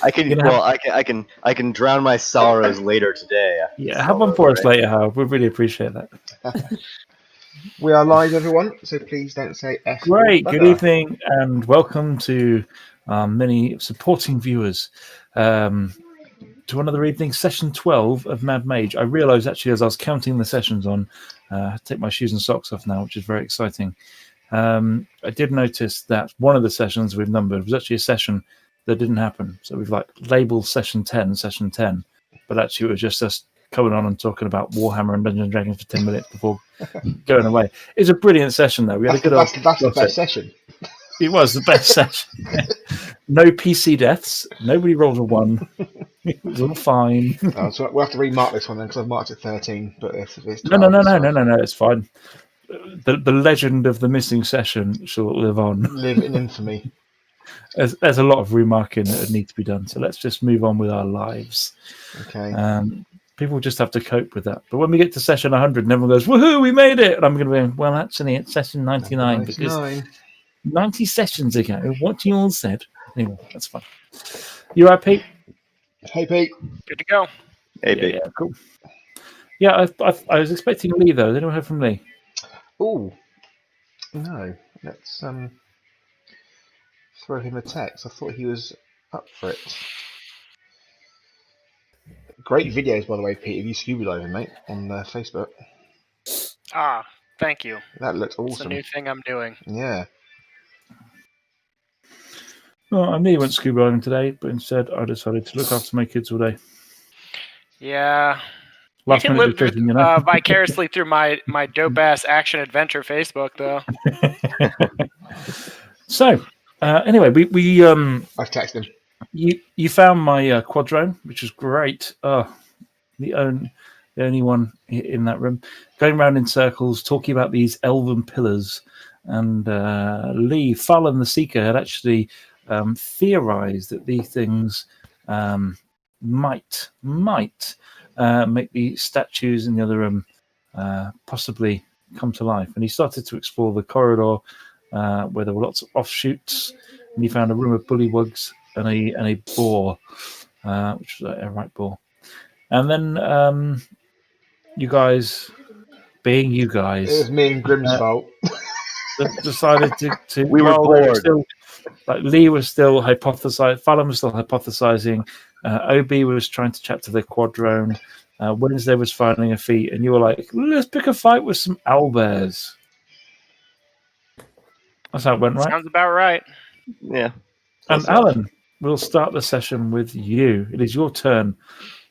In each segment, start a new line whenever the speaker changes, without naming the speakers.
I can. Well, I can drown my sorrows later today.
Yeah, have one for us later, Howard. We really appreciate that.
We are live, everyone, so please don't say F.
Great. Good evening and welcome to many supporting viewers to another evening, session 12 of Mad Mage. I realised actually as I was counting the sessions on, I have to take my shoes and socks off now, which is very exciting. I did notice that one of the sessions we've numbered was actually a session that didn't happen. So we've labelled session 10, but actually it was just us coming on and talking about Warhammer and Dungeons and Dragons for 10 minutes before going away. It was a brilliant session, though. We had a good.
That's the best session.
It was the best session. No PC deaths. Nobody rolled a 1. It was all fine.
So we'll have to remark this one then because I've marked it 13. But if it's
12, no, it's fine. The legend of the missing session shall live on.
Live in infamy.
There's a lot of remarking that would need to be done. So let's just move on with our lives.
Okay.
People just have to cope with that. But when we get to session 100 and everyone goes, woohoo, we made it! And I'm going to be, well, actually, it's session 99 because 90 sessions ago, what you all said. Anyway, that's fine. You all right, Pete?
Hey, Pete.
Good to go.
Hey, Pete.
Yeah, cool. Yeah, I was expecting Lee, though. Has anyone heard from Lee?
Oh, no. Let's throw him a text. I thought he was up for it. Great videos, by the way, Pete, of you scuba diving, mate, on Facebook.
Ah, thank you.
That looks awesome.
It's a new thing I'm doing.
Yeah.
Well, I nearly went scuba diving today, but instead I decided to look after my kids all day.
Yeah.
Last
you can
minute
live
decision, you know?
vicariously through my dope-ass action-adventure Facebook, though.
So, anyway, we
I've texted him.
You found my quadrone, which is great. The only one in that room, going around in circles, talking about these elven pillars. And Lee Fallon the Seeker had actually theorized that these things might make the statues in the other room possibly come to life. And he started to explore the corridor where there were lots of offshoots, and he found a room of bullywugs and a boar, which was a right boar. And then you guys, being you guys,
it was me and Grimm's fault.
Decided to.
We were bored.
Lee was still hypothesizing. Fallon was still hypothesizing. OB was trying to chat to the quadrone. Wednesday was finding a feat, and you were like, "Let's pick a fight with some owlbears." That's how it went, right?
Sounds about right.
Yeah.
And Alan, we'll start the session with you. It is your turn.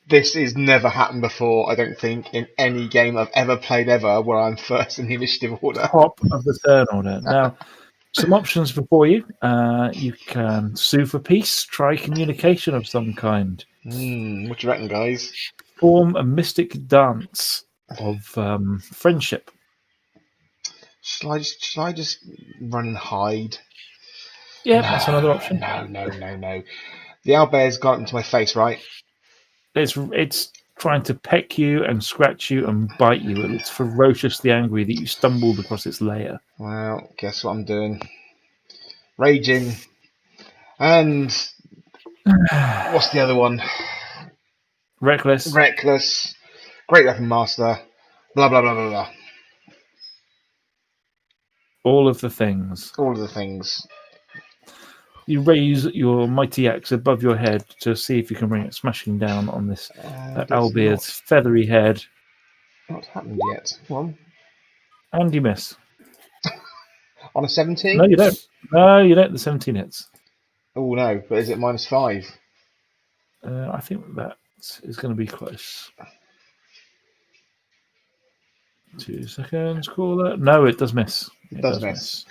This has never happened before, I don't think, in any game I've ever played where I'm first in the initiative order.
Top of the turn order. Now, some options before you. You can sue for peace, try communication of some kind.
What do you reckon, guys?
Form a mystic dance of friendship.
Shall I just run and hide?
Yeah, that's another option.
No. The owlbear's got into my face, right?
It's trying to peck you and scratch you and bite you. It's ferociously angry that you stumbled across its lair.
Well, guess what I'm doing? Raging. And what's the other one?
Reckless.
Great weapon master. Blah, blah, blah, blah, blah.
All of the things. You raise your mighty axe above your head to see if you can bring it smashing down on this owlbeard's feathery head.
Not happened yet. Come on.
And you miss.
On a 17?
No, you don't. No, you don't. The 17 hits.
Oh, no. But is it -5?
I think that is going to be close. 2 seconds, caller. No, it does miss.
It does miss.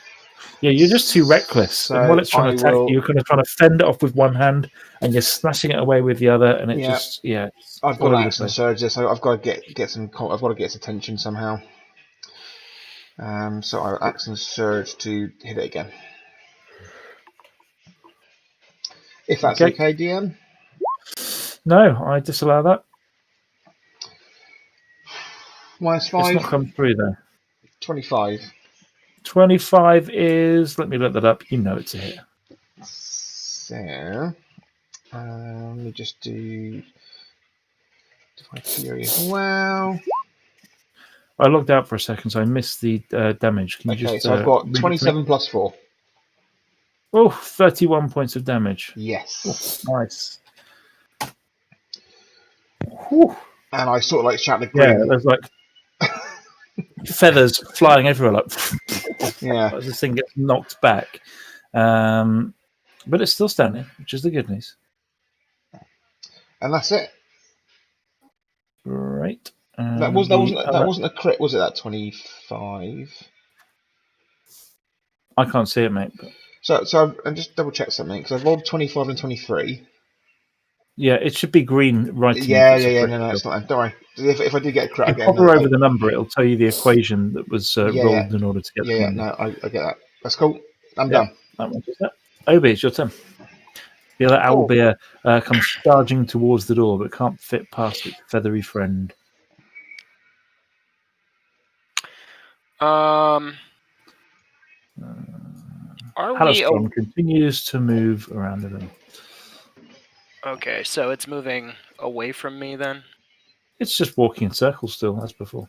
Yeah, you're just too reckless.
So
and while it's trying to attack you, you're kind of trying to fend it off with one hand, and you're smashing it away with the other, and
I've got to action surge this, so I've got to get its attention somehow. So I'll action surge to hit it again. If that's okay, DM.
No, I disallow that.
-5.
It's not come through there.
25.
25 is. Let me look that up. You know it's a hit.
So Let me just do Divine Fury as well.
I logged out for a second, so I missed the damage. Can you
Okay,
just
so I've got
read it to me?
27 plus 4.
Oh, 31 points of damage.
Yes.
Oh, nice. Whew.
And I sort of like shout the
Yeah,
grim.
there's like feathers flying everywhere, like
Yeah.
as this thing gets knocked back. But it's still standing, which is the good news.
And that's it.
Right.
That wasn't a crit, was it? That 25.
I can't see it, mate. But...
So I'm just double check something because I've rolled 25 and 23.
Yeah, it should be green writing.
Yeah. No, it's not. Don't worry. If I do get a crit,
if you hover over the number, it'll tell you the equation that was rolled in order to get the number.
No, I get that. That's cool. I'm done.
That one does that. Obi, it's your turn. The other owlbear comes charging towards the door, but can't fit past its feathery friend. Halistron continues to move around the room.
Okay, so it's moving away from me then?
It's just walking in circles still, as before.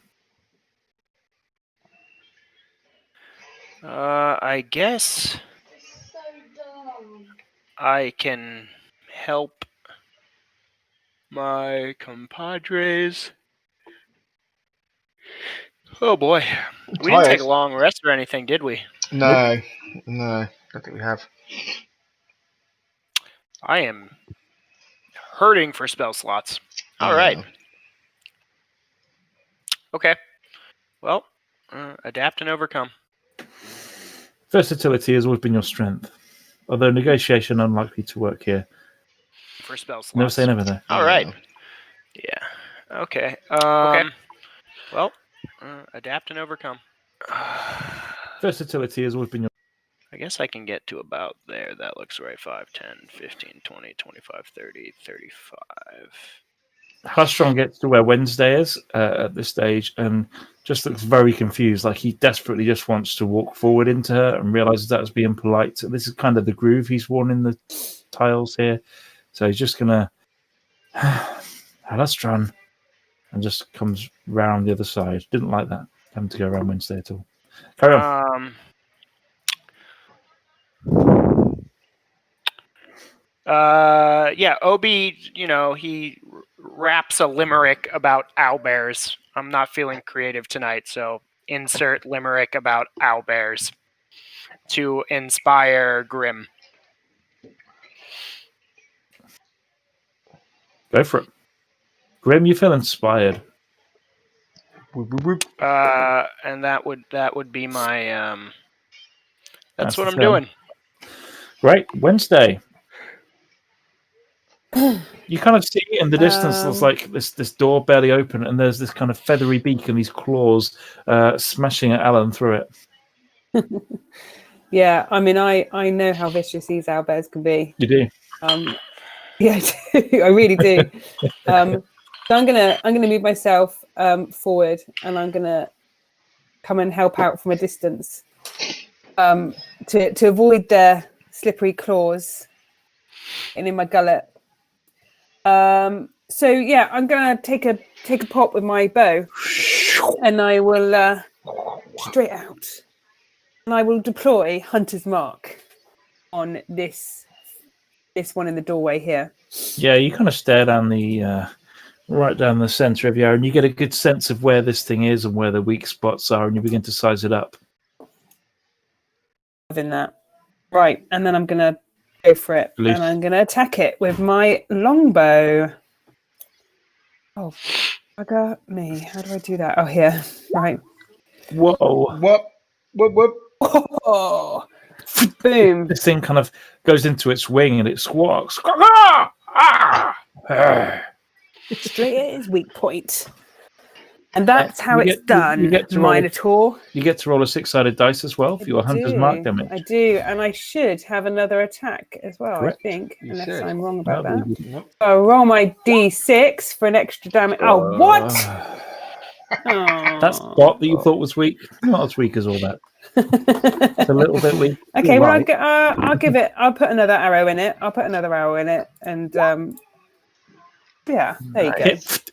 I guess I can help my compadres. Oh boy. We didn't take a long rest or anything, did we?
No, I don't think we have.
I am hurting for spell slots. All right. Okay. Well, adapt and overcome.
Versatility has always been your strength, although negotiation unlikely to work here.
For spell slots.
Never say never, though.
All right. Yeah. Okay. Well, adapt and overcome.
Versatility has always been your...
I guess I can get to about there. That looks right. 5, 10, 15, 20, 25, 30, 35.
Halistron gets to where Wednesday is at this stage and just looks very confused. Like he desperately just wants to walk forward into her and realizes that was being polite. So this is kind of the groove he's worn in the tiles here. So he's just going to... Halistron. And just comes round the other side. Didn't like that. Having to go around Wednesday at all. Carry on.
Yeah, Obi, he raps a limerick about owlbears. I'm not feeling creative tonight, so insert limerick about owlbears to inspire Grim.
Go for it. Grim, you feel inspired.
And that would be my that's what I'm doing.
Right, Wednesday. You kind of see in the distance there's like this door barely open and there's this kind of feathery beak and these claws smashing at Alan through it.
Yeah, I mean I know how vicious these owlbears can be.
You do?
Yeah, I do. I really do. So I'm gonna move myself forward and I'm gonna come and help out from a distance to avoid their slippery claws in my gullet. So yeah, I'm gonna take a pop with my bow, and I will straight out, and I will deploy Hunter's Mark on this one in the doorway here.
Yeah, you kind of stare down the right down the center of your, and you get a good sense of where this thing is and where the weak spots are, and you begin to size it up.
In that, right, and then I'm gonna go for it, and I'm gonna attack it with my longbow. Oh, bugger me! How do I do that? Oh, here, right.
Whoa!
Whoop!
Oh, boom!
This thing kind of goes into its wing and it squawks.
It's straight at its weak point. And that's how it's done, Minotaur.
You get to roll a 6-sided dice as well for your Hunter's Mark damage.
I do, and I should have another attack as well, correct. I think, unless I'm wrong about that.
Nope.
I'll roll my D6 for an extra damage. Oh, what?
That spot that you thought was weak, not as weak as all that. It's a little bit weak.
Okay,
You're
well,
right.
I'll give it. I'll put another arrow in it. And yeah, there you go.
Hit.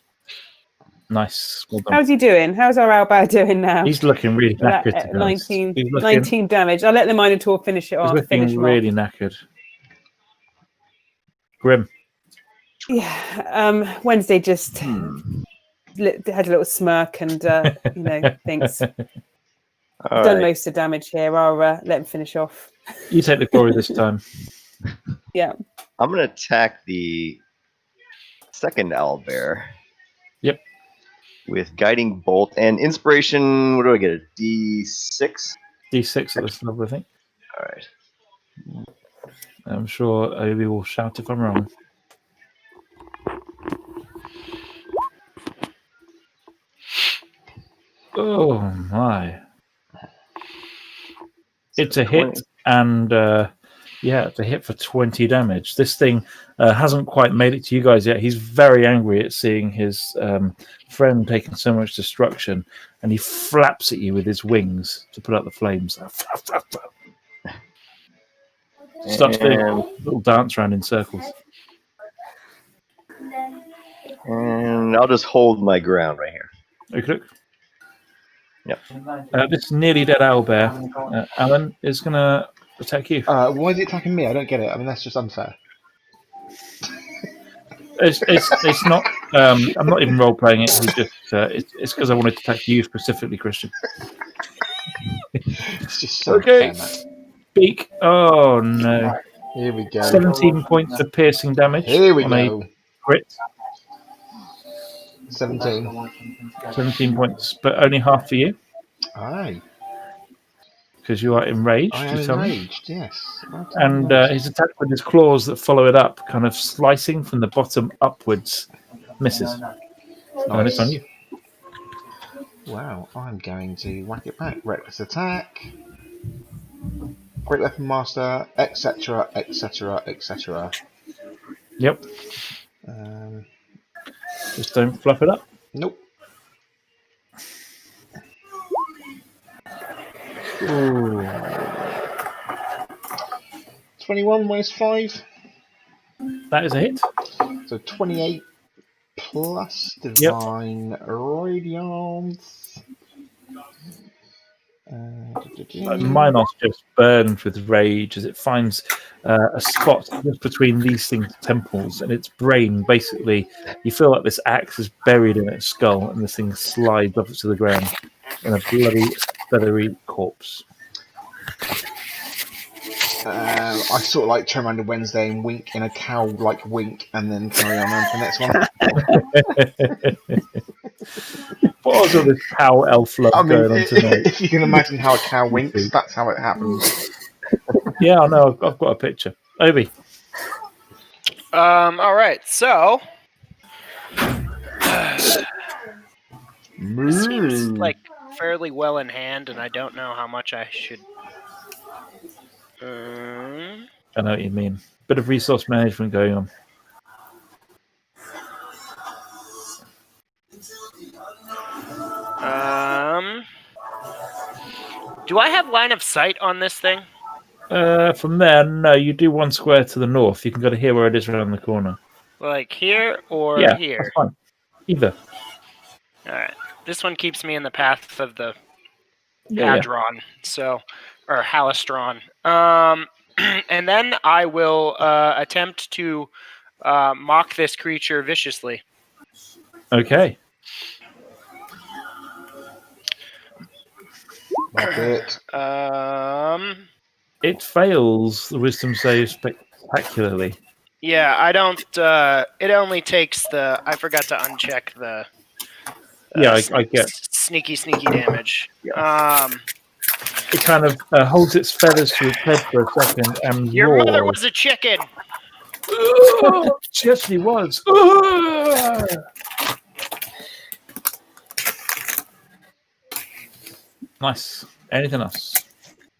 Nice. Well done.
How's he doing? How's our owlbear doing now?
He's looking really
With that,
knackered. To be honest.
19,
He's looking,
19 damage. I'll let the Minotaur finish it
he's
off.
looking
Finish him
really
off.
knackered. Grim.
Yeah. Wednesday just had a little smirk and thinks
All
done
right.
most of the damage here. I'll let him finish off.
You take the glory this time.
Yeah.
I'm gonna attack the second owlbear.
Yep.
With guiding bolt and inspiration. What do I get? A D6.
D6 at this level, I think.
All right.
I'm sure Obi will shout if I'm wrong. Oh my! It's a hit,
20.
and it's a hit for 20 damage. This thing hasn't quite made it to you guys yet. He's very angry at seeing his friend taking so much destruction, and he flaps at you with his wings to put out the flames. Starts doing a little dance around in circles.
And I'll just hold my ground right here.
Okay, look.
Yep.
This nearly dead owlbear, Alan, is going to attack you.
Why is it attacking me? I don't get it. I mean, that's just unfair.
It's not. I'm not even role playing it. It's because I wanted to attack you specifically, Christian.
It's just so
Okay.
unfair, Matt.
Beak. Oh no.
Here we go.
17 points of piercing damage.
Here we
on a
go.
crit.
17.
17 points, but only half for you
Aye.
because you are enraged.
I
you
am
tell me.
enraged, yes.
And his attack with his claws that follow it up, kind of slicing from the bottom upwards, misses. And it's on you.
Wow, I'm going to whack it back. Reckless attack. Great weapon master, etc., etc., etc.
Yep. Just don't fluff it up.
Nope.
Ooh.
21 minus 5.
That is a hit.
So 28 plus Divine Radiance.
Minos just burns with rage as it finds a spot just between these things' temples, and its brain basically, you feel like this axe is buried in its skull, and this thing slides off to the ground in a bloody, feathery corpse.
I sort of like turn around to Wednesday and wink in a cow-like wink, and then carry on to the next one.
What was all this cow elf love going on tonight?
If you can imagine how a cow winks, that's how it happens.
Yeah, I know. I've got a picture. Obi.
All right. So
Moo.
seems like fairly well in hand, and I don't know how much I should.
I know what you mean. Bit of resource management going on.
Do I have line of sight on this thing?
From there, no. You do one square to the north. You can go to here where it is around the corner.
Like here or
Yeah,
here?
that's fine. Either.
All right. This one keeps me in the path of the
Yeah.
Hadron, or Halistron. And then I will attempt to mock this creature viciously.
Okay.
That's it.
It fails the wisdom save spectacularly.
Yeah, I don't. It only takes the. I forgot to uncheck the.
Yeah, I get.
Sneaky damage.
It kind of holds its feathers to its head for a second and
Your
roars.
mother was a chicken.
She actually was. Nice. Anything else?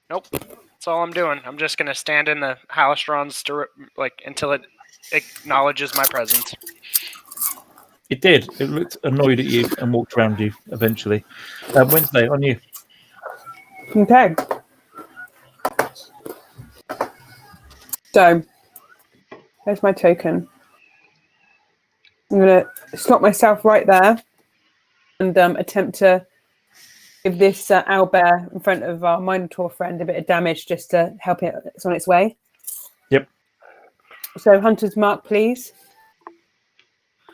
Nope. That's all I'm doing. I'm just gonna stand in the Halistrons until it acknowledges my presence.
It did. It looked annoyed at you and walked around you eventually. Wednesday, on you.
Okay. So, there's my token. I'm going to slot myself right there and attempt to give this owlbear in front of our Minotaur friend a bit of damage just to help it. It's on its way.
Yep.
So, Hunter's Mark, please.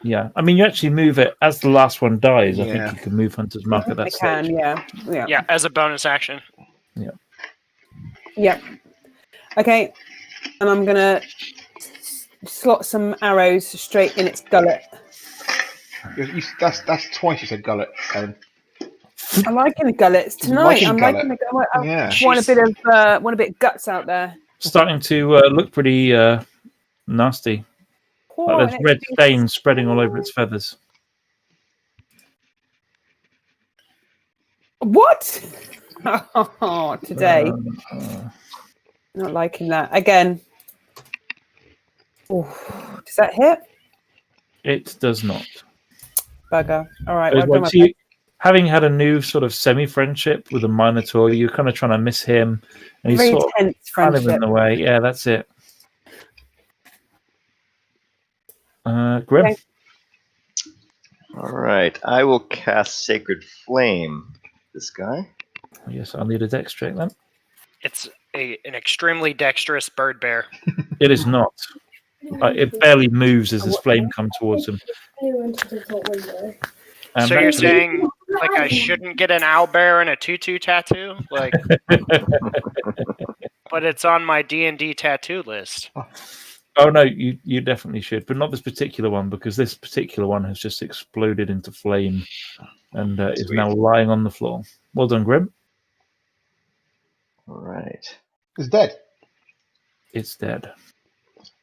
Yeah, I mean, you actually move it as the last one dies. I
Yeah.
think you can move Hunter's Mark at that
I
stage.
can, yeah.
Yeah, as a bonus action.
Yeah. Okay. And I'm going to slot some arrows straight in its gullet.
That's twice you said gullet.
I'm liking the gullets tonight.
Liking
I'm
gullet.
liking the gullet. I
Yeah.
want a bit of guts out there.
Starting to look pretty nasty. Like
Oh,
there's red stains spreading all over its feathers.
What? Oh, today. Not liking that. Again. Oh, does that hit?
It does not.
Bugger. All right.
It's
Well, I've done my
like, so having had a new sort of semi-friendship with a Minotaur, you're kind of trying to miss him, and he's
very
sort of
tense
kind of
friendship.
in the way. Yeah, that's it. Grim.
Okay.
All right, I will cast Sacred Flame. This guy.
Yes, I'll need a dex check then.
It's an extremely dexterous bird bear.
It is not. It barely moves as this flame comes towards him. And
So you're
actually-
saying like I shouldn't get an owlbear and a tutu tattoo? Like, but it's on my DnD tattoo list.
Oh no, you definitely should, but not this particular one, because this particular one has just exploded into flame and is now lying on the floor. Well done, Grim.
All right.
It's dead.
It's dead.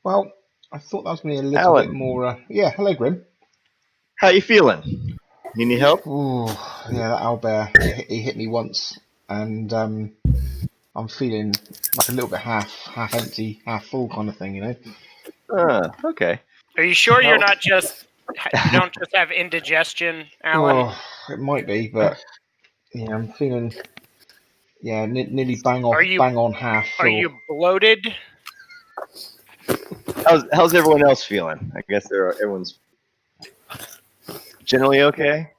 Well, I thought that was going to be a little
Alan.
bit more. Yeah, hello, Grim.
How you feeling? You need help?
Ooh, yeah, that owlbear. He hit me once, and I'm feeling like a little bit half empty, half full kind of thing, you know.
Okay.
Are you sure you're
No.
not just you don't just have indigestion, Alan?
Oh, it might be, but yeah, I'm feeling nearly bang
Are you-
on half.
Are
full.
you bloated?
How's everyone else feeling? I guess everyone's generally okay,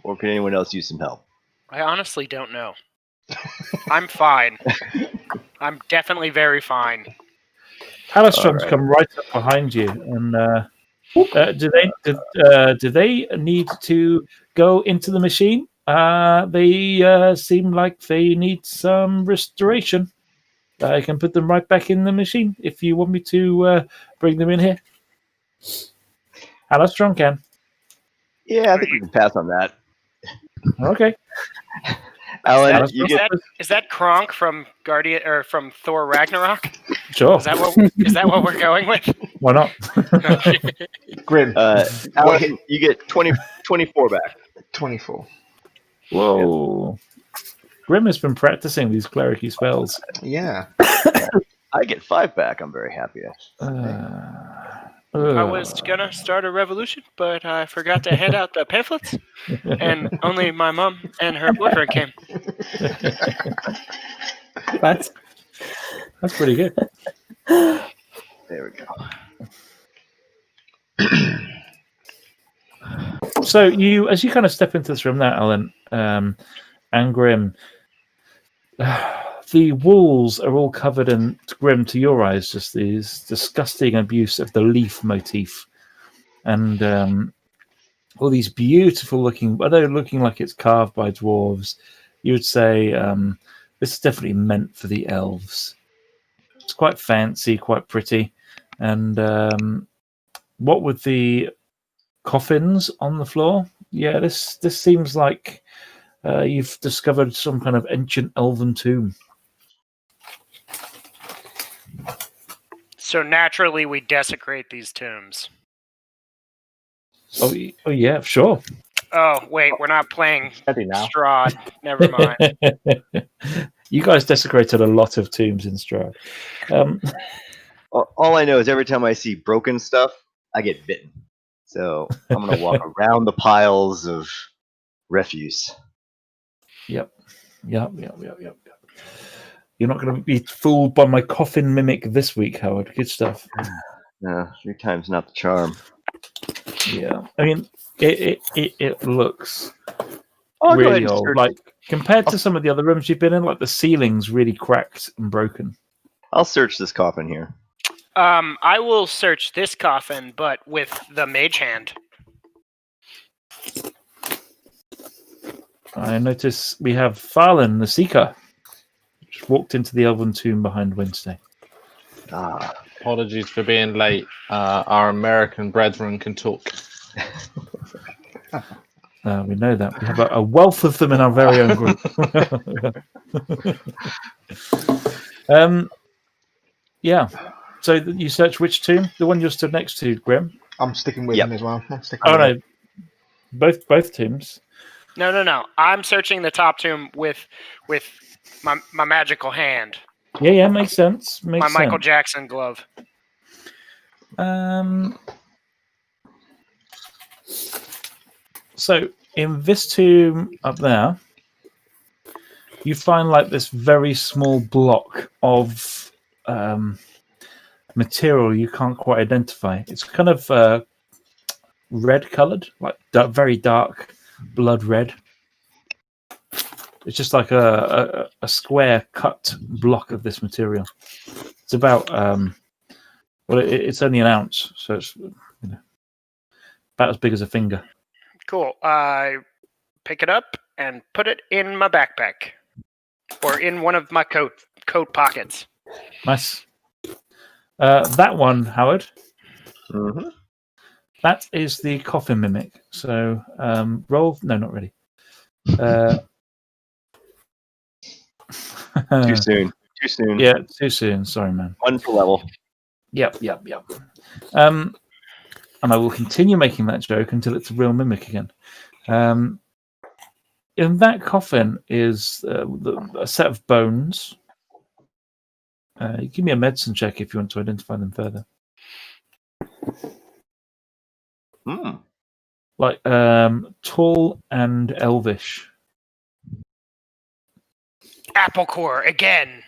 or can anyone else use some help?
I honestly don't know. I'm fine. I'm definitely very fine.
Hallerstrom's
Alright.
come right up behind you, and do they need to go into the machine? They seem like they need some restoration. I can put them right back in the machine if you want me to bring them in here. Hallerstrom can.
Yeah, I think we can pass on that.
Okay.
Alan,
Is
you
Is
get
that is that Kronk from Guardian or from Thor Ragnarok?
Sure.
Is that what we're going with?
Why not?
Grim?
Alan, you get 24 back.
24.
Whoa. Grim has been practicing these clericy spells.
Yeah.
I get 5 back. I'm very happy.
I was gonna start a revolution, but I forgot to hand out the pamphlets, and only my mom and her boyfriend came.
But
That's pretty good.
There we go.
So you, as you kind of step into this room now, Alan, and Grim, the walls are all covered in, Grim, to your eyes, just these disgusting abuse of the leaf motif, and all these beautiful looking, although looking like it's carved by dwarves, you would say this is definitely meant for the elves. It's quite fancy, quite pretty, and what with the coffins on the floor, yeah, this seems like you've discovered some kind of ancient elven tomb.
So naturally, we desecrate these tombs.
Oh yeah, sure.
Oh wait, we're not playing
Ready now.
Strahd. Never mind.
You guys desecrated a lot of tombs in Strahd.
All I know is every time I see broken stuff, I get bitten. So I'm gonna walk around the piles of refuse.
Yep. You're not going to be fooled by my coffin mimic this week, Howard. Good stuff.
No, 3 times not the charm.
Yeah, I mean, it looks
I'll go ahead
really
and
old.
search.
Like compared to some of the other rooms you've been in, like the ceiling's really cracked and broken.
I'll search this coffin here.
I will search this coffin, but with the mage hand.
I notice we have Farlan, the Seeker, just walked into the elven tomb behind Wednesday.
Ah,
Apologies for being late. Our American brethren can talk.
We know that. We have a wealth of them in our very own group. Yeah. So you search which tomb? The one you're stood next to, Grim?
I'm sticking with
Yep.
him as well. I'm sticking
Oh,
with him.
no. Both tombs.
No. I'm searching the top tomb with my magical hand.
Yeah, makes sense. Makes
My
sense.
Michael Jackson glove.
So in this tomb up there, you find like this very small block of material you can't quite identify. It's kind of red colored, like very dark blood red. It's just like a square cut block of this material. It's about it's only an ounce, so it's about as big as a finger.
Cool. I pick it up and put it in my backpack, or in one of my coat pockets.
Nice. That one, Howard.
mm-hmm.
That is the coffin mimic. So roll. No, not really.
Too soon. Too soon.
Yeah, too soon. Sorry, man.
1 per level.
Yep. And I will continue making that joke until it's a real mimic again. In that coffin is a set of bones. You give me a medicine check if you want to identify them further.
Hmm.
Like tall and elvish.
Apple core again.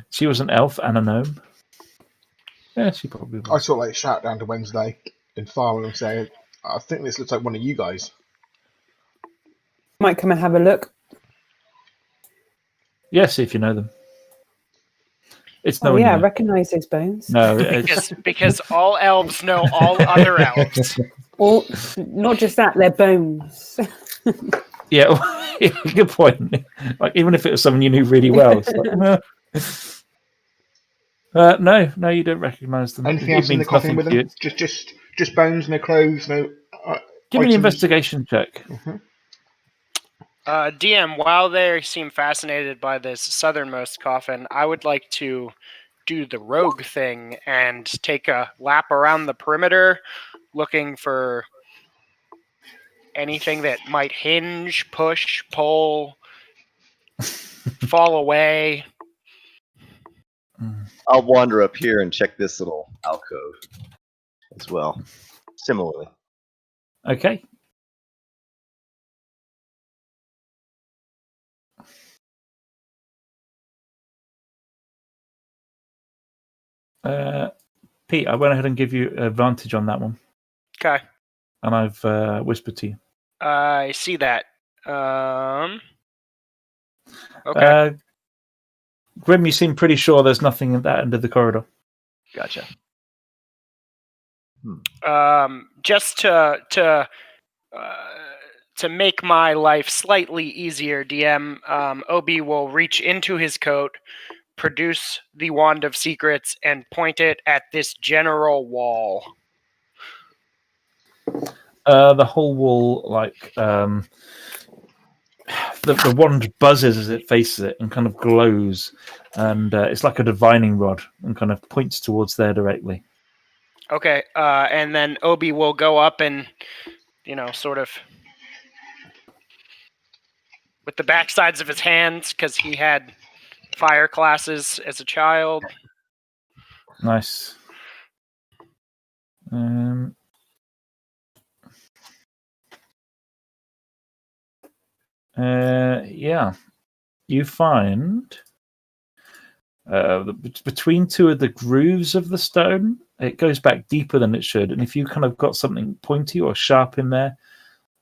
She was an elf and a gnome. Yeah, she probably
I
was.
sort of like shout down to Wednesday in Farwell and say, I think this looks like one of you guys.
Might come and have a look.
Yeah, see if you know them. It's no
Oh
one you
yeah, I
know.
recognise those bones.
No, it's
Because all elves know all other elves.
Or not just that, they're bones.
yeah. Good point. Like even if it was someone you knew really well, it's like, no, you don't recognise them.
Anything
It
else in the
means
coffin
nothing
with
to you.
them? Just bones, no clothes, no.
Give me an
items?
investigation check.
DM, while they seem fascinated by this southernmost coffin, I would like to do the rogue thing and take a lap around the perimeter, looking for anything that might hinge, push, pull, fall away.
I'll wander up here and check this little alcove as well. Similarly.
Okay. Pete, I went ahead and give you advantage on that one,
Okay.
and I've whispered to you.
I see that. Okay.
Grim, you seem pretty sure there's nothing at that end of the corridor.
Gotcha.
Just to make my life slightly easier, DM, Obi will reach into his coat, produce the Wand of Secrets, and point it at this general wall.
The whole wall, like the wand buzzes as it faces it and kind of glows, and it's like a divining rod and kind of points towards there directly.
Okay, and then Obi will go up and, sort of with the backsides of his hands, because he had fire classes as a child.
Nice. Yeah. You find between two of the grooves of the stone, it goes back deeper than it should. And if you kind of got something pointy or sharp in there,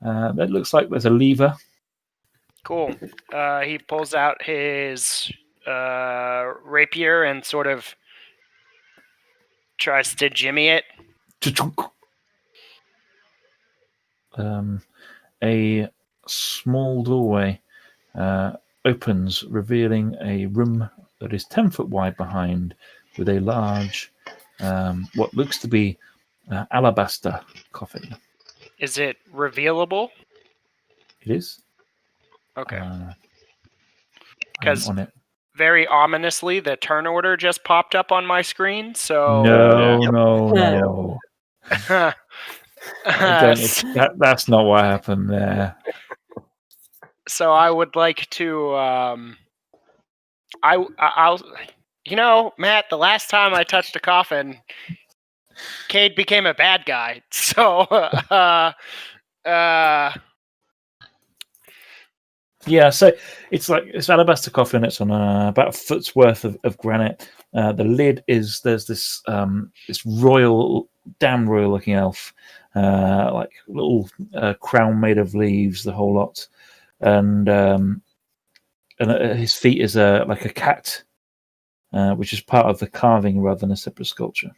that looks like there's a lever.
Cool. He pulls out his rapier and sort of tries to jimmy it.
A small doorway opens, revealing a room that is 10 foot wide behind, with a large, what looks to be alabaster coffin.
Is it revealable?
It is.
Okay.
I'm
Because
on it.
very ominously, the turn order just popped up on my screen. So
No. That's not what happened there.
So I would like to. I'll. Matt. The last time I touched a coffin, Cade became a bad guy. So.
Yeah, so it's alabaster coffin. It's on about a foot's worth of granite. The lid is there's this damn royal looking elf, like little crown made of leaves, the whole lot, and at his feet is like a cat, which is part of the carving rather than a separate sculpture.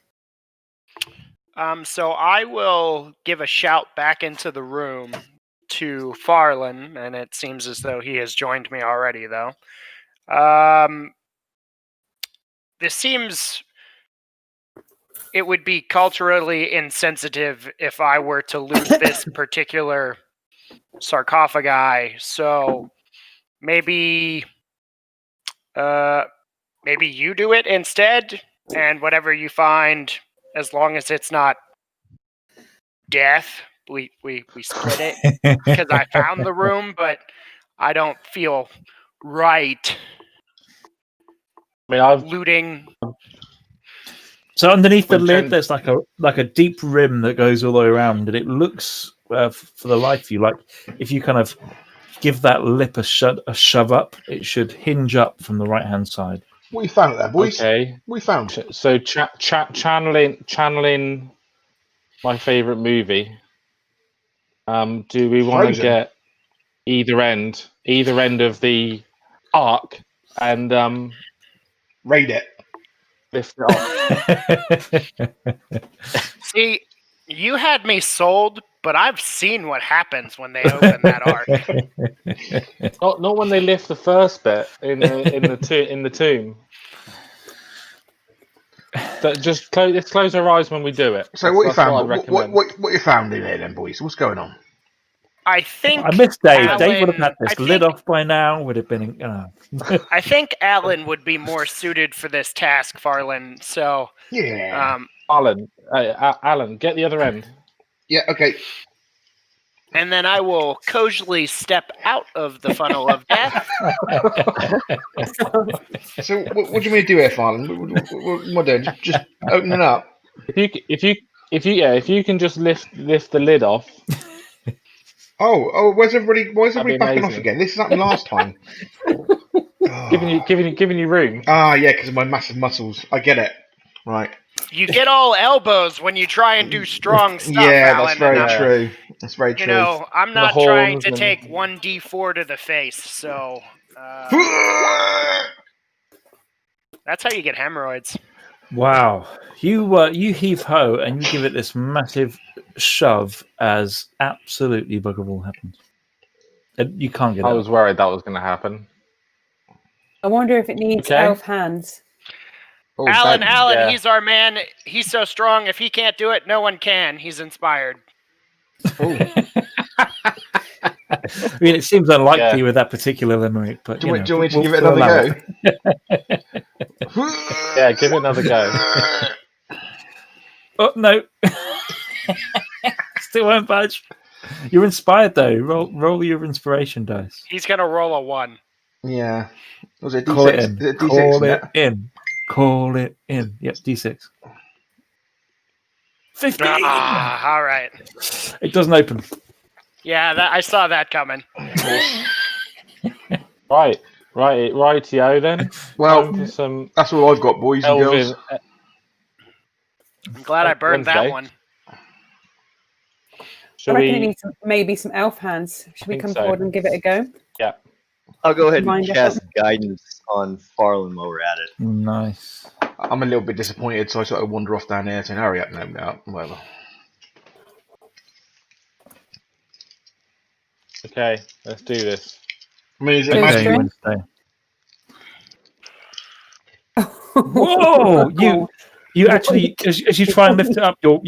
So I will give a shout back into the room to Farland, and it seems as though he has joined me already, though. This seems it would be culturally insensitive if I were to loot this particular sarcophagi. So maybe you do it instead, and whatever you find, as long as it's not death, we split it, because I found the room, but I don't feel right looting.
So underneath the lid, there's like a deep rim that goes all the way around, and it looks for the life of you like if you kind of give that lip a shove up, it should hinge up from the right hand side.
We found it there, boys.
Okay,
we found it.
So channeling my favorite movie. Do we want to get either end of the arc and
raid it?
Lift it off.
See, you had me sold, but I've seen what happens when they open that arc.
Not when they lift the first bit in the tomb. Just let's close our eyes when we do it.
So what you found? What you found in there, then, boys? What's going on?
I think
I missed Dave.
Alan,
Dave would have had this lid off by now. Would have been.
I think Alan would be more suited for this task, Farland. So
yeah,
Alan, get the other end.
Yeah. Okay.
And then I will casually step out of the funnel of death.
So what do you mean to do here, Farland? What am I doing? Just open it up.
If you can just lift the lid off.
Oh, where's everybody? Why is everybody backing off again? This happened last time.
Giving you room.
Ah, yeah, because of my massive muscles. I get it. Right.
You get all elbows when you try and do strong stuff.
Yeah,
Alan,
that's very true. That's very true.
You know, I'm not trying to take 1d4 to the face, so that's how you get hemorrhoids.
Wow, you heave ho and you give it this massive shove as absolutely bugger all happens. You can't get.
I was worried that was going to happen.
I wonder if it needs elf hands.
Oh,
Alan, yeah. He's our man. He's so strong. If he can't do it, no one can. He's inspired.
I mean, it seems unlikely with that particular limerick, but
do you want me to give it another
go? Yeah, give it another go.
Oh no! Still won't budge. You're inspired though. Roll your inspiration dice.
He's gonna roll a 1.
Yeah. Was it
Call
D6?
it in. Call it in. Call it in. Yep, D6. 15.
All right.
It doesn't open.
Yeah, I saw that coming.
Rightio then.
Well,
Time for some
that's all I've got, boys and girls.
Elvin.
I'm glad I burned that
Wednesday.
one.
I
Shall
reckon it
we?
needs maybe some elf hands. Should we
think
come
so.
forward and give it a go?
I'll go ahead and
Mind
cast guidance on Farland while we're at it.
Nice.
I'm a little bit disappointed, so I sort of wander off down here to hurry up now. Whatever.
Okay, let's do this.
I mean, is it
Okay.
magic?
Magic?
Wednesday. Whoa! You actually, as you try and lift it up, your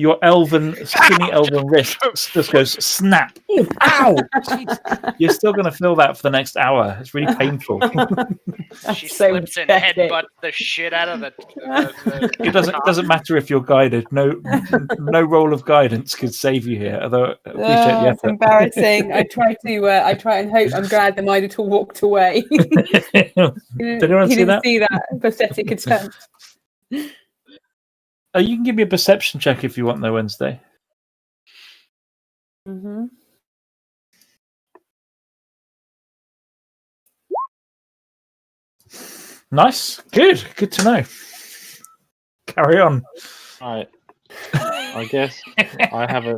skinny elven wrist just goes snap. Ooh, ow! Jeez. You're still going to feel that for the next hour. It's really painful.
She
so
slips and
pathetic.
headbutts the shit out of the
It doesn't matter if you're guided. No roll of guidance could save you here. Although I appreciate the
It's
effort.
embarrassing. I try and hope. I'm glad the Minotaur walked away.
Did anyone
he
see
didn't
that?
see that pathetic attempt.
You can give me a perception check if you want, though, Wednesday.
Mm-hmm.
Nice. Good to know. Carry on.
All right. I guess I have a.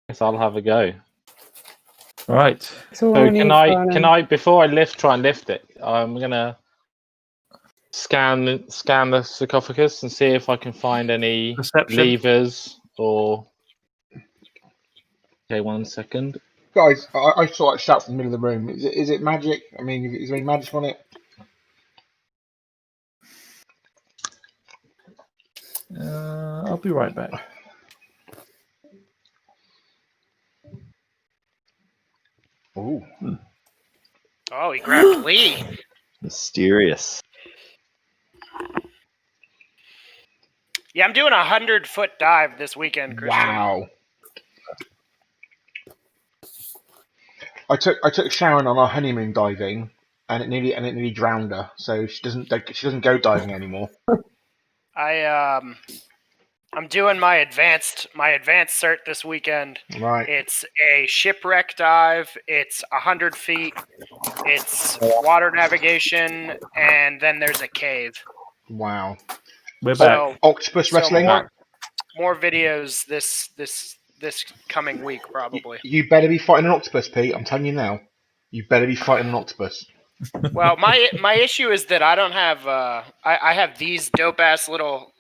Guess I'll have a go.
Right.
So can I before I try and lift it? I'm gonna scan the sarcophagus and see if I can find any
Perception.
levers or. Okay, 1 second.
Guys, I saw it shout from the middle of the room. Is it magic? I mean, is there any magic on it?
I'll be right back.
Ooh.
Oh, he grabbed Lee.
Mysterious.
Yeah, I'm doing a 100-foot dive this weekend, Christian.
Wow. I took Sharon on our honeymoon diving, and it nearly drowned her. So she doesn't go diving anymore.
I'm doing my advanced cert this weekend.
Right.
It's a shipwreck dive. It's 100 feet. It's water navigation, and then there's a cave.
Wow.
We're back.
So,
Octopus wrestling.
more videos this coming week, probably.
You better be fighting an octopus, Pete. I'm telling you now. You better be fighting an octopus.
Well, my issue is that I don't have I have these dope ass little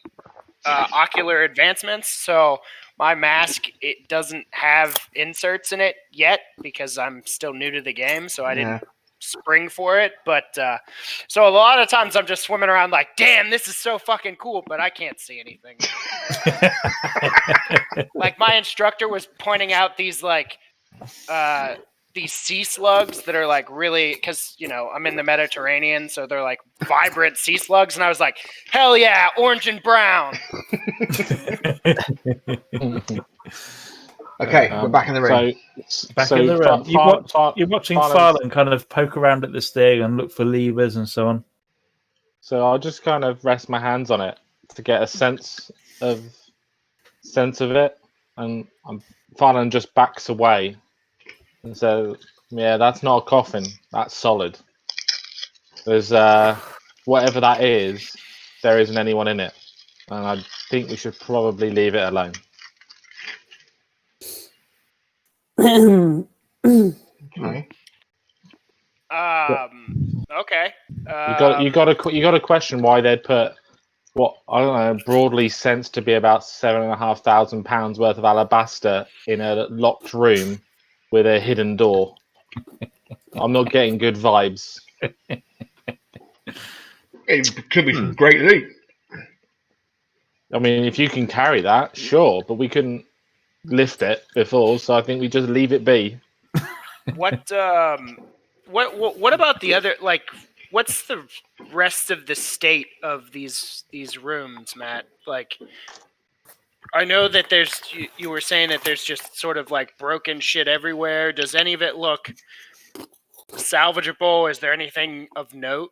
ocular advancements, so my mask, it doesn't have inserts in it yet because I'm still new to the game, so I didn't spring for it. But so a lot of times I'm just swimming around like, damn, this is so fucking cool, but I can't see anything. Like my instructor was pointing out these these sea slugs that are like really, because I'm in the Mediterranean, so they're like vibrant sea slugs, and I was like, hell yeah, orange and brown.
Okay, we're back in the ring.
In the room. You're watching Farland kind of poke around at this thing and look for levers and so on.
So I'll just kind of rest my hands on it to get a sense of it, and Farland just backs away and says, "Yeah, that's not a coffin. That's solid. There's whatever that is. There isn't anyone in it, and I think we should probably leave it alone."
Okay.
Okay.
You got to question why they'd put what I don't know, broadly sensed to be about £7,500 worth of alabaster in a locked room with a hidden door. I'm not getting good vibes.
It could be some great loot.
I mean, if you can carry that, sure, but we couldn't lift it before, so I think we just leave it be.
What about the other, like, what's the rest of the state of these rooms, Matt? Like, I know that you were saying that there's just sort of like broken shit everywhere. Does any of it look salvageable? Is there anything of note?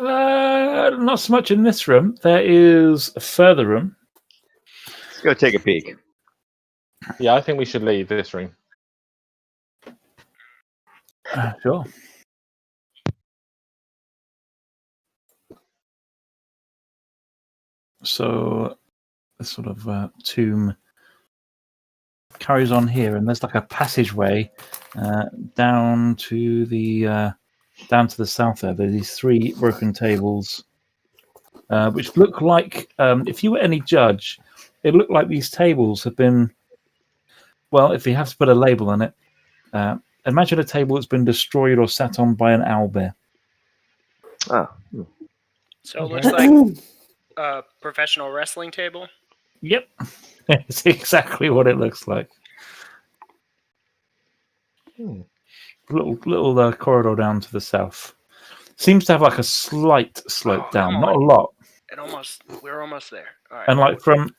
Not so much in this room. There is a further room.
Let's go take a peek.
Yeah, I think we should leave this room.
Sure. So, the sort of tomb carries on here, and there's like a passageway down to the south. There are these 3 broken tables, which look like, if you were any judge, it looked like these tables have been. Well, if you have to put a label on it, imagine a table that's been destroyed or sat on by an owlbear.
Ah,
So it
Okay.
looks like a professional wrestling table.
Yep, it's exactly what it looks like.
Hmm.
Little corridor down to the south. Seems to have like a slight slope
Oh,
down,
come
not a
on.
lot.
We're almost there. All right.
And like from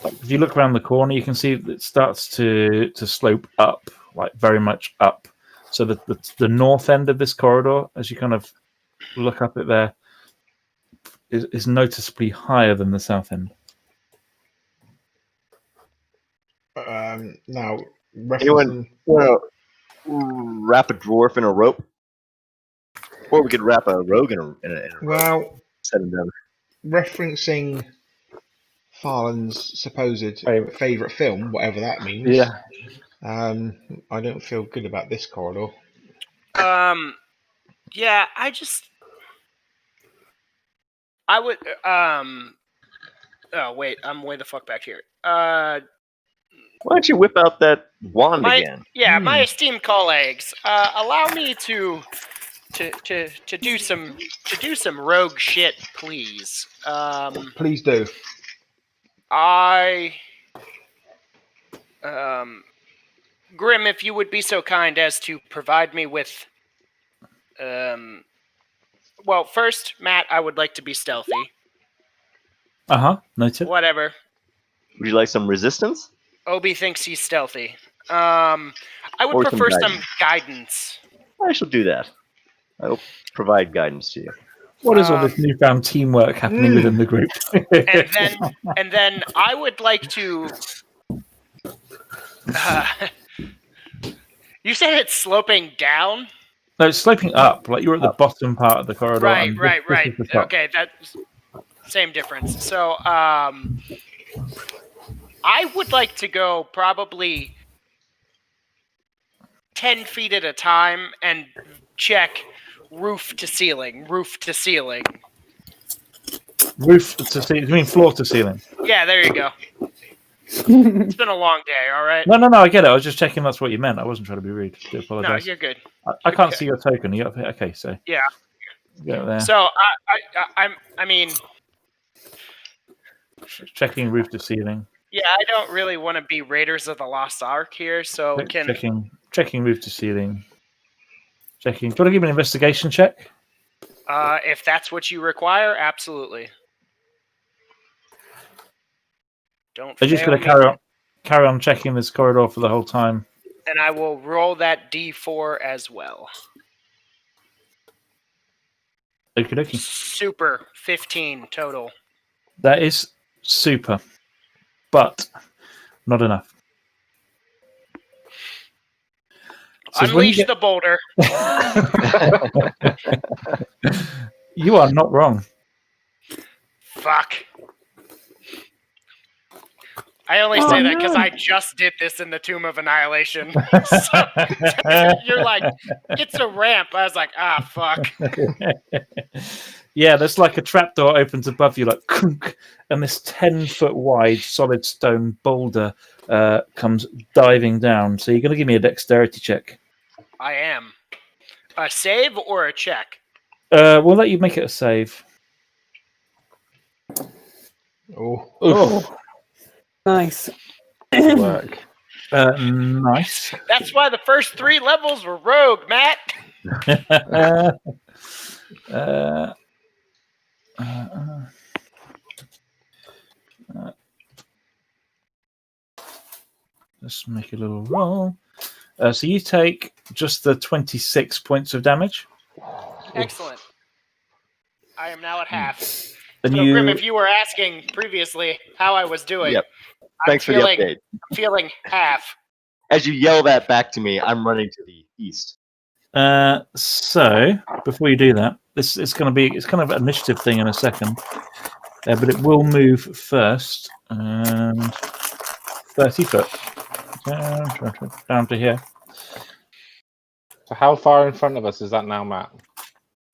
like if you look around the corner, you can see it starts to slope up, like very much up. So the north end of this corridor, as you kind of look up it there, is noticeably higher than the south end.
Now,
anyone
referencing.
want to wrap a dwarf in a rope? Or we could wrap a rogue in a rope.
Well,
Set him down.
referencing Farland's supposed favourite film, whatever that means.
Yeah.
I don't feel good about this corridor.
Yeah, I would. Oh wait, I'm way the fuck back here.
Why don't you whip out that wand again?
My esteemed colleagues, allow me to do some rogue shit, please.
Please do.
Grim, if you would be so kind as to provide me with, well, first, Matt, I would like to be stealthy.
Noted.
Whatever.
Would you like some resistance?
Obi thinks he's stealthy. I would
Or some
prefer some
guidance.
guidance.
I shall do that. I will provide guidance to you.
What is all this newfound teamwork happening within the group?
and then I would like to. You said it's sloping down?
No, it's sloping up. Like you're at the bottom part of the corridor.
Right.
and this is the top.
Okay, that's same difference. So, I would like to go probably 10 feet at a time and check roof to ceiling.
Roof to ceiling. You mean floor to ceiling?
Yeah, there you go. It's been a long day, all right?
No, I get it. I was just checking that's what you meant. I wasn't trying to be rude. I do
No,
apologize.
you're good.
I can't see your token. You up here? Okay, so
Yeah.
Go there.
So I mean,
Checking roof to ceiling.
yeah, I don't really want to be Raiders of the Lost Ark here. So
Checking roof to ceiling. Checking. Do you want to give me an investigation check?
If that's what you require, absolutely. Don't.
I'm just going to carry on checking this corridor for the whole time.
And I will roll that D4 as well.
Okie dokie.
Super 15 total.
That is super, but not enough. So
Unleash the boulder.
You are not wrong.
Fuck. I only say that because I just did this in the Tomb of Annihilation. So, you're like, it's a ramp. I was like, fuck.
Yeah, there's like a trapdoor opens above you, like, and this 10-foot wide solid stone boulder comes diving down. So you're going to give me a dexterity check.
I am. A save or a check?
We'll let you make it a save.
Oh.
Nice.
Work. Nice.
That's why the first 3 levels were rogue, Matt. Let's make a little roll. So you take just the 26 points of damage. Excellent. I am now at half.
And
so, Grim, if you were asking previously how I was doing,
Yep. Thanks for the update.
Feeling half.
As you yell that back to me, I'm running to the east.
So before you do that, it's kind of an initiative thing in a second, but it will move first and 30 foot down to here.
So how far in front of us is that now, Matt?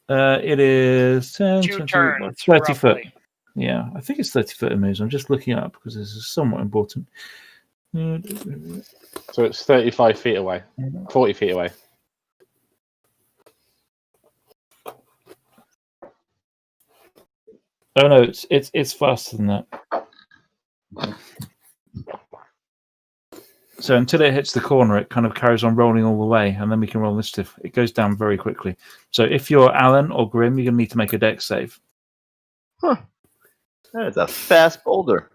It is 10,
2
20,
turns,
30 foot.
roughly.
Yeah, I think it's 30 foot it moves. I'm just looking it up because this is somewhat important.
So it's 35 feet away, 40 feet away.
Oh no, it's faster than that. So until it hits the corner, it kind of carries on rolling all the way, and then we can roll initiative. It goes down very quickly. So if you're Alan or Grim, you're going to need to make a dex save.
Huh. That's a fast boulder.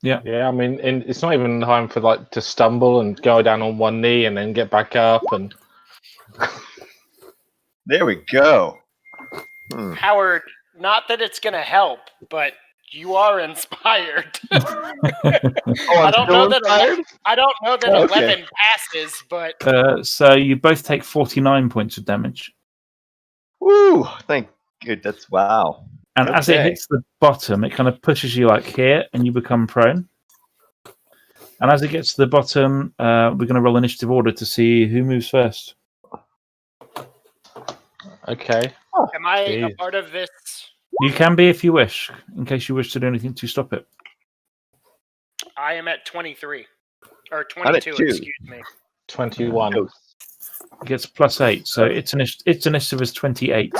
Yeah, I mean, it's not even time for to stumble and go down on one knee and then get back up and.
There we go.
Howard, not that it's going to help, but you are inspired.
Oh,
I don't know that
Oh, okay.
11 passes, but
So you both take 49 points of damage.
Woo! Thank good. That's wow.
And as it
Okay.
hits the bottom, it kind of pushes you like here, and you become prone. And as it gets to the bottom, we're going to roll initiative order to see who moves first.
Okay.
am I a
Jeez.
part of this?
You can be if you wish, in case you wish to do anything to stop it.
I am at 23. Or
I'm at
22,
2.
excuse me.
21.
Ghost.
It gets +8, so its initiative is 28.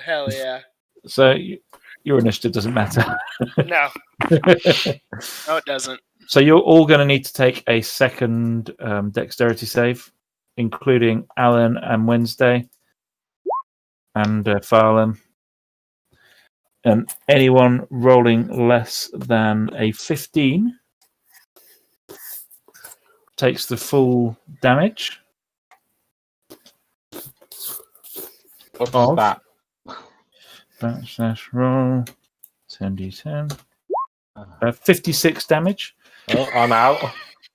Hell yeah.
So your initiative doesn't matter.
No. No, it doesn't.
So you're all going to need to take a second dexterity save, including Alan and Wednesday and Farlan. And anyone rolling less than a 15 takes the full damage.
What's
Of?
that?
/ roll 10d10. 56 damage.
Oh, I'm out.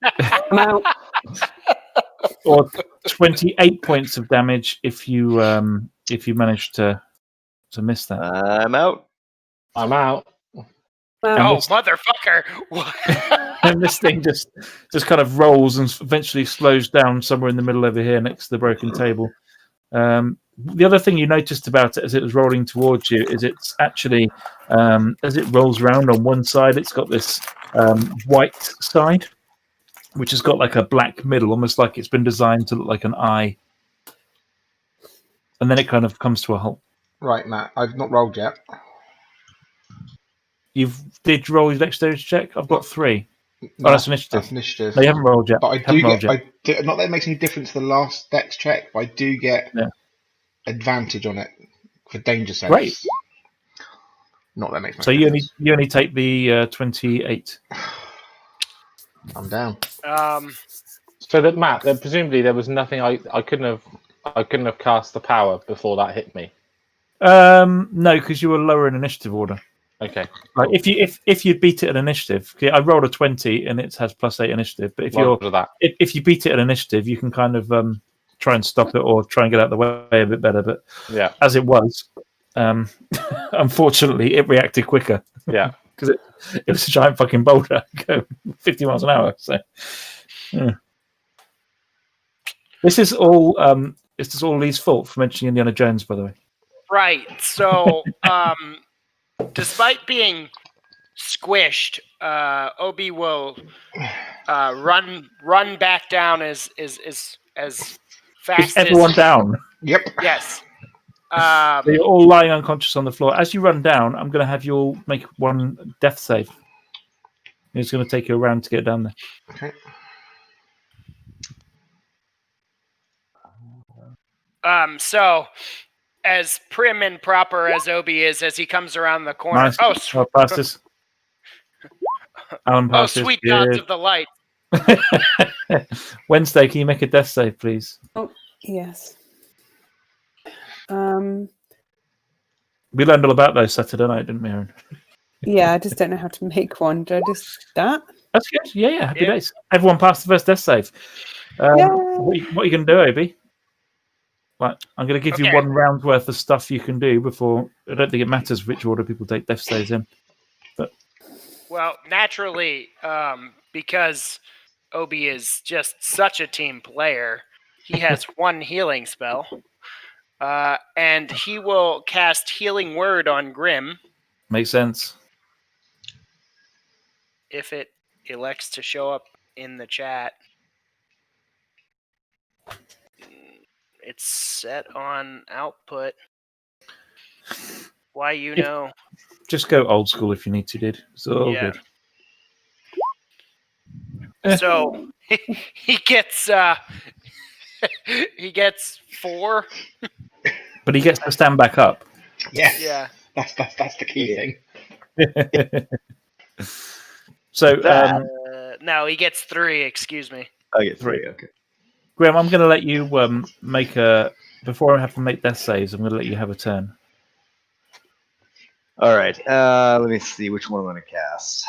I'm out.
Or 28 points of damage if you manage to miss that.
I'm out.
I'm out.
Oh, motherfucker! What?
And this thing just kind of rolls and eventually slows down somewhere in the middle over here next to the broken table. The other thing you noticed about it as it was rolling towards you is it's actually, as it rolls around on one side, it's got this white side, which has got like a black middle, almost like it's been designed to look like an eye. And then it kind of comes to a halt.
Right, Matt. I've not rolled yet.
Did you roll your dexterity check? I've got 3.
No,
Oh, that's initiative.
That's initiative.
No, you haven't rolled yet.
But I
Haven't
do
rolled
get.
yet.
Not that it makes any difference to the last dex check, but I do get
Yeah.
advantage on it for danger saves.
Right.
Not that makes much
So you
difference.
only take the 28.
I'm down.
So that Matt, presumably there was nothing I couldn't have cast the power before that hit me.
No, because you were lower in initiative order.
Okay.
Like if you beat it at initiative, okay, I rolled a 20 and it has +8 initiative. But if you beat it at initiative, you can kind of try and stop it or try and get out of the way a bit better. But
Yeah.
as it was, unfortunately, it reacted quicker
Yeah.
because it was a giant fucking boulder going 50 miles an hour. So yeah. This is all Lee's fault for mentioning Indiana Jones, by the way.
Right. So, despite being squished, Obi will run back down as fast
Is everyone
as
down?
Yep.
yes.
So you're all lying unconscious on the floor. As you run down, I'm going to have you all make one death save. It's going to take you a round to get down there.
Okay.
So, as prim and proper as Obi is, as he comes around the corner.
Nice.
Oh,
passes. Alan
oh,
passes.
sweet
Good.
gods of the light!
Wednesday, can you make a death save, please?
Yes.
We learned all about those Saturday night, didn't we, Aaron?
Yeah, I just don't know how to make one. Do I just that?
That's good. Yeah. Happy
Yeah.
days. Everyone passed the first death save.
Yay.
What are you going to do, Obi? Like, I'm going to give you
Okay.
1 round's worth of stuff you can do before. I don't think it matters which order people take death saves in.
Well, naturally, because Obi is just such a team player, he has 1 healing spell. And he will cast Healing Word on Grim
Makes sense.
if it elects to show up in the chat. It's set on output. Why you
If-
know?
Just go old school if you need to, dude. It's all
Yeah.
good.
So he gets he gets 4.
But he gets to stand back up.
Yes.
Yeah.
That's the key thing.
So,
That-
No, he gets 3. Excuse me.
I get 3. Okay.
Graham, I'm going to let you make a. Before I have to make death saves, I'm going to let you have a turn.
All right. Let me see which one I'm going to cast.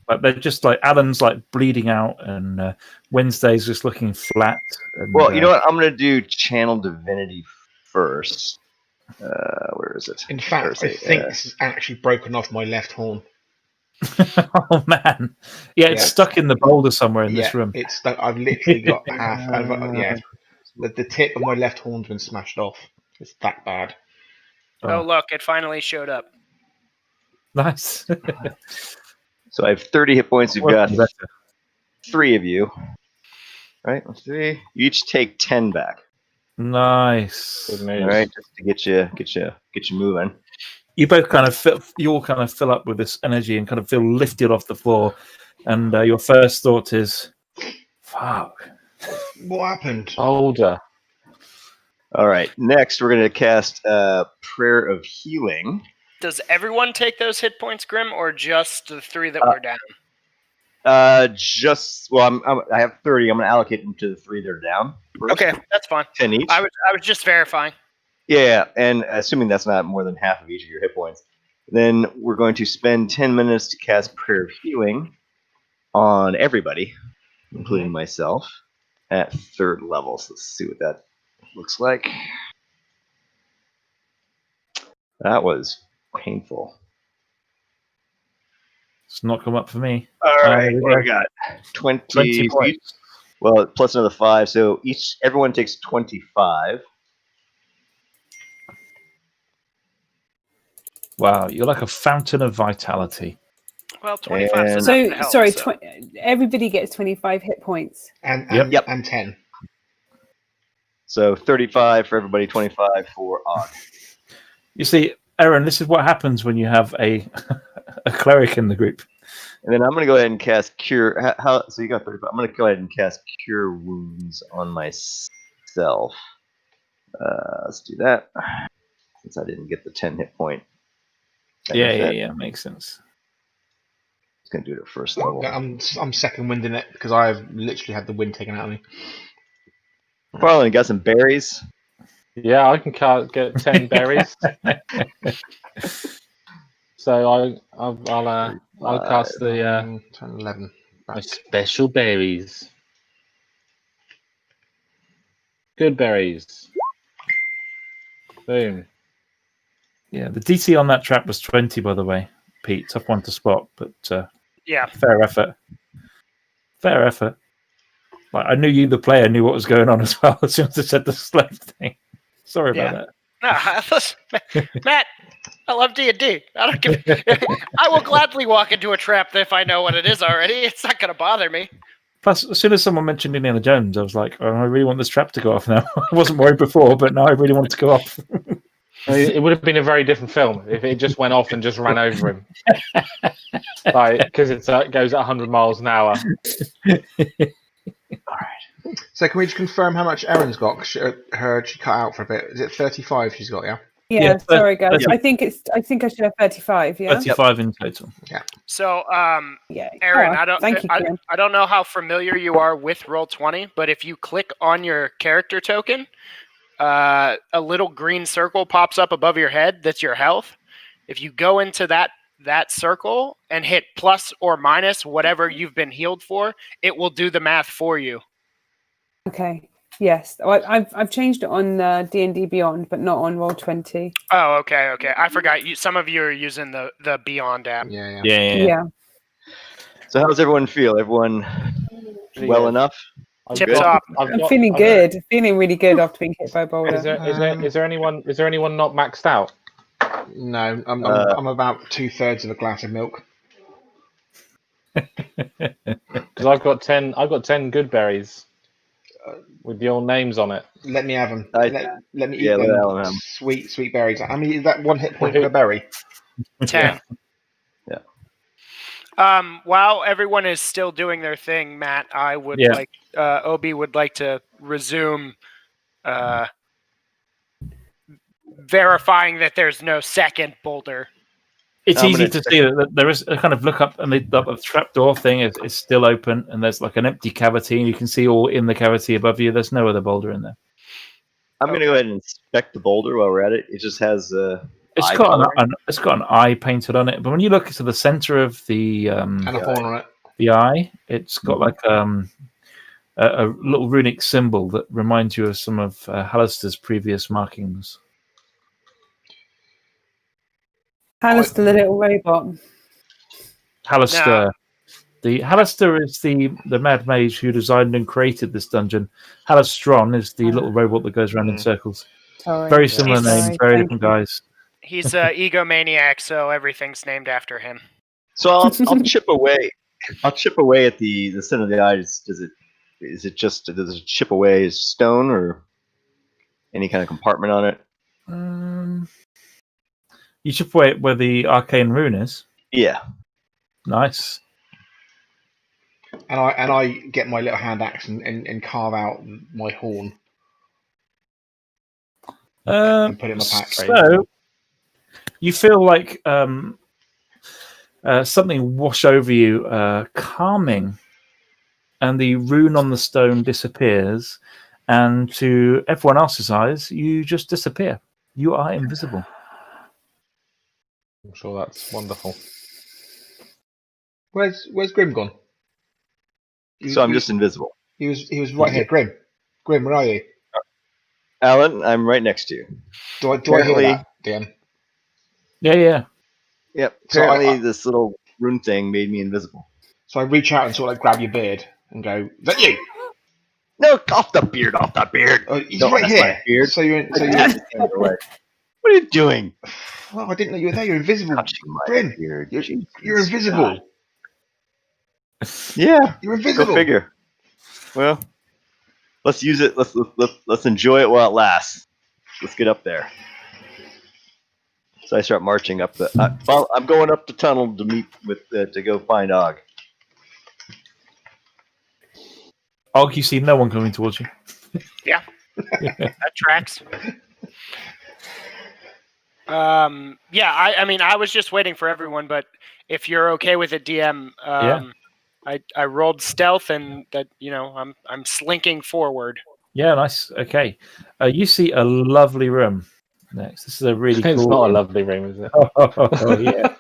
Like they're just like Alan's like bleeding out, and Wednesday's just looking flat. And,
Well, you know what? I'm going to do Channel Divinity first. Where is it?
In fact, I think this is actually broken off my left horn.
Oh man, yeah, it's
Yeah.
stuck in the boulder somewhere in this room.
It's stuck. I've literally got half. The tip of my left horn's been smashed off. It's that bad.
Oh, look, it finally showed up.
Nice.
So I have 30 hit points. You've got
Working better.
3 of you. Right? 3. You each take 10 back.
Nice.
Good news.
All right, just to get you moving.
You both kind of you all kind of fill up with this energy and kind of feel lifted off the floor, and your first thought is, "Fuck."
What happened?
Older.
All right. Next, we're going to cast Prayer of Healing.
Does everyone take those hit points, Grim, or just the 3 that were down?
I have 30. I'm going to allocate them to the 3 that are down. First.
Okay, that's fine.
10 each.
I was just verifying.
Yeah, and assuming that's not more than half of each of your hit points, then we're going to spend 10 minutes to cast Prayer of Healing on everybody, including myself, at 3rd level. So let's see what that looks like. That was painful.
It's not come up for me.
All right,
there we
what do
go.
we got?
20 points.
Well, plus another 5, so everyone takes 25.
Wow, you're like a fountain of vitality.
Well, 25
And-
is
So
enough to help,
sorry,
so.
everybody gets 25 hit points.
And
Yep.
and 10.
So 35 for everybody, 25 for Og.
You see, Aaron, this is what happens when you have a a cleric in the group.
And then I'm going to go ahead and cast Cure. So you got 35. I'm going to go ahead and cast Cure Wounds on myself. Let's do that. Since I didn't get the 10 hit point.
Yeah, makes sense.
Just going to do it at 1st level.
I'm second winding it because I've literally had the wind taken out of me.
Farland, got some berries?
Yeah, I can get 10 berries. So I'll cast the
10, 11.
my special berries. Good berries. Boom.
Yeah, the DC on that trap was 20, by the way, Pete. Tough one to spot, but
Yeah.
fair effort. Fair effort. Like, I knew you, the player, knew what was going on as well as soon as I said the slave thing. Sorry about that.
No, listen, Matt, I love D&D. I don't give. I will gladly walk into a trap if I know what it is already. It's not going to bother me.
Plus, as soon as someone mentioned Indiana Jones, I was like, oh, I really want this trap to go off now. I wasn't worried before, but now I really want it to go off.
It would have been a very different film if it just went off and just ran over him. Because it goes at 100 miles an hour.
So can we just confirm how much Erin's got? 'Cause she cut out for a bit. Is it 35 she's got, yeah?
Yeah,
Yeah,
sorry guys.
30.
I think I should have 35, yeah?
35 in total.
So,
Yeah.
Aaron,
Oh, thank you, Graham.
I don't know how familiar you are with Roll20, but if you click on your character token, a little green circle pops up above your head. That's your health. If you go into that circle and hit plus or minus whatever you've been healed for, it will do the math for you.
Okay. Yes. I've changed it on D&D Beyond, but not on Roll20.
Oh, okay. I forgot. Some of you are using the Beyond app.
Yeah.
Yeah.
So how does everyone feel? Everyone
Pretty
well
good.
enough?
Tip top.
I'm feeling good. Feeling really good after being hit by a boulder.
Is there anyone not maxed out?
No, I'm about 2/3 of a glass of milk.
Because I've got 10 good berries with your names on it.
Let me have them.
I-
Let me eat
yeah, let
them.
Alan have 'em.
Sweet berries. I mean, is that 1 hit point per berry?
10.
Yeah.
While everyone is still doing their thing, Matt, I would like Obi would like to resume verifying that there's no second boulder.
It's
I'm
easy
gonna
to see that there is a kind of look up, and the trapdoor thing is still open, and there's like an empty cavity, and you can see all in the cavity above you. There's no other boulder in there.
I'm going to go ahead and inspect the boulder while we're at it. It just has
It's
eye
got
coloring.
it's got an eye painted on it, but when you look to the center of the
And a horn on it.
the eye, it's got like a little runic symbol that reminds you of some of Hallister's previous markings.
Hallister, the little robot.
Hallister. The Hallister is the mad mage who designed and created this dungeon. Hallistron is the little robot that goes around in circles.
Sorry.
Very similar
He's-
names, very different guys.
He's an egomaniac, so everything's named after him.
So I'll chip away. I'll chip away at the center of the eye. Does it chip away as stone or any kind of compartment on it?
You chip away at where the arcane rune is.
Yeah.
Nice.
And I get my little hand axe and carve out my horn and put it in my pack.
So you feel like something wash over you, calming, and the rune on the stone disappears, and to everyone else's eyes, you just disappear. You are invisible.
I'm sure that's wonderful.
Where's Grim gone?
So I'm just invisible.
He was right here. Grim, where are you?
Alan, I'm right next to you.
Do I hear
Apparently-
that, DM?
Yeah.
Yep.
So
Apparently, this little rune thing made me invisible.
So I reach out and sort of like grab your beard and go, "Is that you?"
No, off the beard, off the beard.
Oh, he's
No,
right
that's
here.
my beard.
So you're
What are you doing?
well, I didn't know you were there. You're invisible.
Touching my
Grim,
beard.
you're
Jesus
invisible.
God. Yeah.
You're invisible.
Go figure. Well, let's use it. Let's enjoy it while it lasts. Let's get up there. So I start marching up the. Well, I'm going up the tunnel to meet with to go find Og.
Og, you see no one coming towards you.
That tracks. I mean, I was just waiting for everyone, but if you're okay with it, DM, I rolled stealth, and that I'm slinking forward.
Yeah, nice. Okay. You see a lovely room next. This is a really
It's
cool
not a
room.
lovely room, is it?
Oh, yeah.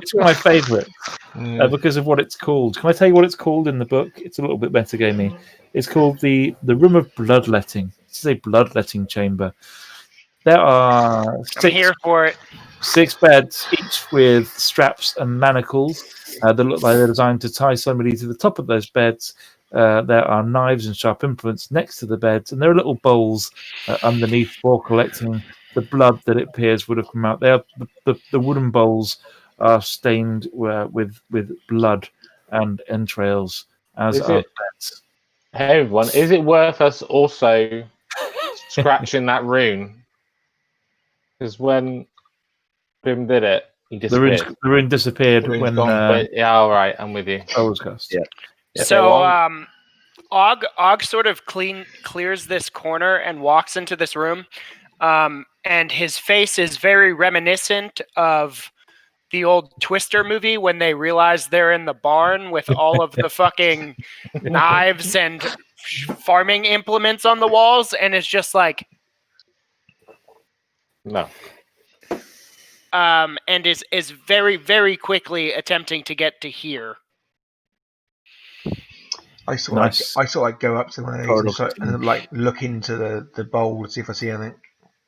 It's one of my favourites because of what it's called. Can I tell you what it's called in the book? It's a little bit metagamey. It's called the Room of Bloodletting. This is a bloodletting chamber. There are
I'm here for it.
6 beds, each with straps and manacles that look like they're designed to tie somebody to the top of those beds. There are knives and sharp implements next to the beds, and there are little bowls underneath for collecting the blood that it appears would have come out. They are the wooden bowls are stained with blood and entrails, as
Is
are
it-
beds.
Hey everyone, is it worth us also scratching that rune? Because when Grim did it, he
The rune,
disappeared.
the rune disappeared
The rune's
when
gone,
But, yeah, all right, I'm with you.
spell was cast.
Yeah.
Yeah,
So,
well,
Og sort of clears this corner and walks into this room, and his face is very reminiscent of the old Twister movie when they realize they're in the barn with all of the fucking knives and farming implements on the walls, and it's just like,
no.
and is very, very quickly attempting to get to here.
I sort
Nice.
of like go up to one of these
Corridor
and like look into the bowl to see if I see anything.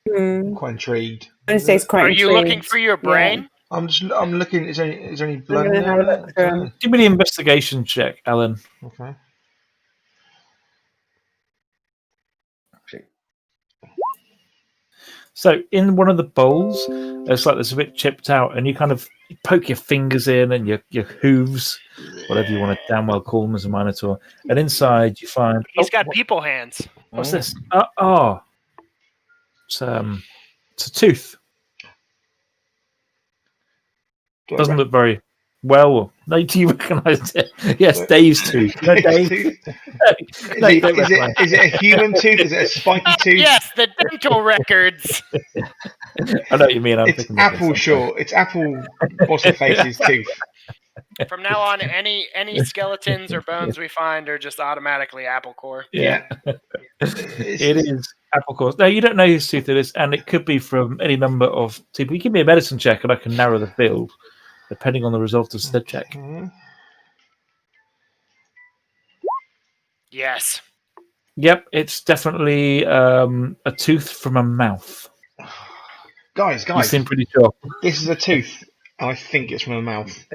Mm.
Quite intrigued.
Wednesday's quite
Are you looking
intrigued.
for your brain?
I'm looking. Is there any blood
gonna
in
have a
there?
look through 'em.
Give me the investigation check, Alan.
Okay.
So in one of the bowls, it's like there's a bit chipped out, and you kind of poke your fingers in and your hooves, whatever you want to damn well call them as a Minotaur. And inside you find
He's got people hands.
what's this? It's a tooth. Doesn't look very well. No, do you recognise it? Yes, Dave's tooth. You know Dave? No, you don't recognise
Is it a human tooth? Is it a spiky tooth?
Yes, the dental records.
I know what you mean. I'm
It's
thinking of
Apple
this.
Short. It's Apple What's her face's tooth.
From now on, any skeletons or bones we find are just automatically apple core.
Yeah. It is apple core. No, you don't know whose tooth it is, and it could be from any number of people. You give me a medicine check, and I can narrow the field depending on the result of said check.
Yes.
Yep, it's definitely a tooth from a mouth.
Guys,
You seem pretty sure.
this is a tooth. I think it's from a mouth.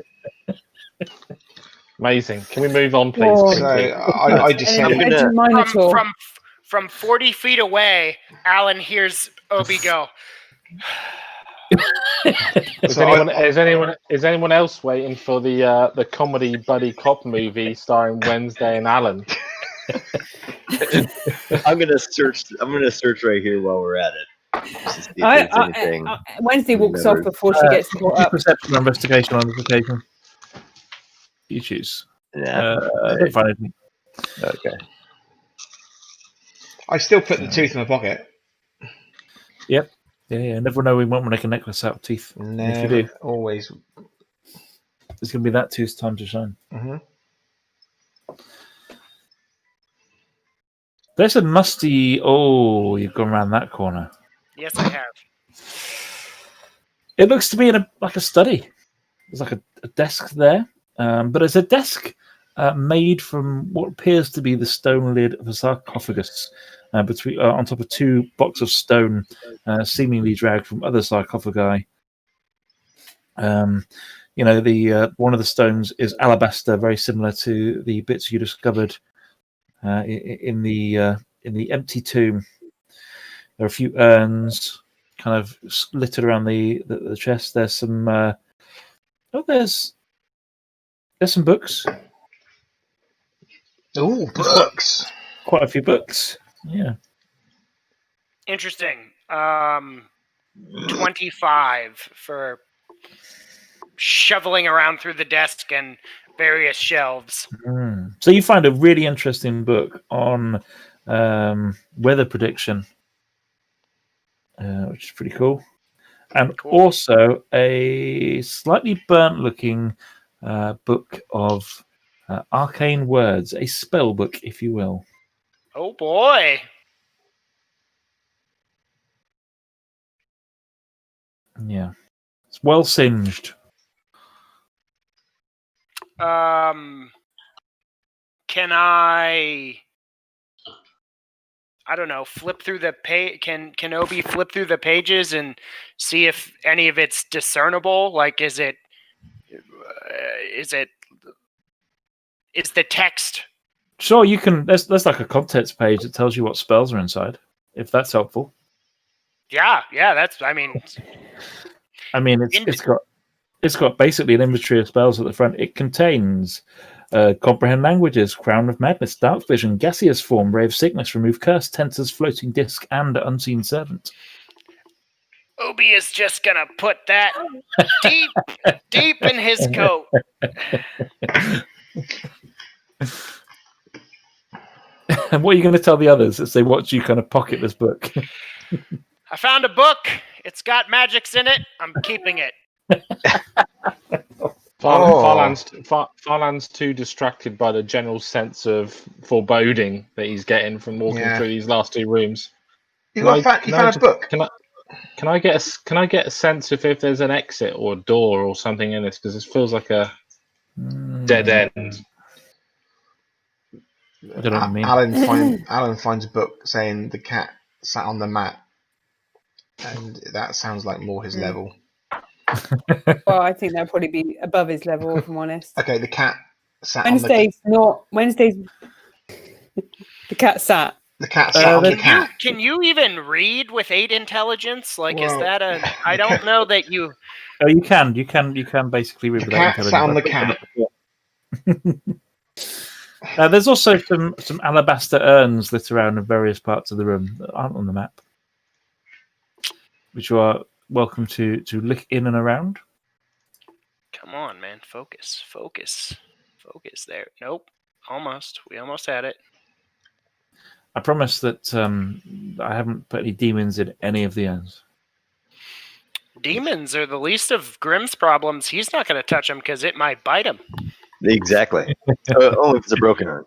Amazing. Can we move on, please?
Oh.
So
quickly?
I just say
And a Minotaur.
From 40 feet away, Alan hears Obi go.
Is anyone else waiting for the comedy buddy cop movie starring Wednesday and Alan?
I'm gonna search right here while we're at it. Just to see if there's anything.
Wednesday walks off before she gets caught up.
Perception or investigation on this occasion. You choose.
Yeah.
I don't find anything.
Okay.
I still put the tooth in my pocket.
Yep. Yeah. Never know we won't make a necklace out of teeth. And if you do,
Always.
it's going to be that tooth's time to shine.
Mm-hmm.
There's a musty. Oh, you've gone around that corner.
Yes, I have.
It looks to be like a study. There's like a desk there, but it's a desk made from what appears to be the stone lid of a sarcophagus, on top of two blocks of stone, seemingly dragged from other sarcophagi. One of the stones is alabaster, very similar to the bits you discovered in the empty tomb. There are a few urns kind of littered around the chest. There's some there's some books.
Oh, books!
Quite a few books. Yeah.
Interesting. 25 for shoveling around through the desk and various shelves.
So you find a really interesting book on weather prediction, which is pretty cool. And also a slightly burnt-looking book of arcane words, a spell book, if you will.
Oh boy!
Yeah, it's well singed.
Can I don't know, flip through the page? Can Obi flip through the pages and see if any of it's discernible? Like, is the text?
Sure, you can. There's like a contents page that tells you what spells are inside, if that's helpful.
Yeah. That's. I mean,
it's got basically an inventory of spells at the front. It contains comprehend languages, crown of madness, dark vision, gaseous form, ray of sickness, remove curse, tensors, floating disc, and unseen servant.
Obi is just gonna put that deep in his coat.
And what are you going to tell the others as they watch you kind of pocket this book?
I found a book. It's got magics in it. I'm keeping it.
Farland's too distracted by the general sense of foreboding that he's getting from walking through these last two rooms.
You found a book?
Can I get a sense if there's an exit or a door or something in this? Because this feels like a dead end.
I don't know what you mean.
Alan finds a book saying the cat sat on the mat, and that sounds like more his level.
Well, I think that'd probably be above his level, if I'm honest.
Okay, the cat sat on
Wednesday's. The cat sat.
the cat sat on the
Can
cat.
you even read with 8 intelligence? Like, is
Well,
that a? I don't know that you.
Oh, you can basically read
The
without
cat sat on the cat.
There's also some alabaster urns lit around in various parts of the room that aren't on the map, which you are welcome to look in and around.
Come on, man. Focus. There. Nope. Almost. We almost had it.
I promise that I haven't put any demons in any of the urns.
Demons are the least of Grimm's problems. He's not going to touch them because it might bite him.
Exactly. Only if it's a broken urn.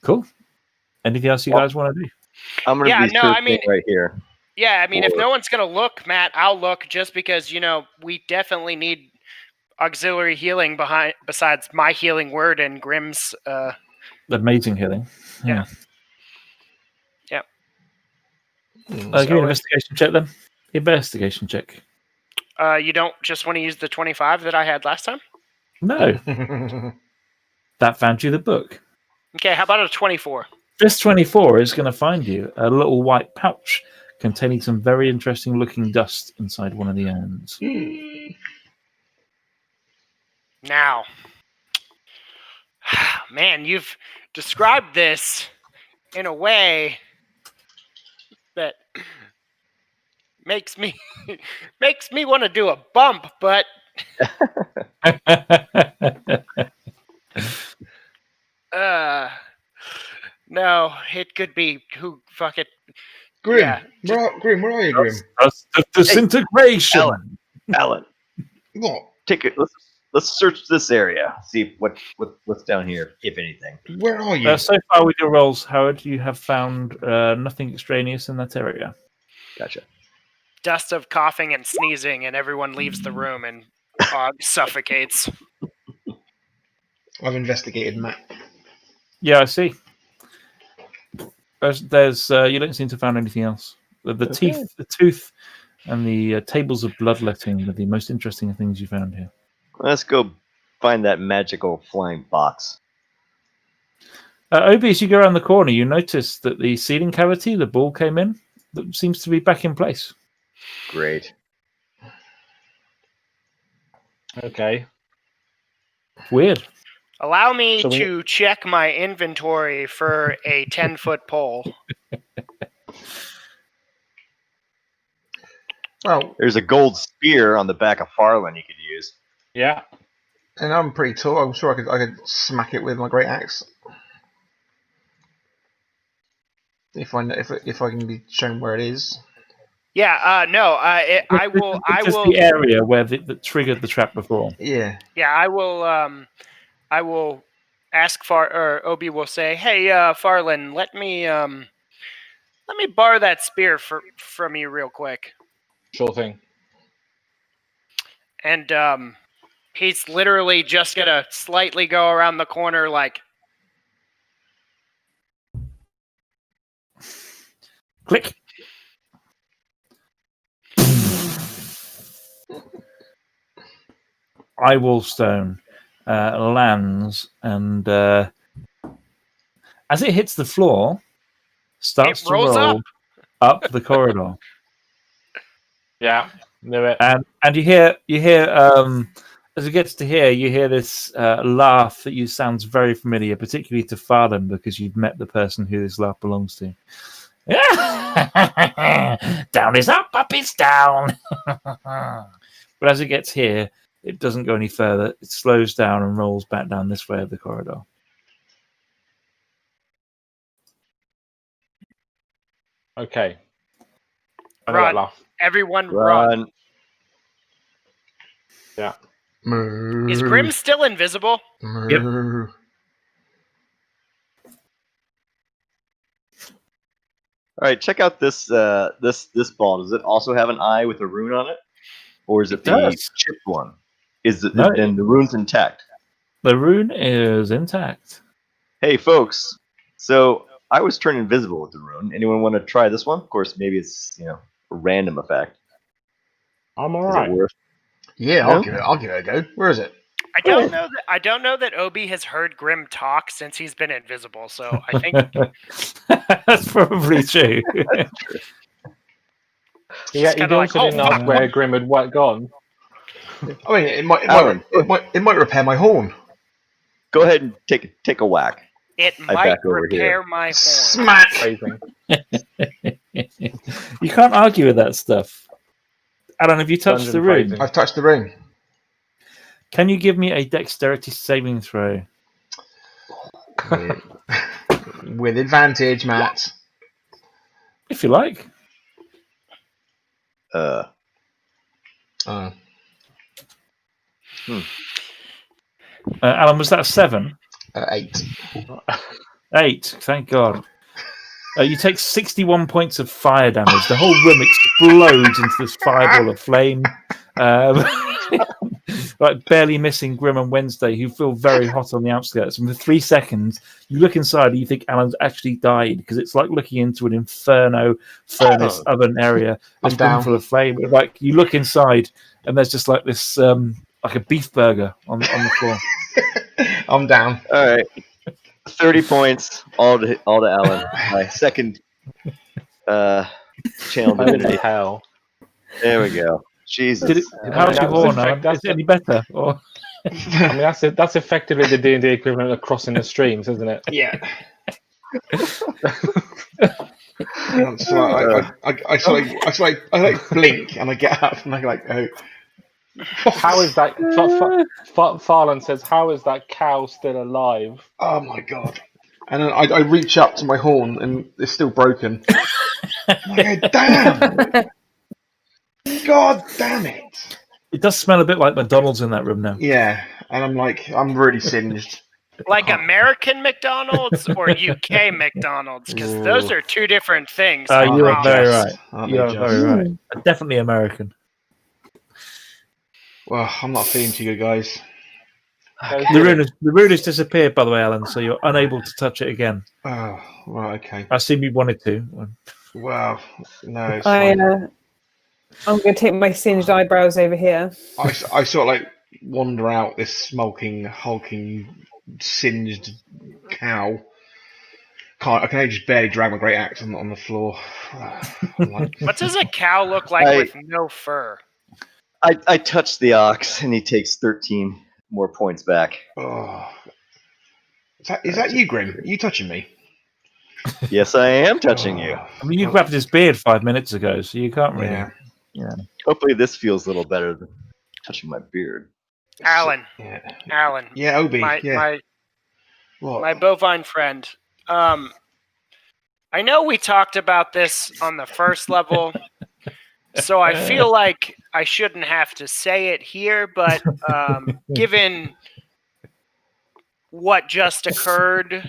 Cool. Anything else you guys want to do?
I'm gonna be searching right here.
Yeah, I mean, if no one's going to look, Matt, I'll look just because, we definitely need auxiliary healing besides my healing word and Grimm's.
Amazing healing.
Yeah.
Give me an investigation check then. Investigation check.
You don't just want to use the 25 that I had last time?
No. That found you the book.
Okay, how about a 24?
This 24 is going to find you a little white pouch containing some very interesting looking dust inside one of the urns.
Now, man, you've described this in a way that makes me want to do a bump, but no, it could be who fuck it.
Grim,
Yeah.
Grim, where are you, Grim?
That's the disintegration.
Alan,
What?
take it. Let's search this area. See what's down here, if anything.
Where are you?
So far with your rolls, Howard, you have found nothing extraneous in that area.
Gotcha.
Dust of coughing and sneezing, and everyone leaves the room, and Og suffocates.
I've investigated Matt.
Yeah, I see. There's you don't seem to have found anything else. The tooth, and the tables of bloodletting are the most interesting things you found here.
Let's go find that magical flying box.
Obi, as you go around the corner, you notice that the ceiling cavity the ball came in that seems to be back in place.
Great.
Okay.
Weird.
Allow me to check my inventory for a 10-foot pole.
Well,
there's a gold spear on the back of Farland you could use.
Yeah.
And I'm pretty tall. I'm sure I could smack it with my great axe. If I can be shown where it is.
Yeah. No. I will.
The area where that triggered the trap before.
Yeah.
Yeah. I will. I will ask Obi will say, "Hey, Farland, let me borrow that spear from you real quick."
Sure thing.
And he's literally just gonna slightly go around the corner, like
click. Eyewall stone lands, and as it hits the floor, starts to roll up the corridor.
Yeah, knew it.
And you hear as it gets to here, you hear this laugh that sounds very familiar, particularly to Farland, because you've met the person who this laugh belongs to. Down is up, up is down. But as it gets here, it doesn't go any further. It slows down and rolls back down this way of the corridor.
Okay.
Run. Everyone
run.
Yeah.
Is Grim still invisible?
Yep.
All right, check out this this ball. Does it also have an eye with a rune on it, or is it,
It
the
does.
chipped one? Is it
No.
then the rune's intact?
The rune is intact.
Hey, folks. So I was turned invisible with the rune. Anyone want to try this one? Of course, maybe it's a random effect.
I'm
Is
alright.
it worth?
Yeah,
No?
I'll give it a go. Where is it?
I don't know that Obi has heard Grim talk since he's been invisible. So I think
That's probably true.
Yeah, he
kinda like,
also didn't
"Oh,
ask
fuck."
where Grim had gone.
I mean,
Alan.
it might repair my horn.
Go ahead and take a whack.
it
I
might
back over
repair
here.
my horn.
Smack.
Phrasing.
You can't argue with that stuff. Alan, have you touched
Dungeon
the rune?
phrasing.
I've touched the ring.
Can you give me a dexterity saving throw?
With advantage, Matt.
If you like. Alan, was that a 7?
8.
8, thank God. You take 61 points of fire damage. The whole room explodes into this fireball of flame. Like barely missing Grim and Wednesday, who feel very hot on the outskirts. And for 3 seconds, you look inside and you think Alan's actually died, because it's like looking into an inferno furnace oven area. This room full of flame. Like you look inside and there's just like this, like a beef burger on the floor.
I'm down.
All right, 30 points, all to Alan. My second channel
What the
divinity.
hell?
There we go. Jesus.
How's your horn, Alan?
that's
Is it any better? Or
I mean, that's effectively the D&D equivalent of crossing the streams, isn't it?
Yeah. So I blink and I get up and I oh.
How is that? Farland says, "How is that cow still alive?"
Oh my god! And then I reach up to my horn and it's still broken. I go, damn! God damn it!
it does smell a bit like McDonald's in that room now.
Yeah, and I'm really singed.
Like American McDonald's or UK McDonald's, because those are two different things.
You are very
just?
right. You are very right. Definitely American.
Well, I'm not feeling too good, guys.
The rune has disappeared, by the way, Alan, so you're unable to touch it again.
Oh, right, okay.
I assume you wanted to.
Well, no, it's fine.
I'm going to take my singed eyebrows over here.
I sort of like wander out this smoking, hulking, singed cow. I can only just barely drag my great axe on the floor.
What does a cow look like with no fur?
I touched the ox and he takes 13 more points back.
Oh. Is that you, Grim? Are you touching me?
Yes, I am touching you.
I mean, you grabbed his beard 5 minutes ago, so you can't really.
Yeah.
Hopefully this feels a little better than touching my beard.
Alan.
Yeah.
Alan.
Yeah, Obi.
My bovine friend. I know we talked about this on the first level, so I feel like I shouldn't have to say it here, but given what just occurred,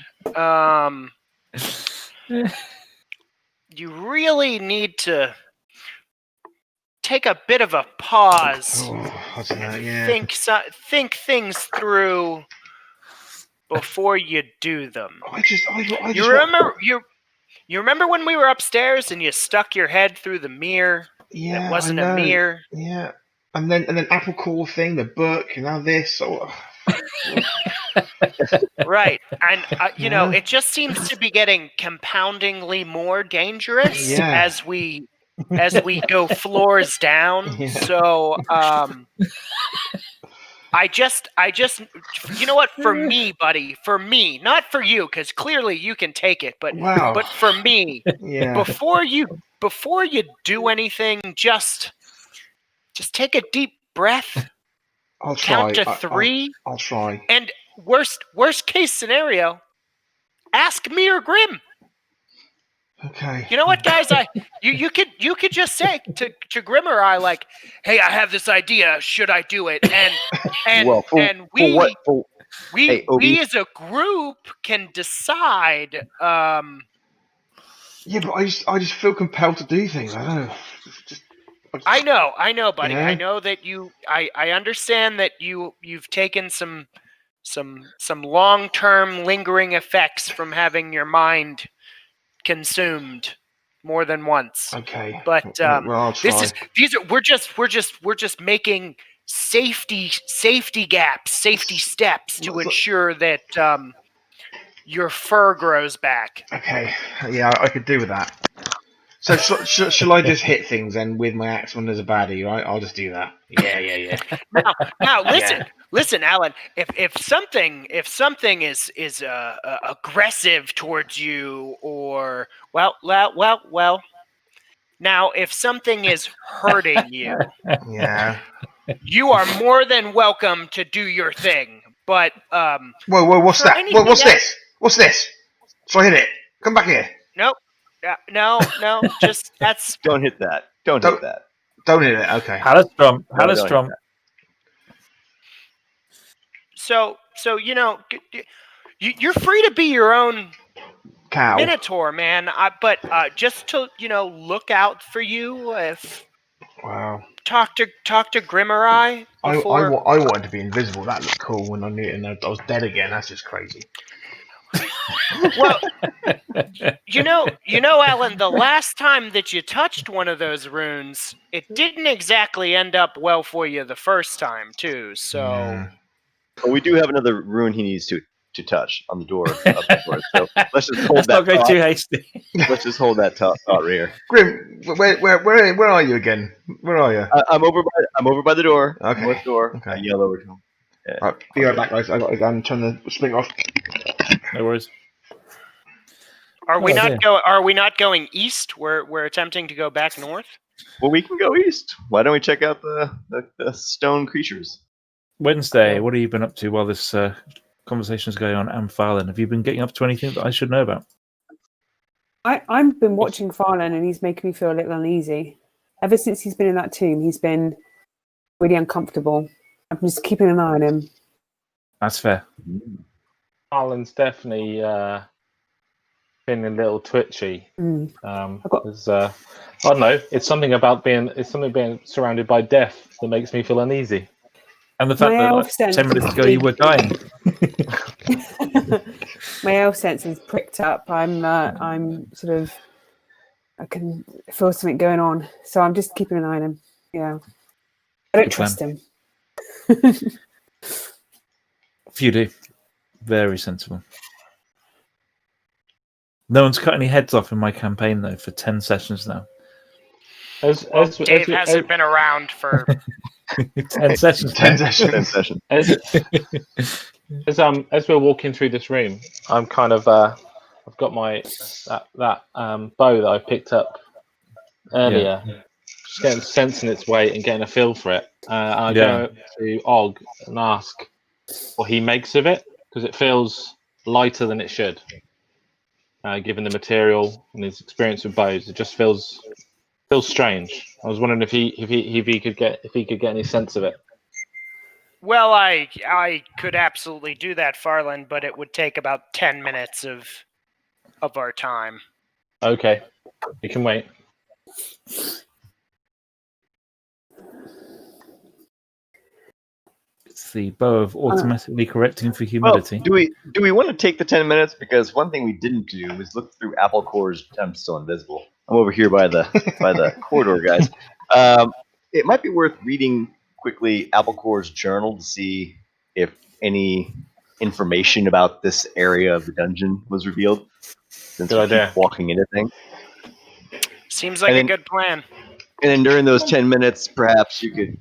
you really need to take a bit of a pause, think things through before you do them. You remember when we were upstairs and you stuck your head through the mirror?
Yeah,
it wasn't a mirror.
Yeah, and then Apple Core thing, the book, and now this. Oh.
Right, and it just seems to be getting compoundingly more dangerous as we go floors down.
Yeah.
So I just you know what, for me, buddy, for me, not for you, because clearly you can take it, but for me, before you do anything, just take a deep breath.
I'll try.
Count to 3.
I'll try.
And worst case scenario, ask me or Grim.
Okay.
You know what, guys? You could just say to Grim or I, like, hey, I have this idea. Should I do it? And we as a group can decide
Yeah, but I just feel compelled to do things. I don't know.
I know, buddy.
Yeah.
I know that you. I understand that you've taken some long-term lingering effects from having your mind consumed more than once.
Okay.
But
Well, I'll try.
we're just making safety gaps, safety steps to ensure that your fur grows back.
Okay. Yeah, I could do with that. So shall I just hit things then with my axe when there's a baddie, right? I'll just do that. Yeah.
Now listen,
Yeah.
listen, Alan. If something is aggressive towards you, or well. Now, if something is hurting you,
Yeah.
you are more than welcome to do your thing. But
Whoa, what's
for
that?
anything
What's
else-
this? What's this? So I hit it. Come back here.
Nope. No. Just that's
Don't hit that. Don't hit that.
Don't hit it. Okay.
Hallerstrom.
No, don't hit
Hallerstrom.
that.
so. You're free to be your own
Cow.
Minotaur, man. But just to look out for you. If
Wow.
talk to Grimmerai
I
before.
wanted to be invisible. That looked cool when I knew it, and I was dead again. That's just crazy.
Well, Alan, the last time that you touched one of those runes, it didn't exactly end up well for you the first time, too. So,
Yeah.
But we do have another rune he needs to touch on the door. Of the door. So let's just hold
Let's
that
not go
thought.
too hasty.
Let's just hold that thought right here.
Grim, where are you again? Where are you?
I'm over by the door.
Okay.
North door.
Okay.
I yell over to him. Yeah.
Right, be right back, guys. I'm trying to spring off.
No worries.
are we
Oh,
not going east? We're attempting to go back north.
Well, we can go east. Why don't we check out the stone creatures?
Wednesday, what have you been up to while this conversation is going on? Farlan, have you been getting up to anything that I should know about?
I've been watching Farlan and he's making me feel a little uneasy. Ever since he's been in that tomb, he's been really uncomfortable. I'm just keeping an eye on him.
That's fair.
Alan's definitely been a little twitchy.
Mm.
I don't know. It's something being surrounded by death that makes me feel uneasy.
And the fact
My
that
elf
like,
sense
10 minutes
is
ago you were dying.
My elf sense is pricked up. I'm sort of, I can feel something going on. So I'm just keeping an eye on him. Yeah. I don't
Good
trust him.
Few do. Very sensible. No one's cut any heads off in my campaign, though, for 10 sessions now.
Dave hasn't been around for
10 sessions.
10
10
sessions.
sessions.
As we're walking through this room, I'm kind of I've got my that bow that I picked up earlier, just getting sensing its weight and getting a feel for it. I go to Og and ask what he makes of it, because it feels lighter than it should. Given the material and his experience with bows, it just feels strange. I was wondering if he could get any sense of it.
Well, I could absolutely do that, Farlan, but it would take about 10 minutes of our time.
Okay, you can wait.
It's the bow of automatically correcting for
Well,
humidity.
do we want to take the 10 minutes? Because one thing we didn't do was look through Apple Core's. I'm still invisible. I'm over here by the corridor, guys. It might be worth reading quickly Apple Core's journal to see if any information about this area of the dungeon was revealed. Since
Good
we
idea.
keep walking into things.
Seems like
And
a
then-
good plan.
And then during those 10 minutes, perhaps you could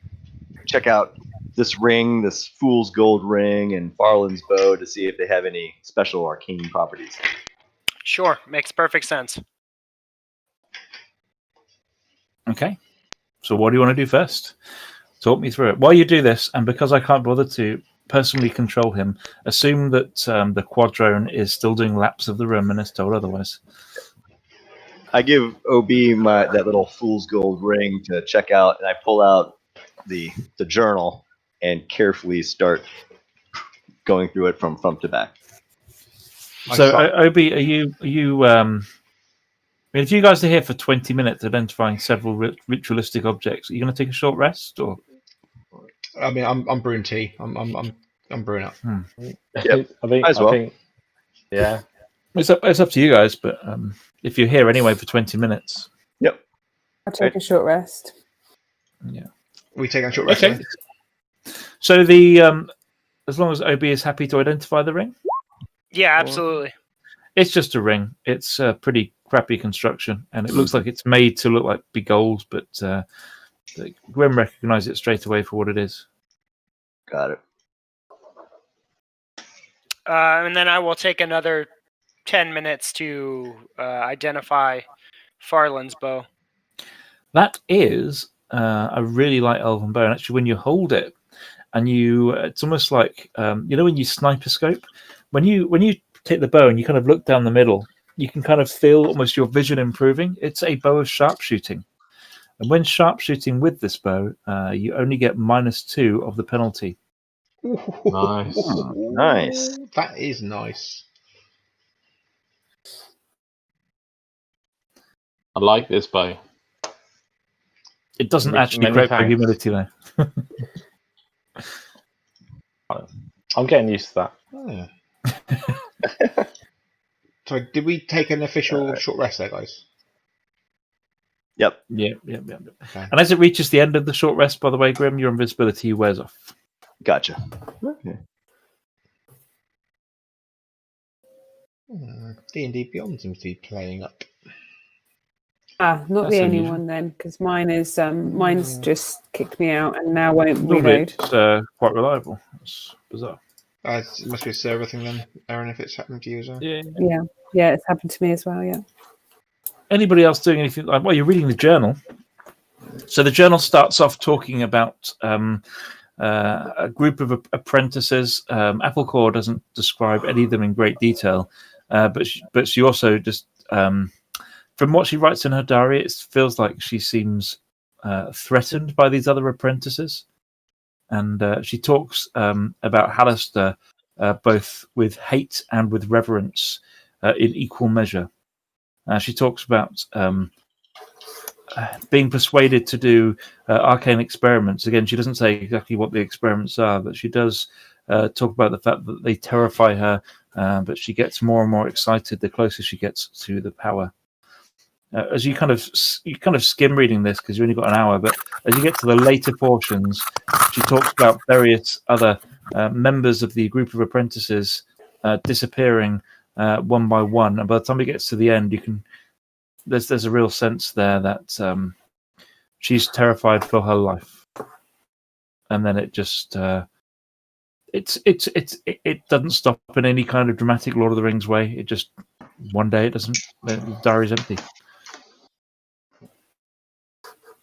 check out this ring, this fool's gold ring, and Farland's bow to see if they have any special arcane properties.
Sure, makes perfect sense.
Okay. So what do you want to do first? Talk me through it. While you do this, and because I can't bother to personally control him, assume that the quadrone is still doing laps of the room and is told otherwise.
I give OB that little fool's gold ring to check out, and I pull out the journal and carefully start going through it from front to back.
So, Obi, are you mean, if you guys are here for 20 minutes identifying several ritualistic objects, are you going to take a short rest or?
I mean, I'm brewing tea. I'm brewing up.
Yep.
I think.
Might as well.
I think. Yeah.
It's up to you guys, but if you're here anyway for 20 minutes,
Yep.
I'll take a short rest.
yeah.
We take a short rest.
Okay.
then?
So the as long as OB is happy to identify the ring,
Yeah, absolutely.
it's just a ring. It's a pretty crappy construction, and it looks like it's made to look like big gold, but Grim recognise it straight away for what it is.
Got it.
And then I will take another 10 minutes to identify Farland's bow.
That is a really light elven bow, and actually, when you hold it, and it's almost like when you sniper scope, when you take the bow and you kind of look down the middle, you can kind of feel almost your vision improving. It's a bow of sharpshooting, and when sharpshooting with this bow, you only get -2 of the penalty.
Nice.
Nice.
That is nice.
I like this bow.
It doesn't
Many
actually create for
thanks.
humility though.
I'm getting used to that.
Oh. So, did we take an official short rest there, guys?
Yep.
Yeah.
Okay.
And as it reaches the end of the short rest, by the way, Grim, your invisibility wears off.
Gotcha. Okay.
D&D Beyond seems to be playing up.
Not
That's
the only
unusual.
one then, because mine's just kicked me out and now won't
Normally
reload.
it's quite reliable. It's bizarre.
It must be a server thing then, Aaron, if it's happening to you as well.
Yeah.
Yeah, it's happened to me as well. Yeah.
Anybody else doing anything like? Well, you're reading the journal. So the journal starts off talking about a group of apprentices. Applecore doesn't describe any of them in great detail, but she also just from what she writes in her diary, it feels like she seems threatened by these other apprentices, and she talks about Hallister both with hate and with reverence in equal measure. She talks about being persuaded to do arcane experiments. Again, she doesn't say exactly what the experiments are, but she does talk about the fact that they terrify her, but she gets more and more excited the closer she gets to the power. As you kind of skim reading this because you only got an hour, but as you get to the later portions, she talks about various other members of the group of apprentices disappearing one by one, and by the time it gets to the end, there's a real sense there that she's terrified for her life, and then it just it doesn't stop in any kind of dramatic Lord of the Rings way. It just one day it doesn't. The diary's empty.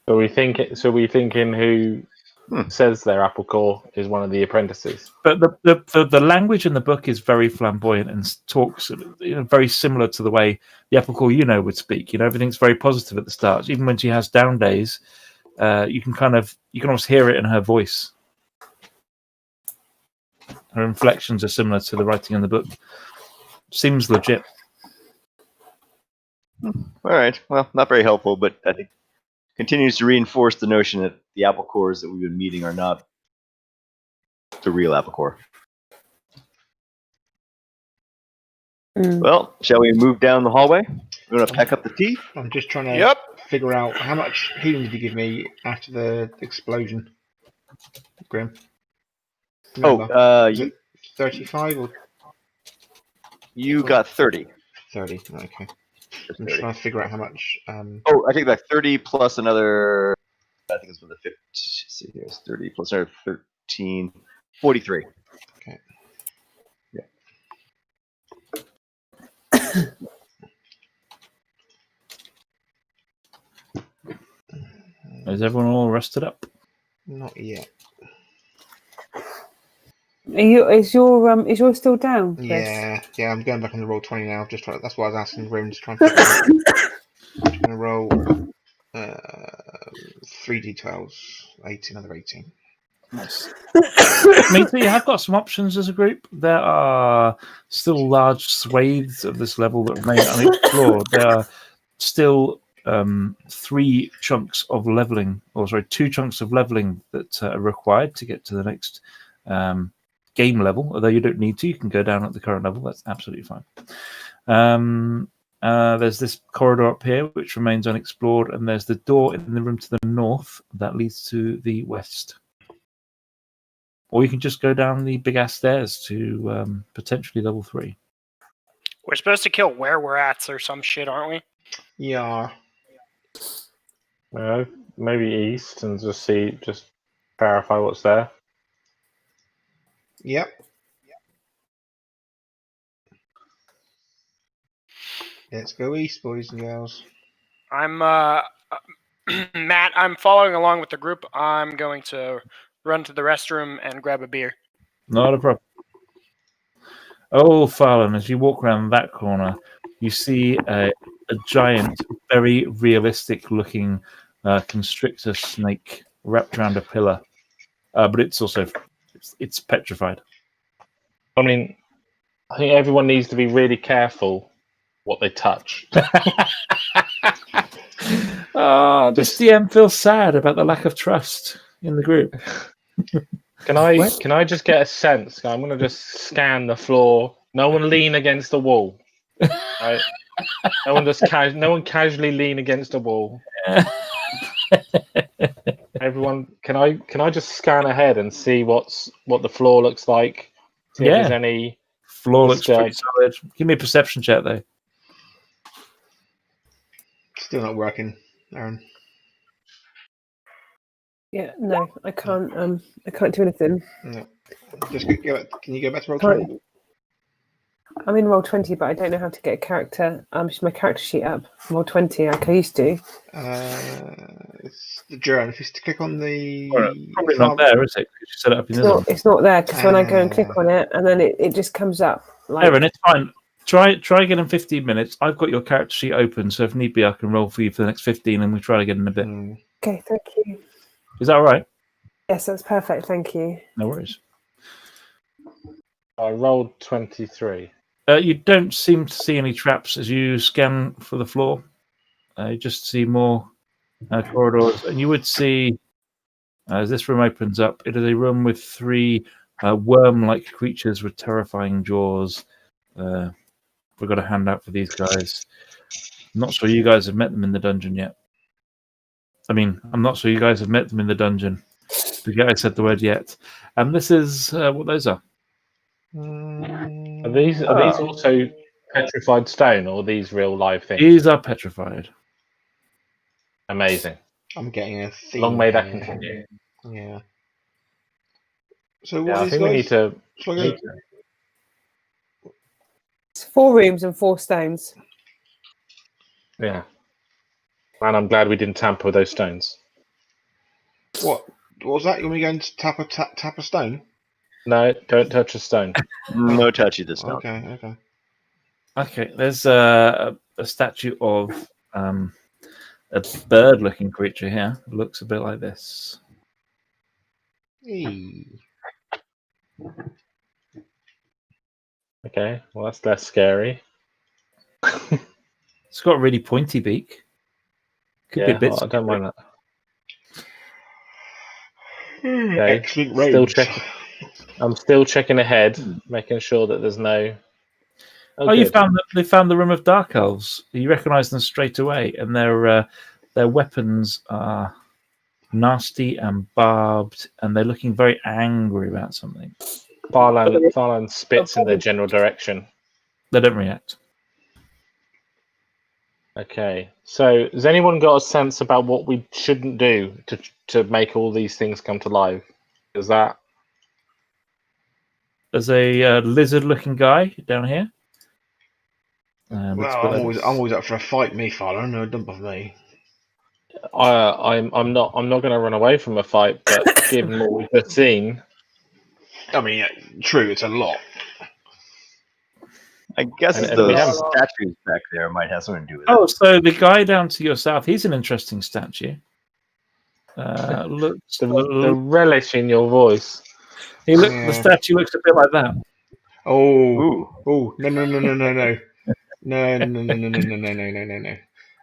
So we thinking who says their apple core is one of the apprentices.
But the language in the book is very flamboyant and talks very similar to the way the apple core would speak. Everything's very positive at the start. Even when she has down days, you can almost hear it in her voice. Her inflections are similar to the writing in the book. Seems legit.
All right. Well, not very helpful, but I think continues to reinforce the notion that the apple cores that we've been meeting are not the real apple core. Well, shall we move down the hallway? We're going to pack up the tea.
I'm just trying to figure out how much healing did you give me after the explosion, Grim? Remember, was it 35 or
you got 30.
30? Okay.
Just
I'm
30.
trying to figure out how much.
I think like 30 plus another. I think it's for the 50. Let's see here, it's 30 plus another 13, 43.
Okay.
Is everyone all rested up?
Not yet.
Is yours still down, Chris?
Yeah. I'm going back on the roll 20 now. That's why I was asking Grim to try and figure out. I'm just going to roll 3d12s, 18, another 18.
Nice. Means that you have got some options as a group. There are still large swathes of this level that remain unexplored. There are still 3 chunks of leveling, or sorry, 2 chunks of leveling that are required to get to the next game level. Although you don't need to, you can go down at the current level. That's absolutely fine. There's this corridor up here which remains unexplored, and there's the door in the room to the north that leads to the west. Or you can just go down the big ass stairs to potentially level 3.
We're supposed to kill were-rats or some shit, aren't we?
Yeah.
Maybe east and just verify what's there.
Yep. Let's go east, boys and girls.
I'm Matt. I'm following along with the group. I'm going to run to the restroom and grab a beer.
Not a problem. Oh, Farlan, as you walk around that corner, you see a giant, very realistic-looking constrictor snake wrapped around a pillar, but it's also it's petrified.
I mean, I think everyone needs to be really careful what they touch.
This DM feels sad about the lack of trust in the group.
Can I just get a sense? I'm going to just scan the floor. No one lean against the wall. Right? No one casually lean against a wall. Everyone, can I just scan ahead and see what the floor looks like? See if there's any
floor looks pretty solid. Give me a perception check though.
Still not working, Aaron.
Yeah, no, I can't. I can't do anything.
No. Just go. Can you go back to roll 20?
I'm in roll 20, but I don't know how to get a character. Just my character sheet up. Roll 20, like I used to.
It's the journal. If you click on the.
Probably not there, is it? You set it up in
it's not there because when I go and click on it, and then it just comes up. Like...
Aaron, it's fine. Try again in 15 minutes. I've got your character sheet open, so if need be, I can roll for you for the next 15, and we try again in a bit.
Okay, thank you.
Is that all right?
Yes, that's perfect. Thank you.
No worries.
I rolled 23.
You don't seem to see any traps as you scan for the floor. You just see more corridors, and you would see as this room opens up. It is a room with 3 worm-like creatures with terrifying jaws. We've got a handout for these guys. I'm not sure you guys have met them in the dungeon yet. I mean, I'm not sure you guys have met them in the dungeon. Forget I said the word yet. And this is what those are.
Are these also petrified stone, or are these real live things?
These are petrified.
Amazing.
I'm getting a theme.
Long may that continue.
Yeah. So what
I think we need to.
It's 4 rooms and 4 stones.
Yeah. And I'm glad we didn't tamper with those stones.
What was that? You want me going to tap a stone?
No, don't touch a stone.
No touchy this time.
Okay.
Okay, there's a statue of a bird-looking creature here. It looks a bit like this.
Okay, well that's less scary.
It's got a really pointy beak. Could be a bit.
I don't mind that.
Okay. Excellent range.
Still checking. I'm still checking ahead, making sure that there's no.
You found they found the room of dark elves. You recognise them straight away, and their weapons are nasty and barbed, and they're looking very angry about something.
Farland spits in their general direction.
They don't react.
Okay, so has anyone got a sense about what we shouldn't do to make all these things come to life? Is that
there's a lizard-looking guy down here?
Well, I'm always up for a fight, me, Farland. No, don't bother me.
I'm not going to run away from a fight, but given what we've just seen,
I mean, yeah, true, it's a lot.
I guess
And
the
we have-
statues back there might have something to do with it.
Oh, so the guy down to your south, he's an interesting statue. Looks
the relish in your voice.
The statue looks a bit like that.
Oh, no. No.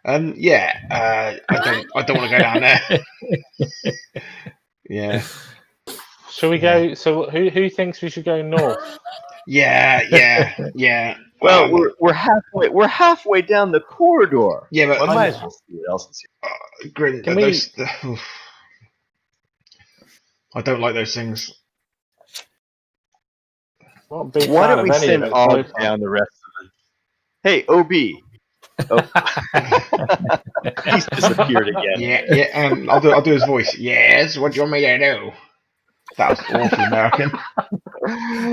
Yeah. I don't want to go down there. Yeah.
Shall we go? So who thinks we should go north?
Yeah.
Well, we're halfway down the corridor.
Yeah, but
Well, I might as well see what else is here.
Grin,
Can we-
I don't like those things.
Not a big
Why
fan
don't we
of any
send
of it
Og
so far.
down the rest of it? Hey, OB. Oh. He's disappeared again.
Yeah. I'll do his voice. Yes. What do you want me to do? That was awfully American.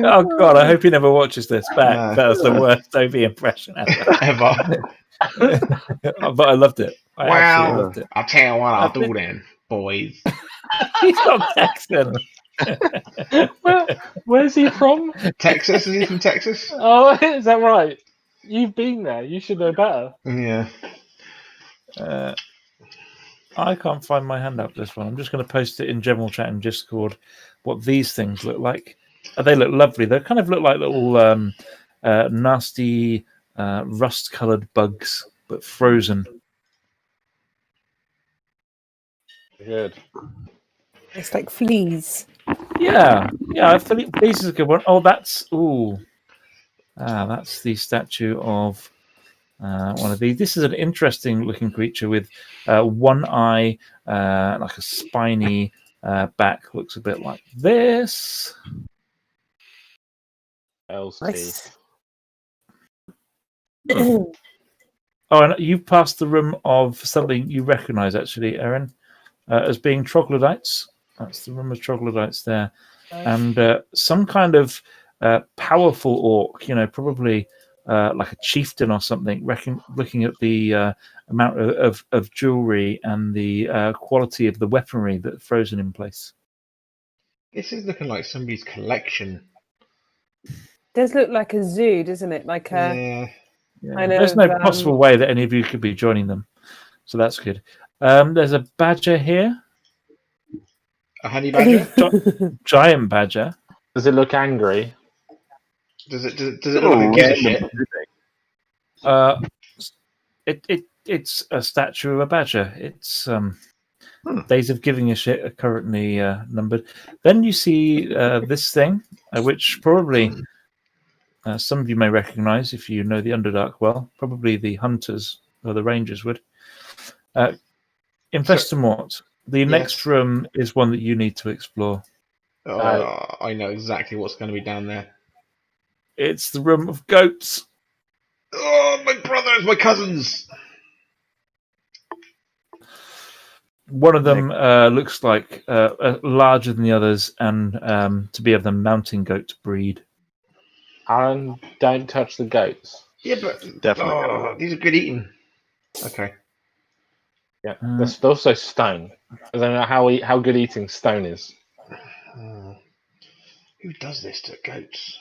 Oh God, I hope he never watches this back.
No.
That was the worst OB impression ever.
Ever.
But I loved it. I absolutely
Well,
loved it.
I'll tell you what I'll
I
do
think-
then, boys.
He's not Texan.
Where's he from?
Texas? Is he from Texas?
Oh, is that right? You've been there. You should know better.
Yeah.
I can't find my hand up this one. I'm just going to post it in general chat in Discord. What these things look like? They look lovely. They kind of look like little nasty rust-colored bugs, but frozen.
Good.
It's like fleas.
Yeah. I think this is a good one. Oh, that's that's the statue of one of these. This is an interesting looking creature with one eye, like a spiny back. Looks a bit like this.
L's
Nice.
Oh, and you've passed the room of something you recognise, actually, Erin, as being troglodytes. That's the room of troglodytes there. And some kind of powerful orc, probably like a chieftain or something, looking at the amount of jewellery and the quality of the weaponry that's frozen in place.
This is looking like somebody's collection.
Does look like a zoo, doesn't it? Like a
Yeah.
kind
There's
of,
no possible way that any of you could be joining them. So that's good. There's a badger here,
A honey badger?
giant badger.
Does it look angry?
Does it look like it gives a shit?
It's a statue of a badger. It's days of giving a shit are currently numbered. Then you see this thing, which probably some of you may recognise if you know the Underdark well. Probably the hunters or the rangers would. Investimort. The next room is one that you need to explore.
I know exactly what's going to be down there.
It's the room of goats.
Oh, my brothers, my cousins!
One of them looks like larger than the others, and to be of the mountain goat breed.
Alan, don't touch the goats.
Yeah, but
Definitely.
these are good eating. Okay.
Yeah, there's also stone. I don't know how good eating stone is.
Who does this to goats?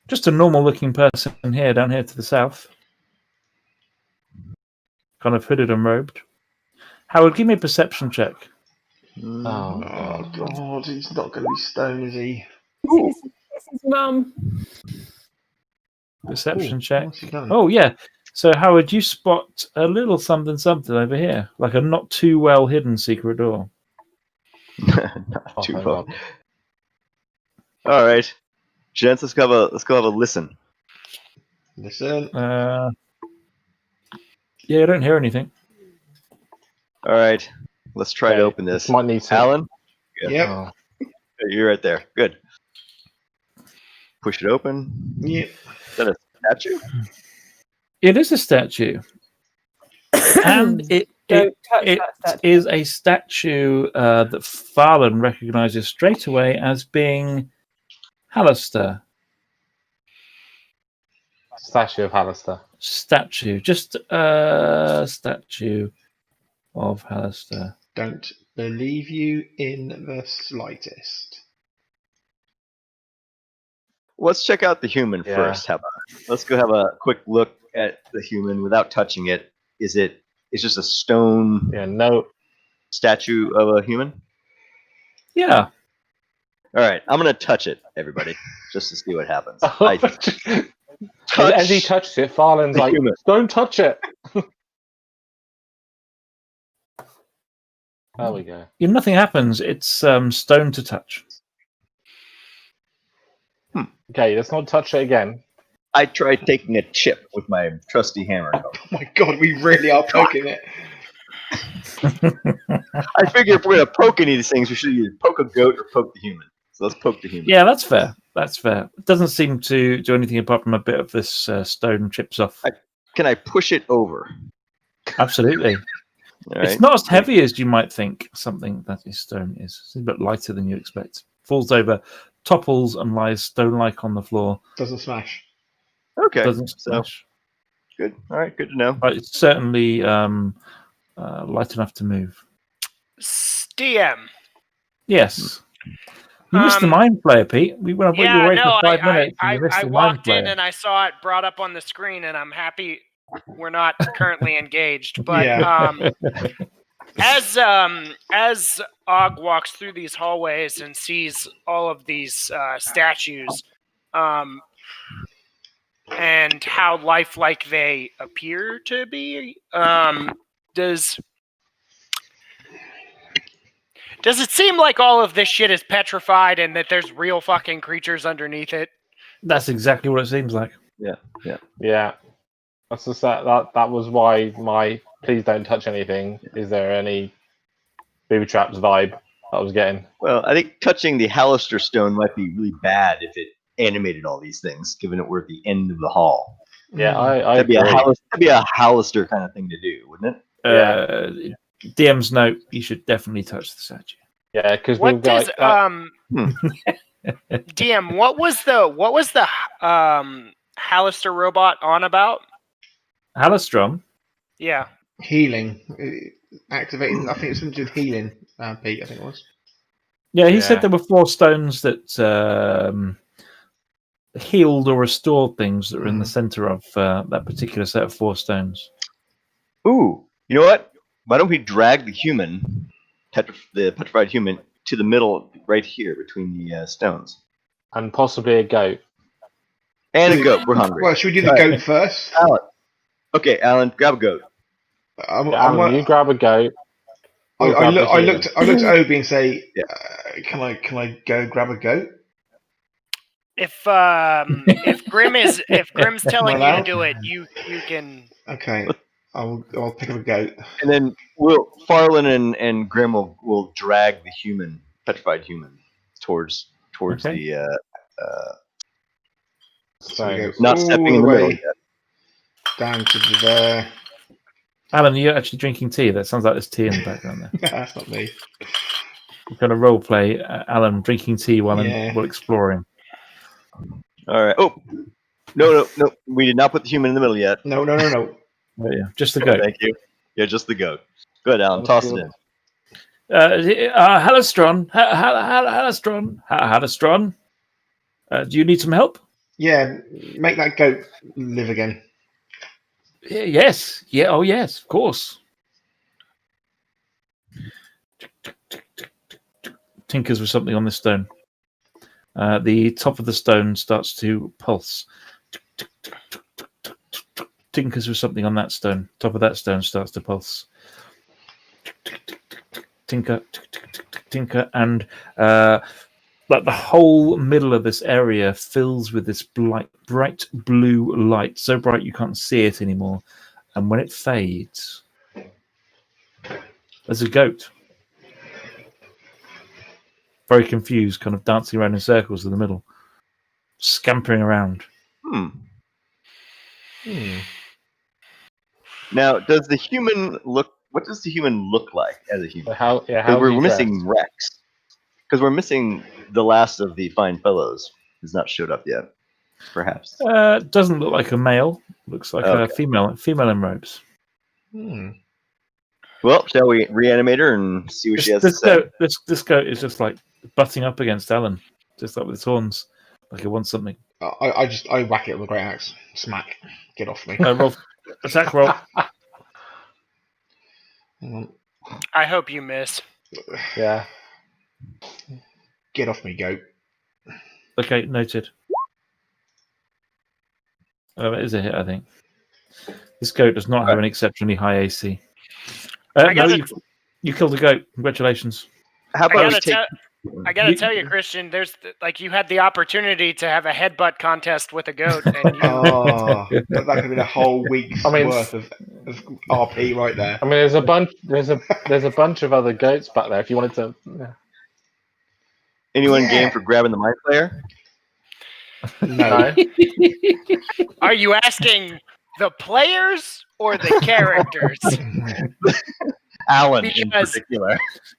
Just a normal-looking person here, down here to the south. Kind of hooded and robed. Howard, give me a perception check.
Oh,
Oh God, he's not going to be stone, is he?
This is Mum.
Perception check.
What's he done?
Oh, yeah. So, Howard, you spot a little something over here, like a not too well hidden secret door.
Not too
thank
far.
God.
All right, gents, let's go have a listen.
Listen.
Yeah, I don't hear anything.
All right, let's try to open this.
Might need some.
Alan,
Yep.
Oh.
you're right there. Good. Push it open.
Yep.
Is that a statue?
It is a statue, and it
Don't touch
it
that statue.
is a statue that Farlan recognizes straight away as being Hallister.
Statue of Hallister.
Statue, just a statue of Hallister.
Don't believe you in the slightest.
Let's check out the human
Yeah.
first. How about it? Let's go have a quick look at the human without touching it. It's just a stone
Yeah, no.
statue of a human?
Yeah,
All right, I'm gonna touch it, everybody, just to see what happens.
As he touches it, Farland's
the
like,
human.
don't touch it. There we go.
Yeah, nothing happens. It's stone to touch.
Okay, let's not touch it again.
I tried taking a chip with my trusty hammer.
Oh my god, we really are poking it.
I figure if we're gonna poke any of these things, we should either poke a goat or poke the human. So let's poke the human.
Yeah, that's fair. That's fair. It doesn't seem to do anything apart from a bit of this stone chips off.
Can I push it over?
Absolutely.
All
It's
right.
not as heavy as you might think something that is stone is. It's a bit lighter than you expect. Falls over, topples, and lies stone-like on the floor.
Doesn't smash.
Okay.
Doesn't
So
smash.
good. All right. Good to know.
But it's certainly light enough to move.
DM.
Yes. You missed the mind player, Pete. We want to put you
Yeah,
away
no,
for 5 minutes. And you missed
I
the mind
walked in
player.
and I saw it brought up on the screen, and I'm happy we're not currently engaged. But
Yeah.
as Og walks through these hallways and sees all of these statues, and how lifelike they appear to be, does it seem like all of this shit is petrified and that there's real fucking creatures underneath it?
That's exactly what it seems like.
Yeah. That's just that was why my please don't touch anything. Is there any booby traps vibe I was getting?
Well, I think touching the Hallister stone might be really bad if it animated all these things, given that we're at the end of the hall.
Yeah, I
That'd be
agree.
that'd be a Hallister kind of thing to do, wouldn't it?
DM's note: you should definitely touch the statue.
Yeah, because
What
we've got
does DM? What was the Hallister robot on about?
Halistrom.
Yeah.
Healing. Activating. I think it's something to do with healing, Pete, I think it was.
Yeah, he
Yeah.
said there were 4 stones that healed or restored things that were in the center of that particular set of 4 stones.
Ooh, you know what? Why don't we drag the human, the petrified human, to the middle, right here between the stones,
and possibly a goat.
and a goat. We're hungry.
Well, should we do the goat first?
Alan. Okay, Alan, grab a goat.
Alan, you grab a goat. We'll
I
grab the
looked
human.
at Obi and say,
Yeah.
Can I go grab a goat?
If Grim's telling you to
allowed?
do it, you can.
Okay, I'll pick up a goat.
And then Farland and Grim will drag the human, petrified human, towards
Okay.
the
So we go
Stones.
not
all
stepping in
the
the middle
way
yet.
down to there.
Alan, you're actually drinking tea. That sounds like there's tea in the background there.
That's not me.
We're going to role play Alan drinking tea while
Yeah.
we're exploring.
All right. Oh, no. We did not put the human in the middle yet.
No.
Oh, yeah, just the goat.
Thank you. Yeah, just the goat. Good, Alan. Toss it in.
Halistron. Halistron. Do you need some help?
Yeah, make that goat live again.
Yes. Yeah. Oh, yes. Of course. Tinkers with something on this stone. The top of the stone starts to pulse. Tinkers with something on that stone. Top of that stone starts to pulse. Tinker, tinker, and like the whole middle of this area fills with this bright blue light, so bright you can't see it anymore. And when it fades, there's a goat, very confused, kind of dancing around in circles in the middle, scampering around.
Now, does the human look? What does the human look like as a human?
How
We're
you
missing
dressed?
Rex. Because we're missing the last of the fine fellows. Has not showed up yet. Perhaps.
Doesn't look like a male. Looks like a
Okay.
female in robes.
Well, shall we reanimate her and see what she has to say?
This goat is just like butting up against Alan, just like with its horns, like it wants something.
I whack it with a great axe. Smack. Get off me.
Roll, attack roll.
Hang on.
I hope you miss.
Yeah.
Get off me, goat.
Okay, noted. It is a hit, I think. This goat does not have an exceptionally high AC.
I got
No,
it.
You killed a goat. Congratulations.
How
I
about we
gotta,
take?
I gotta tell you, Christian, there's like you had the opportunity to have a headbutt contest with a goat, and you
Oh, that could have been a whole week's
I mean-
worth of RP right there.
I mean, there's a bunch. There's a bunch of other goats back there. If you wanted to, yeah.
Anyone
Yeah.
game for grabbing the mind player?
No.
are you asking the players or the characters?
Alan in
Because-
particular.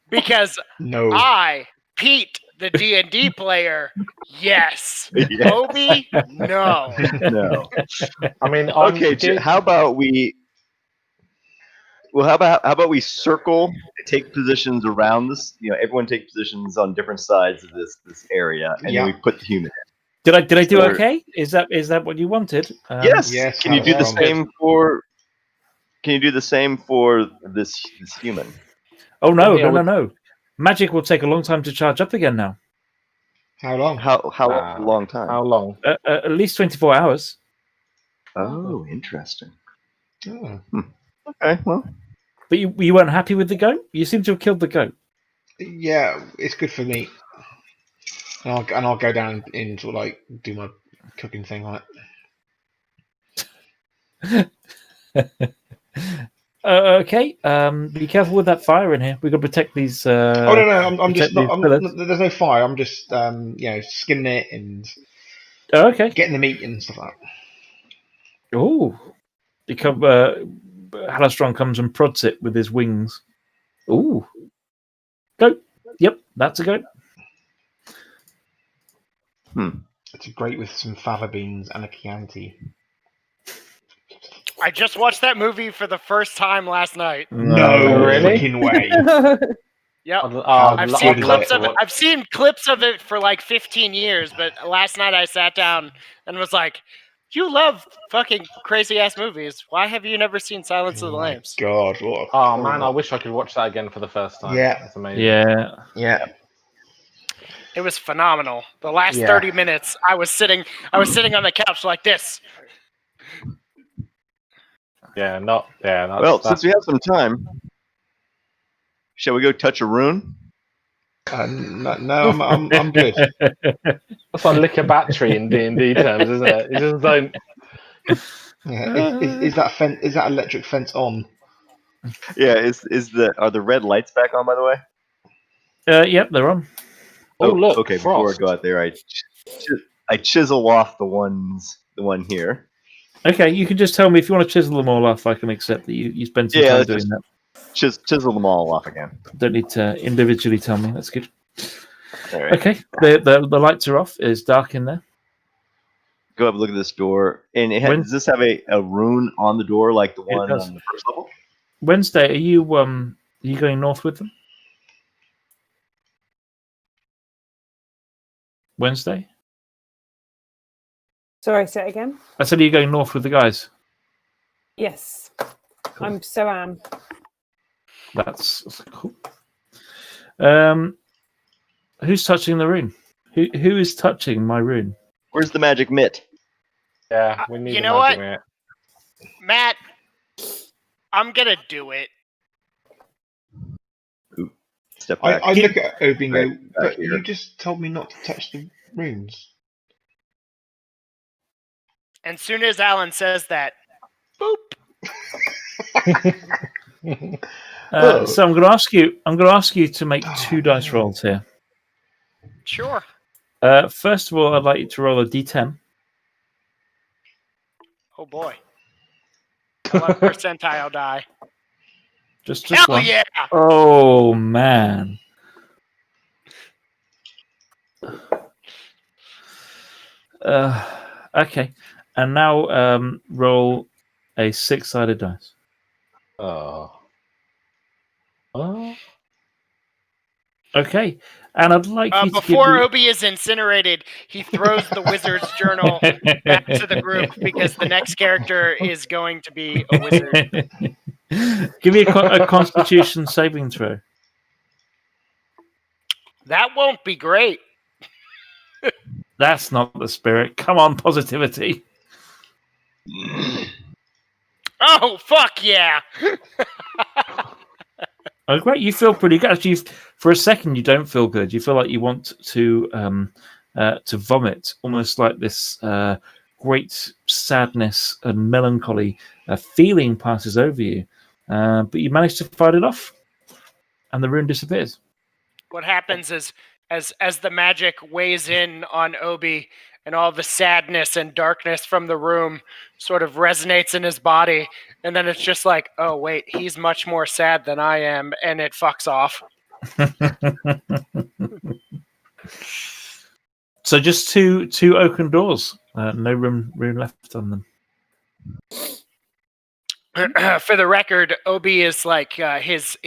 Because
No.
I, Pete, the D&D player, yes.
Yeah,
Obi, no.
no.
I mean,
Okay, how about we? Well, how about we circle, take positions around this? You know, everyone take positions on different sides of this area, and
Yeah.
then we put the human.
Did I do
Sure.
okay? Is that what you wanted?
Yes.
Yes,
Can you do the
that's
same for? Can you do the same for this human?
Oh no,
Yeah,
no. Magic will take a long time to charge up again now.
How long?
How long time?
How long?
At least 24 hours.
Oh, interesting.
Oh.
Okay, well,
But you weren't happy with the goat? You seem to have killed the goat.
Yeah, it's good for me. And I'll go down and sort of like do my cooking thing on it.
Okay. Be careful with that fire in here. We've got to protect these.
Oh no, I'm just
protect
not.
these pillars.
There's no fire. I'm just skinning it and
Oh, okay.
getting the meat and stuff like that.
Oh, Halastron comes and prods it with his wings. Ooh, goat. Yep, that's a goat.
It's great with some fava beans and a Chianti.
I just watched that movie for the first time last night.
No
really?
freaking way.
Yep.
I've
I've seen
I'd
clips
love
of it. I've seen clips of it for like 15 years, but last night I sat down and was like, "You love fucking crazy ass movies. Why have you never seen Silence of the
my
Lambs?"
God, what a
Oh man, I
horrible-
wish I could watch that again for the first time.
Yeah.
That's amazing.
Yeah.
Yeah.
It was phenomenal. The last
Yeah.
30 minutes, I was sitting on the couch like this.
Yeah, not. Yeah. That's,
well,
that's,
since we have some time, shall we go touch a rune?
No, I'm good.
that's like lick a battery in D&D terms, isn't it? You just don't.
Yeah. Is that electric fence on?
Yeah, are the red lights back on, by the way?
Yep, they're on.
Oh, look,
okay. Before I
frost.
go out there, I chisel off the one here.
Okay, you can just tell me if you want to chisel them all off. I can accept that you spend some
Yeah,
time
let's
doing
just-
that.
Chisel them all off again.
Don't need to individually tell me. That's good.
All right.
Okay, the lights are off. It's dark in there.
Go up and look at this door. And does this have a rune on the door like the one
does.
on the first level?
Wednesday, are you going north with them? Wednesday?
Sorry, say it again.
I said, are you going north with the guys?
Yes, I'm so am.
That's cool. Who's touching the rune? Who is touching my rune?
Where's the magic mitt?
Yeah, we need
You
a
know
magic
what?
minute.
Matt, I'm gonna do it.
Step back.
I look at Obi and go,
Right,
but
here.
you just told me not to touch the runes.
And soon as Alan says that, boop.
Oh.
So I'm going to ask you to make two dice rolls here.
Sure.
First of all, I'd like you to roll a d10.
Oh boy. I love percentile die.
Just
Hell
one.
yeah!
Oh man. Okay, and now roll a six-sided dice.
Oh. Oh.
Okay, and I'd like you to
Before
give
Obi is incinerated, he throws the wizard's journal back to the group because the next character is going to be a wizard.
give me a Constitution saving throw.
That won't be great.
That's not the spirit. Come on, positivity.
Oh, fuck yeah!
Oh, great! You feel pretty good. Actually, for a second, you don't feel good. You feel like you want to vomit, almost like this great sadness and melancholy feeling passes over you. But you manage to fight it off, and the rune disappears.
What happens is, as the magic weighs in on Obi, and all the sadness and darkness from the room sort of resonates in his body, and then it's just like, oh wait, he's much more sad than I am, and it fucks off.
So just two oaken doors. No room left on them.
For the record, Obi is like his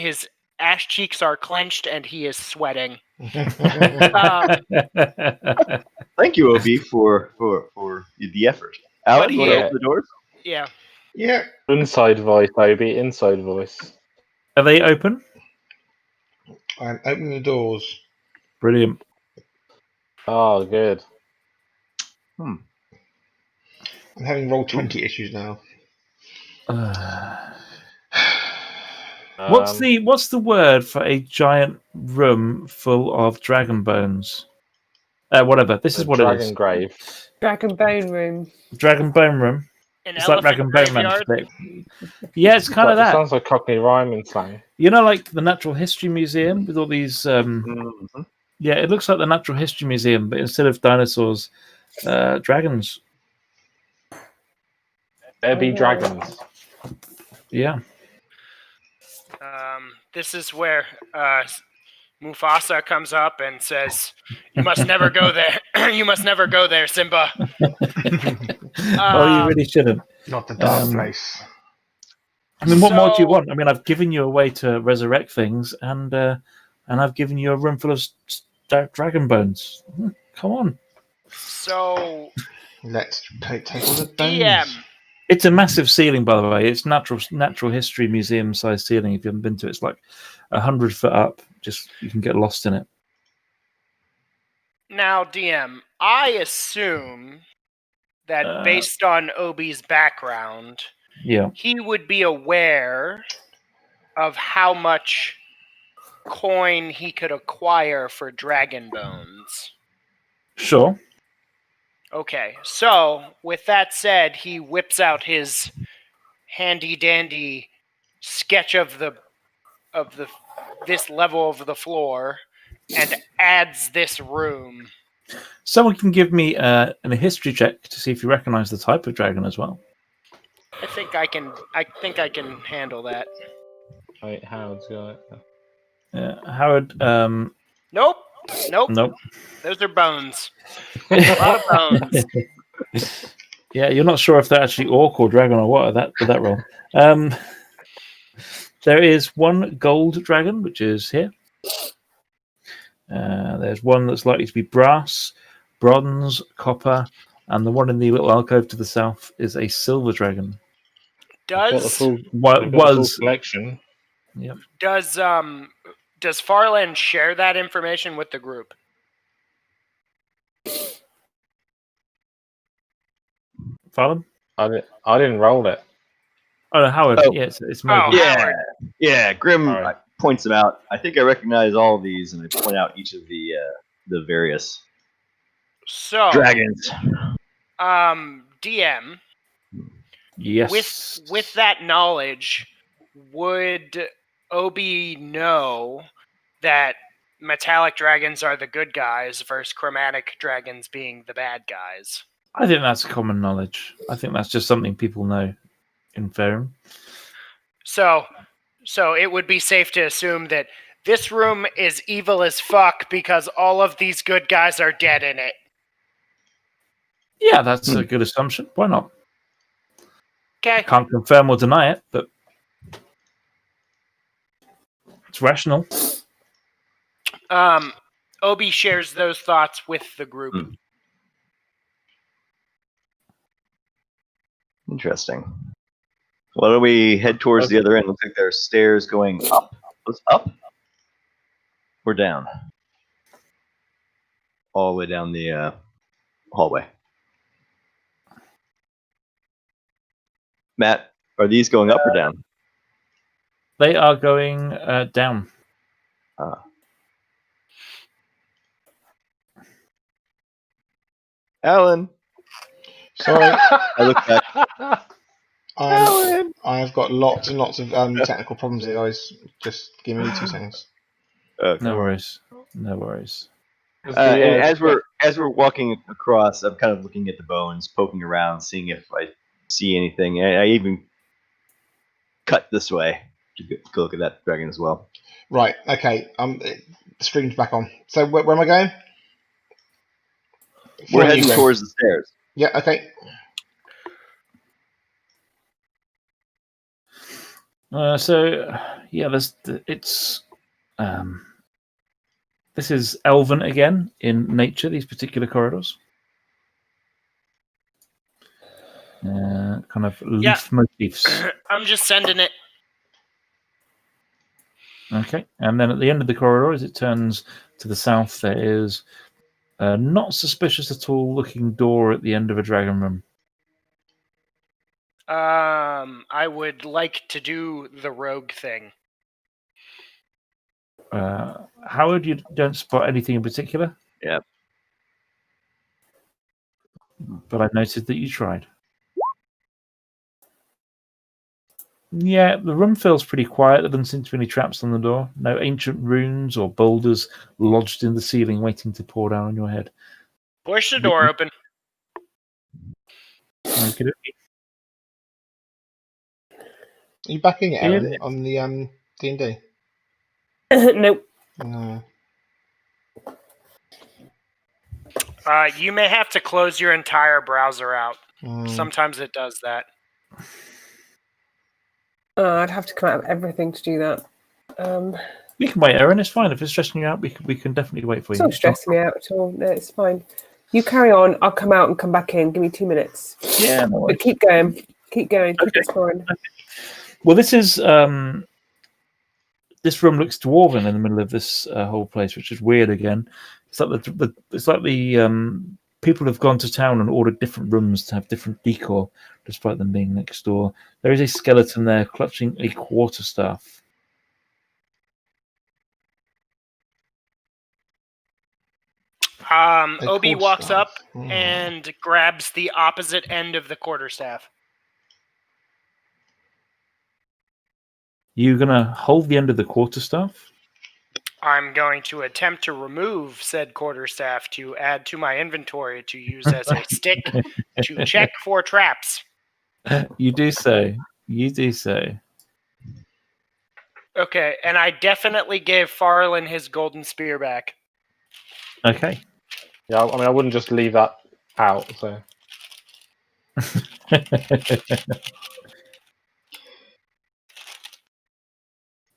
ash cheeks are clenched and he is sweating.
Thank you, Ob, for the effort. Alan,
But
you want to
he-
open the doors?
Yeah.
Yeah.
Inside voice, Obi. Inside voice.
Are they open?
I'm opening the doors.
Brilliant.
Oh, good.
I'm having roll 20 issues now.
What's the word for a giant room full of dragon bones? Whatever. This is what it
Dragon
is.
grave?
Dragon bone room.
Dragon bone room.
An
It's like
elephant
Dragon Bone Man.
graveyard.
Yeah, it's kind of that.
Sounds like Cockney rhyming slang.
You know, like the Natural History Museum with all these.
Mhm.
Yeah, it looks like the Natural History Museum, but instead of dinosaurs, dragons.
There be
Oh, no.
dragons.
Yeah.
This is where Mufasa comes up and says, "You must never go there. You must never go there, Simba."
Oh, you really shouldn't.
Not the dark place.
I mean, what more do you
So-
want? I mean, I've given you a way to resurrect things, and I've given you a room full of dragon bones. Come on.
So,
Let's take all the bones.
DM,
It's a massive ceiling, by the way. It's natural history museum size ceiling. If you haven't been to it, it's like 100 foot up. Just you can get lost in it.
now DM, I assume that based on Obi's background,
Yeah.
he would be aware of how much coin he could acquire for dragon bones.
Sure.
Okay, so with that said, he whips out his handy dandy sketch of this level of the floor and adds this room.
Someone can give me a history check to see if you recognize the type of dragon as well.
I think I can handle that.
Wait, Howard's got it.
Howard.
Nope.
Nope.
Those are bones. A lot of bones.
Yeah, you're not sure if they're actually orc or dragon or what with that roll. There is one gold dragon, which is here. There's one that's likely to be brass, bronze, copper, and the one in the little alcove to the south is a silver dragon.
Got the
Does
full,
What
we've got the full
was?
collection.
does Farland share that information with the group?
Farland?
I didn't roll it.
Oh, no, Howard.
Oh.
Yeah, it's
Oh,
Moby.
Yeah, yeah. Grim
Alright.
points them out. I think I recognize all of these, and I point out each of the various
So,
dragons.
DM,
Yes.
with that knowledge, would Obi know that metallic dragons are the good guys versus chromatic dragons being the bad guys?
I think that's common knowledge. I think that's just something people know in Faerun.
So it would be safe to assume that this room is evil as fuck because all of these good guys are dead in it.
Yeah, that's a good assumption. Why not?
Okay.
Can't confirm or deny it, but it's rational.
Obi shares those thoughts with the group.
Hmm. Interesting. Why don't we head towards the other end? Looks like there are stairs going up. What's up? Or down? All the way down the hallway. Matt, are these going up or down?
They are going down.
Alan,
Sorry,
I look back.
I've got lots and lots of technical problems here, guys. Just give me 2 seconds.
Okay.
No worries. No worries.
And as we're walking across, I'm kind of looking at the bones, poking around, seeing if I see anything. I even cut this way to go look at that dragon as well.
Right, okay. The stream's back on. So where am I going?
We're
Follow you,
heading
Gwen.
towards the stairs.
Yeah, okay.
This is elven again in nature. These particular corridors, kind of leaf motifs.
I'm just sending it.
Okay, and then at the end of the corridor, as it turns to the south, there is a not suspicious at all looking door at the end of a dragon room.
I would like to do the rogue thing.
Howard, you don't spot anything in particular?
Yeah.
But I noticed that you tried. Yeah, the room feels pretty quiet. There doesn't seem to be any traps on the door. No ancient runes or boulders lodged in the ceiling waiting to pour down on your head.
Push the door open.
Okay.
Are you backing it, Aaron, on the D&D?
Nope.
No.
You may have to close your entire browser out.
Mm.
Sometimes it does that.
I'd have to come out of everything to do that.
We can wait, Aaron. It's fine. If it's stressing you out, we can definitely wait for
It's
you.
not stressing me out at all. No, it's fine. You carry on. I'll come out and come back in. Give me 2 minutes.
Yeah, no worries.
But keep going. Keep going. Keep
Okay.
exploring.
Well, this is this room looks dwarven in the middle of this whole place, which is weird. Again, it's like the people have gone to town and ordered different rooms to have different decor, despite them being next door. There is a skeleton there clutching a quarterstaff.
Obi walks up
Mm.
and grabs the opposite end of the quarterstaff.
You gonna hold the end of the quarterstaff?
I'm going to attempt to remove said quarterstaff to add to my inventory to use as a stick to check for traps.
You do say. You do say.
Okay, and I definitely gave Farlin his golden spear back.
Okay.
Yeah, I mean, I wouldn't just leave that out. So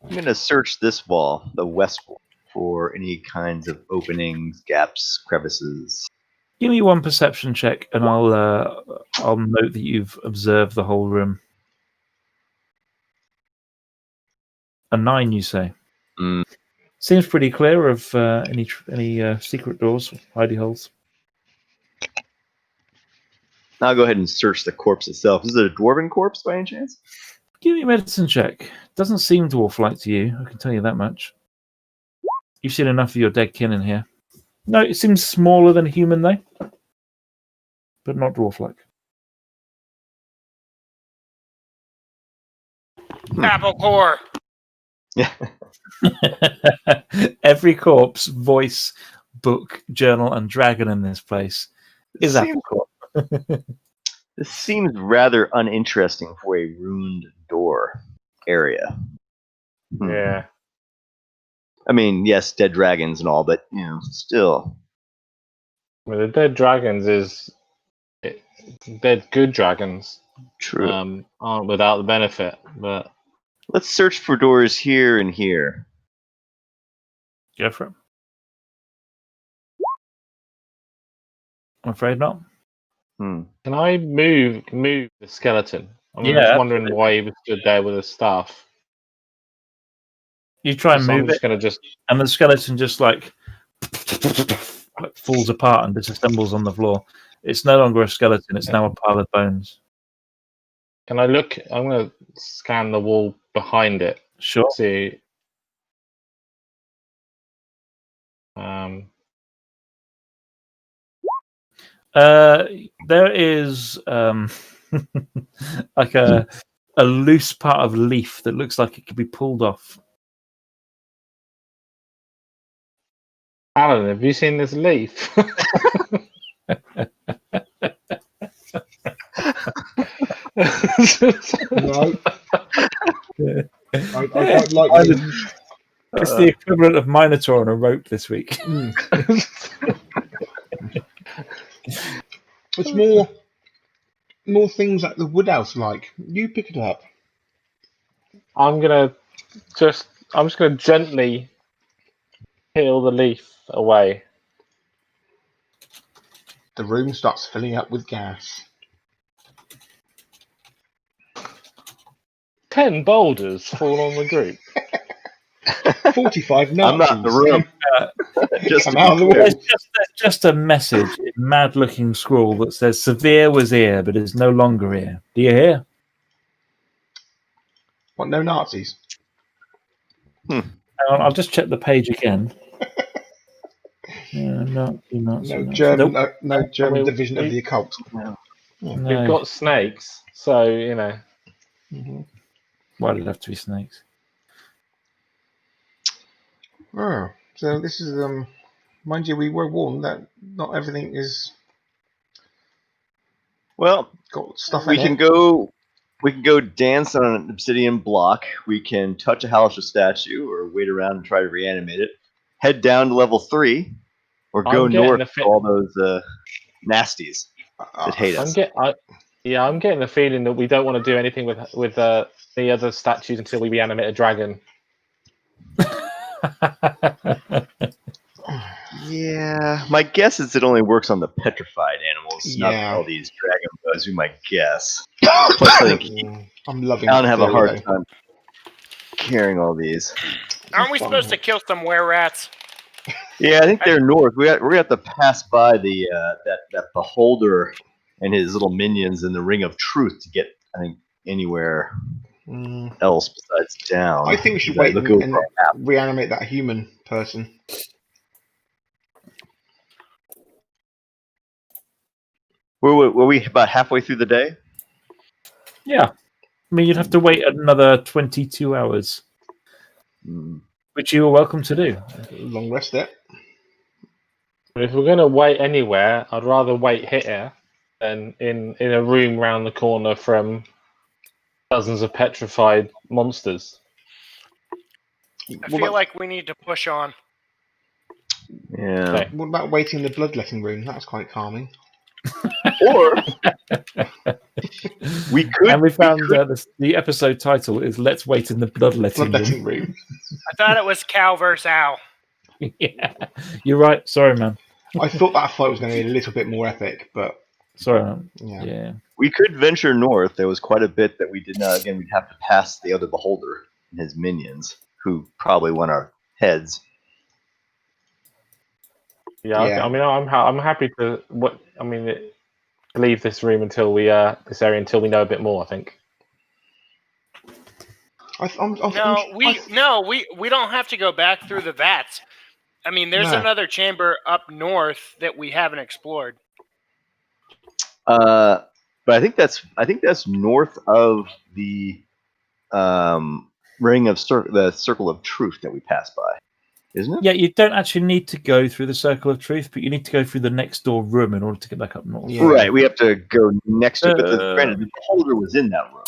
I'm going to search this wall, the west wall, for any kinds of openings, gaps, crevices.
Give me one perception check, and I'll note that you've observed the whole room. A 9, you say?
Mm.
Seems pretty clear of any secret doors, hidey holes.
I'll go ahead and search the corpse itself. Is it a dwarven corpse by any chance?
Give me a medicine check. Doesn't seem dwarf-like to you, I can tell you that much. You've seen enough of your dead kin in here. No, it seems smaller than human, though. But not dwarf-like.
Apple core.
Yeah.
Every corpse, voice, book, journal, and dragon in this place is Apple Core.
This seems rather uninteresting for a ruined door area.
yeah,
I mean, yes, dead dragons and all, but still.
well, the dead dragons dead good dragons.
True.
Aren't without the benefit, but
Let's search for doors here and here.
Go for it. I'm afraid not.
can I move the skeleton? I'm
Yeah,
just wondering
absolutely.
why he was stood there with a staff.
You try and
So I'm
move
just
it,
gonna just
and the skeleton just like falls apart and disassembles on the floor. It's no longer a skeleton, it's now a pile of bones.
can I look? I'm gonna scan the wall behind it
Sure.
See.
There is like a loose part of leaf that looks like it could be pulled off.
Alan, have you seen this leaf?
No. I don't like leaves.
It's the equivalent of Minotaur on a rope this week.
It's more things that the Woodhouse like. You pick it up.
I'm just gonna gently peel the leaf away.
The room starts filling up with gas.
10 boulders fall on the group.
45 Nazis.
I'm not in the room. Just
Come
to
out
be
of the
clear.
wall.
There's just a message in mad-looking scroll that says Severe was here, but is no longer here. Do you hear?
What, no Nazis?
Hang on, I'll just check the page again. No
German,
Nope.
no German
I mean,
division of the occult.
No.
We've got snakes, so
Why did it have to be snakes?
Oh, so this is mind you, we were warned that not everything is
Well,
got stuff
we
in
can
it.
go. We can go dance on an obsidian block. We can touch a Halisha statue, or wait around and try to reanimate it. Head down to level 3, or go
I'm getting
north
the
to all those nasties that hate us.
I'm getting the feeling that we don't want to do anything with the other statues until we reanimate a dragon.
Yeah, my guess is it only works on the petrified animals, not
Yeah.
all these dragon bows. You might guess. Plus, I think
I'm loving
I don't
that
have a
theory,
hard
though.
time carrying all these.
Aren't we supposed to kill some were-rats?
Yeah, I think they're north. We're gonna have to pass by the that beholder and his little minions in the Ring of Truth to get, I think, anywhere
Mm,
else besides down.
I think we should
Right,
wait
look
and
over our map.
reanimate that human person.
Were we about halfway through the day?
Yeah. I mean, you'd have to wait another 22 hours,
Mm.
which you are welcome to do.
Long rest there.
But if we're going to wait anywhere, I'd rather wait here than in a room round the corner from dozens of petrified monsters.
I feel like we need to push on.
Yeah.
Okay.
What about waiting in the bloodletting room? That's quite calming.
Or we could.
And we found the episode title is "Let's Wait in the Bloodletting Room."
Bloodletting room.
I thought it was cow versus owl.
Yeah, you're right. Sorry, man.
I thought that fight was going to be a little bit more epic, but
Sorry, man.
yeah.
Yeah.
We could venture north. There was quite a bit that we did not. Again, we'd have to pass the other beholder and his minions, who probably want our heads.
Yeah.
Yeah.
I mean, I'm happy to leave this room until we this area until we know a bit more. I think.
We don't have to go back through the vats. I mean, there's
No.
another chamber up north that we haven't explored.
But I think that's north of the ring of the circle of truth that we passed by, isn't it?
Yeah, you don't actually need to go through the Circle of Truth, but you need to go through the next door room in order to get back up north.
Yeah.
Right. We have to go next to it. But granted, the beholder was in that room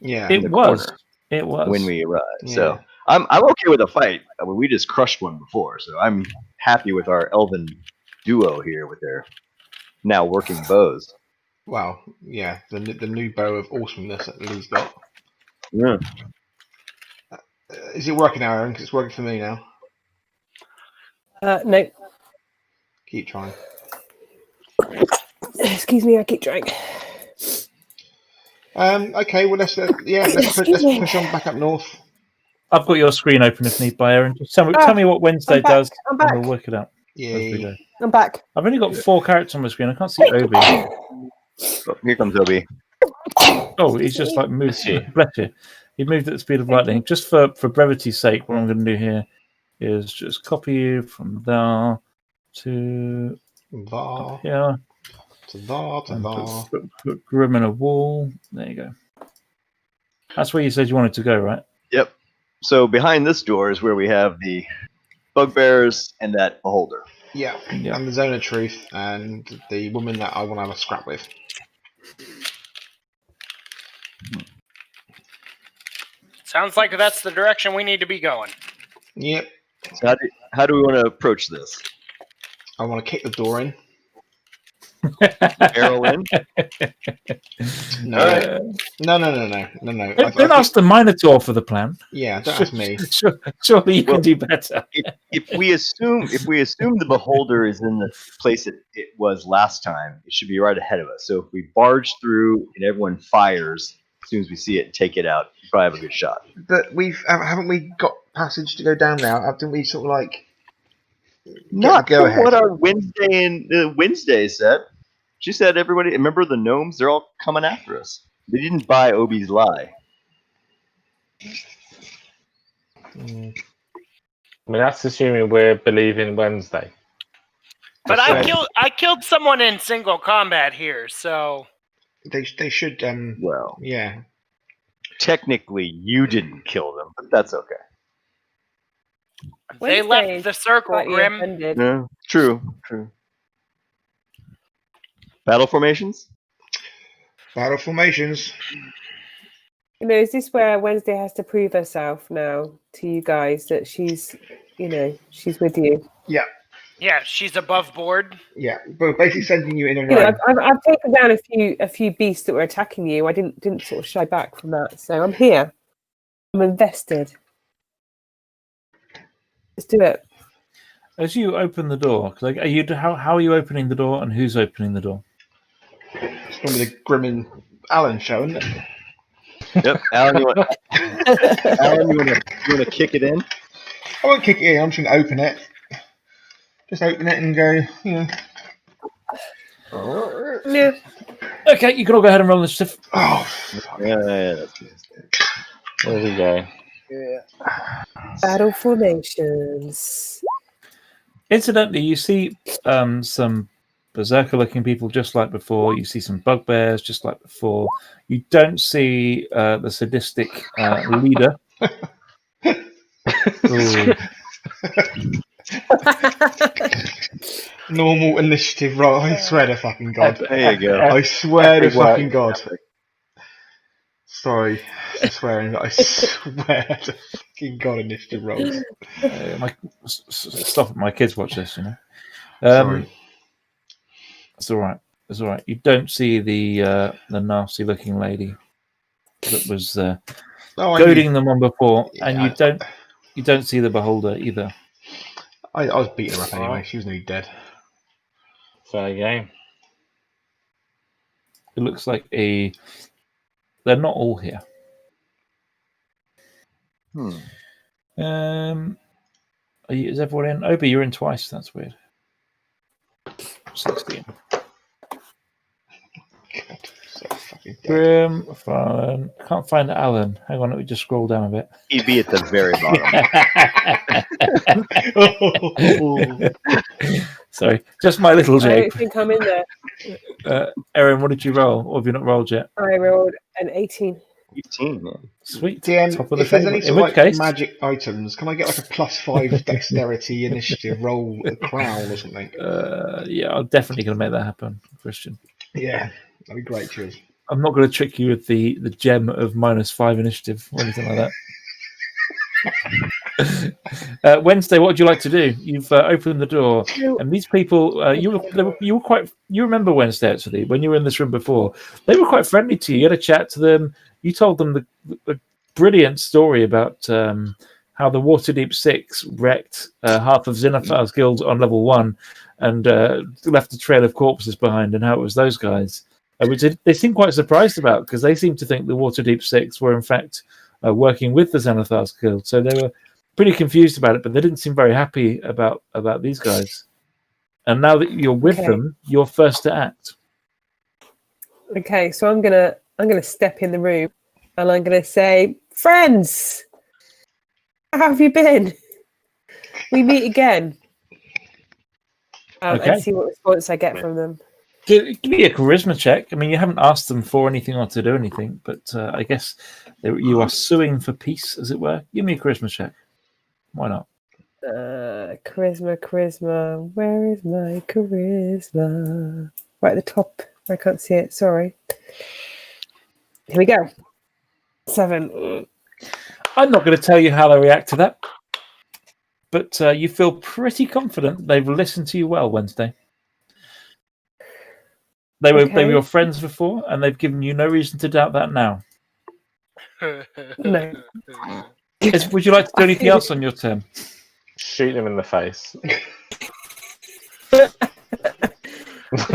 Yeah.
It
the
was.
corner.
It was.
when we arrived.
Yeah.
So I'm okay with a fight. I mean, we just crushed one before, so I'm happy with our elven duo here with their now working bows.
Well, yeah, the new bow of awesomeness that Lee's got.
Yeah.
Is it working now, Aaron? 'Cause it's working for me now.
No.
Keep trying.
Excuse me, I keep trying.
Okay, well let's
Excuse me.
push on back up north.
I've got your screen open if need by, Aaron. Just tell me what Wednesday
I'm back,
does,
I'm
and
back.
we'll work it out as we
Yeah.
go.
I'm back.
I've only got 4 characters on my screen. I can't see Obi.
Oh, here comes Obi.
Oh, he's just like moved.
Bless you.
Bless you. He moved at the speed of lightning. Just for brevity's sake, what I'm going to do here is just copy you from there to
Var,
here.
to var, to
And
var.
put Grim in a wall. There you go. That's where you said you wanted to go, right?
Yep. So behind this door is where we have the bugbears and that beholder.
Yeah,
Yeah.
and the Zone of Truth, and the woman that I want to have a scrap with.
Sounds like that's the direction we need to be going.
Yep,
So how do we want to approach this?
I want to kick the door in.
Barrel in?
No,
Uh,
no.
don't ask the Minotaur for the plan.
Yeah, don't ask me.
Surely you
Well,
can do better.
If we assume the beholder is in the place it was last time, it should be right ahead of us. So if we barge through and everyone fires as soon as we see it and take it out, you probably have a good shot.
But haven't we got passage to go down now? Haven't we sort of like
Not
go
from
ahead?
what our Wednesday said. She said everybody. Remember the gnomes? They're all coming after us. They didn't buy Obi's lie.
I mean, that's assuming we're believing Wednesday.
But
That's
I killed someone in single combat here, so
They should.
Well,
Yeah.
technically, you didn't kill them, but that's okay.
they
Wednesday
left the circle,
Slightly
Grim.
offended.
No, true. Battle formations.
Battle formations.
Is this where Wednesday has to prove herself now to you guys that she's with you?
Yeah, she's above board.
Yeah, but basically sending you in a
You know,
row.
I've taken down a few beasts that were attacking you. I didn't sort of shy back from that, so I'm here. I'm invested. Let's do it.
As you open the door, like, how are you opening the door, and who's opening the door?
It's normally the Grim and Alan show, isn't it?
Yep, Alan, you want to kick it in?
I won't kick it in. I'm just going to open it. Just open it and go.
Yeah.
Okay, you can all go ahead and roll initiative.
Oh,
Yeah, that's good.
There we go.
Battle formations.
Incidentally, you see some berserker-looking people just like before. You see some bugbears just like before. You don't see the sadistic leader. Ooh.
normal initiative roll. I swear to fucking God.
There you go.
I swear to
Epic work.
fucking God. Sorry for swearing, but I swear to fucking God initiative rolls.
Stop it! My kids watch this,
Sorry.
It's all right. It's all right. You don't see the nasty-looking lady that was
I
goading them on before, and
Yeah,
you don't see the beholder either.
I was beating her up anyway. She was nearly dead.
Fair game.
It looks like they're not all here. Is everyone in? Obi, you're in twice. That's weird. 16.
God, so fucking dead.
Grim, fun. Can't find Alan. Hang on, let me just scroll down a bit.
He'd be at the very bottom.
Sorry, just my little
I don't
joke.
think I'm in there.
Erin, what did you roll? Or have you not rolled yet?
I rolled an 18.
18, man.
Sweet.
DM,
Top of the
if there's
table.
any
In
sort
which
of
case,
magic items, can I get like a +5 dexterity initiative roll, a crown or something?
yeah, I'm definitely going to make that happen, Christian.
Yeah, that'd be great, cheers.
I'm not going to trick you with the gem of -5 initiative or anything like that. Wednesday, what would you like to do? You've opened the door, and these people, you remember Wednesday actually when you were in this room before. They were quite friendly to you. You had a chat to them. You told them the brilliant story about how the Waterdeep Six wrecked half of Xenothar's guild on level 1 and left a trail of corpses behind, and how it was those guys. Which they seemed quite surprised about, because they seemed to think the Waterdeep Six were in fact working with the Xenothar's guild. So they were pretty confused about it, but they didn't seem very happy about these guys. And now that you're with them, you're first to act.
Okay, so I'm gonna step in the room and I'm gonna say, Friends, how have you been? We meet again.
Okay.
And see what response I get from them.
Give me a charisma check. I mean, you haven't asked them for anything or to do anything, but I guess you are suing for peace, as it were. Give me a charisma check. Why not?
Charisma. Where is my charisma? Right at the top. I can't see it. Sorry. Here we go. 7.
I'm not going to tell you how they react to that, but you feel pretty confident they've listened to you well Wednesday. They were your friends before, and they've given you no reason to doubt that now.
No.
Would you like to do anything else on your turn?
Shoot them in the face.
I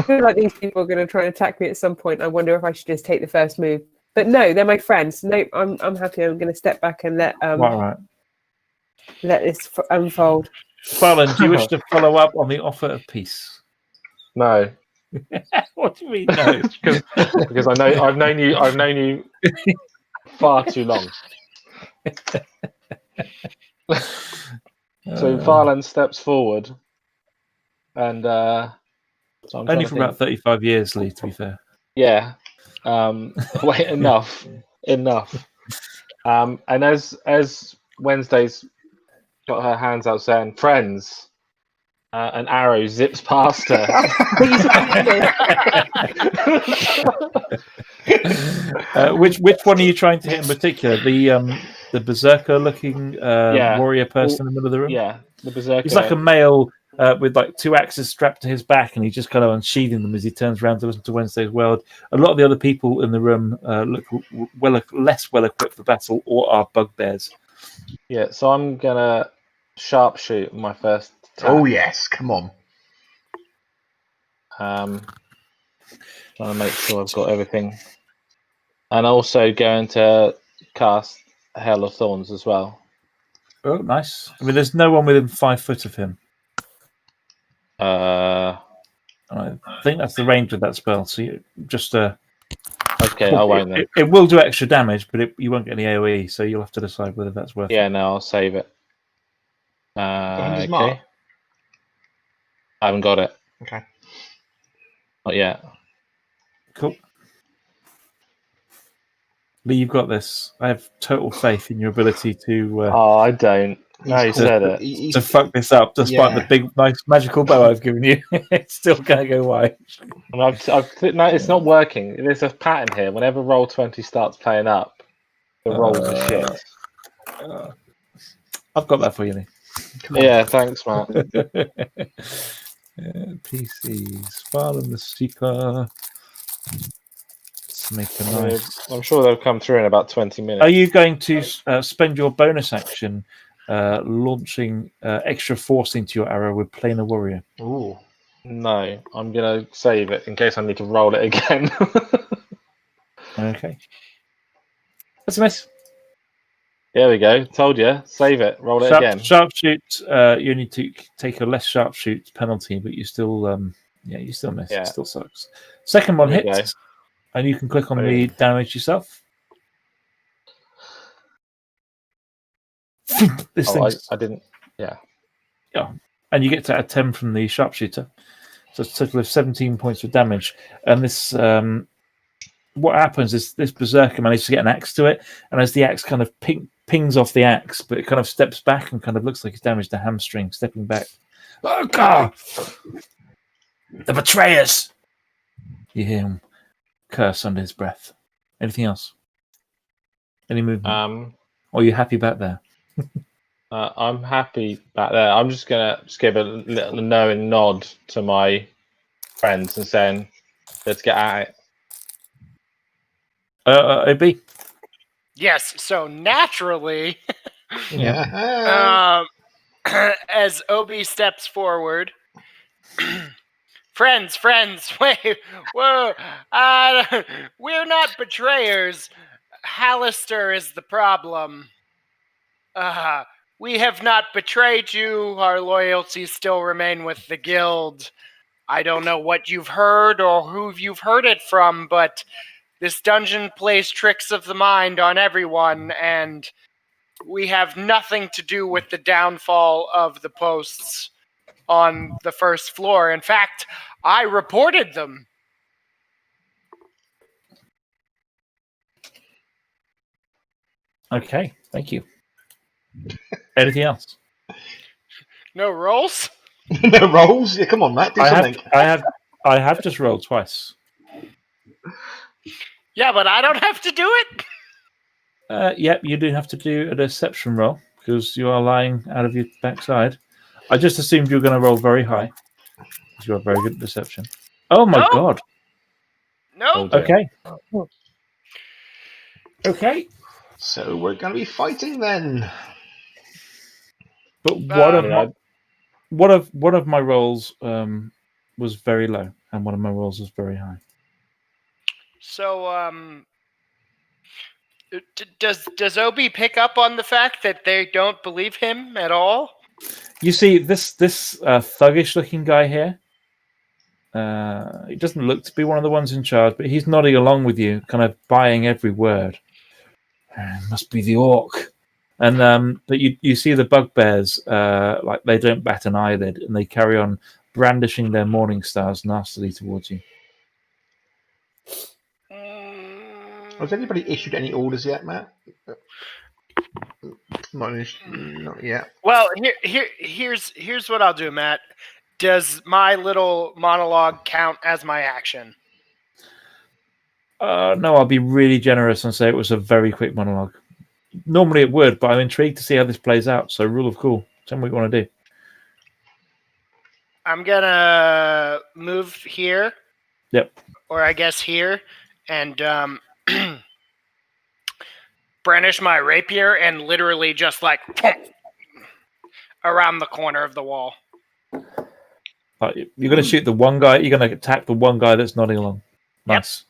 feel like these people are going to try and attack me at some point. I wonder if I should just take the first move. But no, they're my friends. No, I'm happy. I'm going to step back and let
Right.
let this unfold.
Farland, do you wish to follow up on the offer of peace?
No,
What do you mean no?
because I've known you far too long. So Farland steps forward, and so I'm
Only
trying
for
to
about 35 years, Lee, to be fair.
Yeah. Wait, enough. And as Wednesday's got her hands out saying, "Friends," an arrow zips past her.
Which one are you trying to hit in particular? The berserker-looking warrior person in the middle of the room?
Yeah, the berserker.
He's like a male with like 2 axes strapped to his back, and he's just kind of unsheathing them as he turns around to listen to Wednesday's World. A lot of the other people in the room look less well equipped for battle or are bugbears.
Yeah, so I'm gonna sharpshoot my first attack.
Oh yes, come on.
Trying to make sure I've got everything, and also going to cast Hail of Thorns as well.
Oh, nice. I mean, there's no one within 5 foot of him.
Uh,
I think that's the range of that spell. So you just
okay, I won't then.
It will do extra damage, but you won't get any AOE. So you'll have to decide whether that's worth it.
Yeah, no, I'll save it. Okay.
Mark?
I haven't got it.
Okay.
Not yet.
Cool. Lee, you've got this. I have total faith in your ability to
Oh, I don't. No, you said it.
to fuck this up, despite the big, nice, magical bow I've given you. It's still going to go wide.
And no, it's not working. There's a pattern here. Whenever Roll20 starts playing up, the rolls are shit.
I've got that for you, Lee.
Yeah, thanks, Matt.
PCs, Farland the Seeker. Let's make a nice.
I'm sure they'll come through in about 20 minutes.
Are you going to spend your bonus action launching extra force into your arrow with Planar Warrior?
Ooh.
No, I'm going to save it in case I need to roll it again.
Okay. That's a miss.
There we go. Told you. Save it. Roll it again.
Sharpshoot, you need to take a less sharpshoot penalty, but you still you still miss.
Yeah.
It still sucks. Second one
There we
hits, and you can click on the damage yourself. This thing.
I didn't. Yeah.
Yeah. And you get to add 10 from the sharpshooter. So it's a total of 17 points of damage. And this what happens is this berserker manages to get an axe to it, and as the axe kind of pings off the axe, but it kind of steps back and kind of looks like it's damaged the hamstring, stepping back. Oh God! The betrayers! You hear him curse under his breath. Anything else? Any movement? Or are you happy back there?
I'm happy back there. I'm just gonna give a little knowing nod to my friends and saying, "Let's get at it."
OB?
Yes, so naturally,
Yeah.
as Obi steps forward, friends, wait, whoa, we're not betrayers. Hallister is the problem. We have not betrayed you. Our loyalties still remain with the guild. I don't know what you've heard or who you've heard it from, but This dungeon plays tricks of the mind on everyone, and we have nothing to do with the downfall of the posts on the first floor. In fact, I reported them.
Okay, thank you. Anything else?
No rolls?
No rolls? Yeah, come on, Matt, do something.
I have just rolled twice.
Yeah, but I don't have to do it.
Yep, you do have to do a deception roll because you are lying out of your backside. I just assumed you were going to roll very high because you are very good at deception. Oh my
No.
god!
No.
Oh, dear.
Okay. Okay.
So we're going to be fighting then.
But one of my rolls was very low, and one of my rolls was very high.
So, does Obi pick up on the fact that they don't believe him at all?
You see, this thuggish-looking guy here. He doesn't look to be one of the ones in charge, but he's nodding along with you, kind of buying every word. Must be the orc. And but you see the bugbears, like they don't bat an eyelid, and they carry on brandishing their morning stars nastily towards you.
Has anybody issued any orders yet, Matt? Not yet.
Well, here's what I'll do, Matt. Does my little monologue count as my action?
No, I'll be really generous and say it was a very quick monologue. Normally it would, but I'm intrigued to see how this plays out. So, rule of cool. Tell me what you want to do.
I'm gonna move here.
Yep.
Or I guess here, and brandish my rapier and literally just like around the corner of the wall.
You're going to shoot the one guy. You're going to attack the one guy that's nodding along. Nice.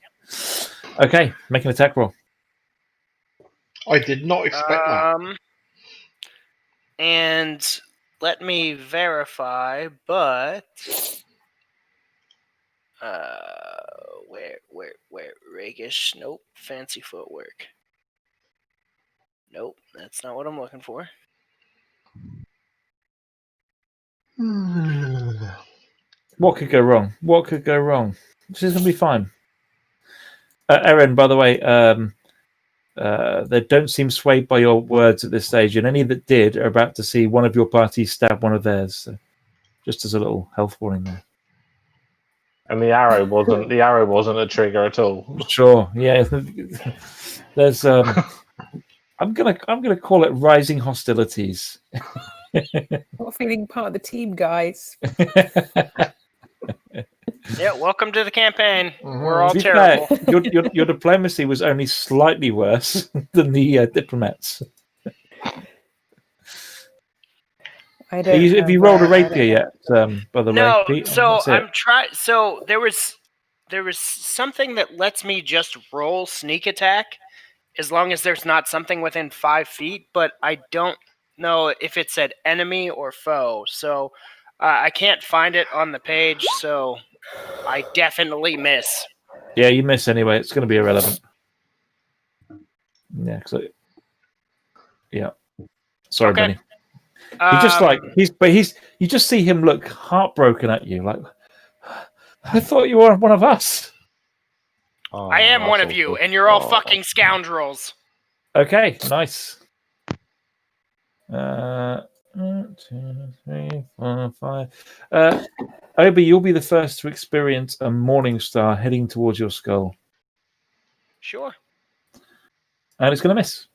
Yep. Okay, make an attack roll.
I did not expect that.
And let me verify, but where rakish? Nope. Fancy footwork. Nope, that's not what I'm looking for.
What could go wrong? What could go wrong? This is going to be fine. Erin, by the way, they don't seem swayed by your words at this stage, and any that did are about to see one of your party stab one of theirs. So just as a little health warning there.
And the arrow wasn't a trigger at all.
Sure, yeah. There's I'm gonna call it rising hostilities.
Not feeling part of the team, guys.
Yeah, welcome to the campaign. We're all
To be
terrible.
fair, your diplomacy was only slightly worse than the diplomats. Have you rolled a rapier yet? By the way, Pete?
So I'm trying. So there was something that lets me just roll sneak attack as long as there's not something within 5 feet, but I don't know if it said enemy or foe. So I can't find it on the page. So I definitely miss.
Yeah, you miss anyway. It's going to be irrelevant. Yeah. Yeah. Sorry,
Okay.
Benny. You just see him look heartbroken at you, like, I thought you were one of us.
Oh,
I am one of you, and you're all fucking scoundrels.
Okay, nice. 1, 2, 3, 4, 5. Obi, you'll be the first to experience a morning star heading towards your skull.
Sure.
And it's going to miss.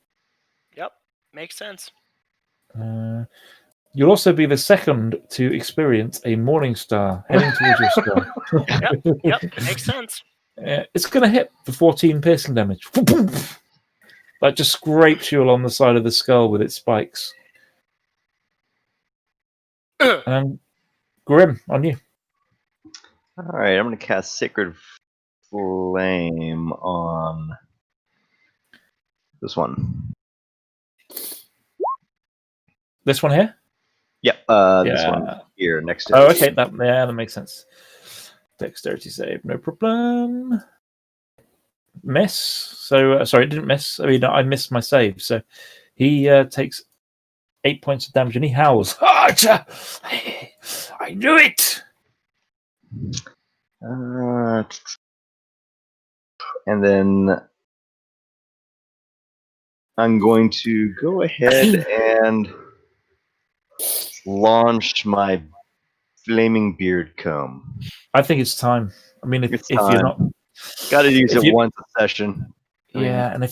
Yep, makes sense.
You'll also be the second to experience a morning star heading towards your skull.
Yep, makes sense.
It's going to hit for 14 piercing damage. That just scrapes you along the side of the skull with its spikes. Grim, on you.
All right, I'm going to cast Sacred Flame on this one.
This one here?
Yep, this one here next to
it. Okay, that makes sense. Dexterity save, no problem. miss. So sorry, it didn't miss. I mean, I missed my save. So he takes 8 points of damage, and he howls. I knew it.
And then I'm going to go ahead and launch my flaming beard comb.
I think it's time. I mean, if you're not,
got to use
if
it
you-
once a session. I mean,
yeah, and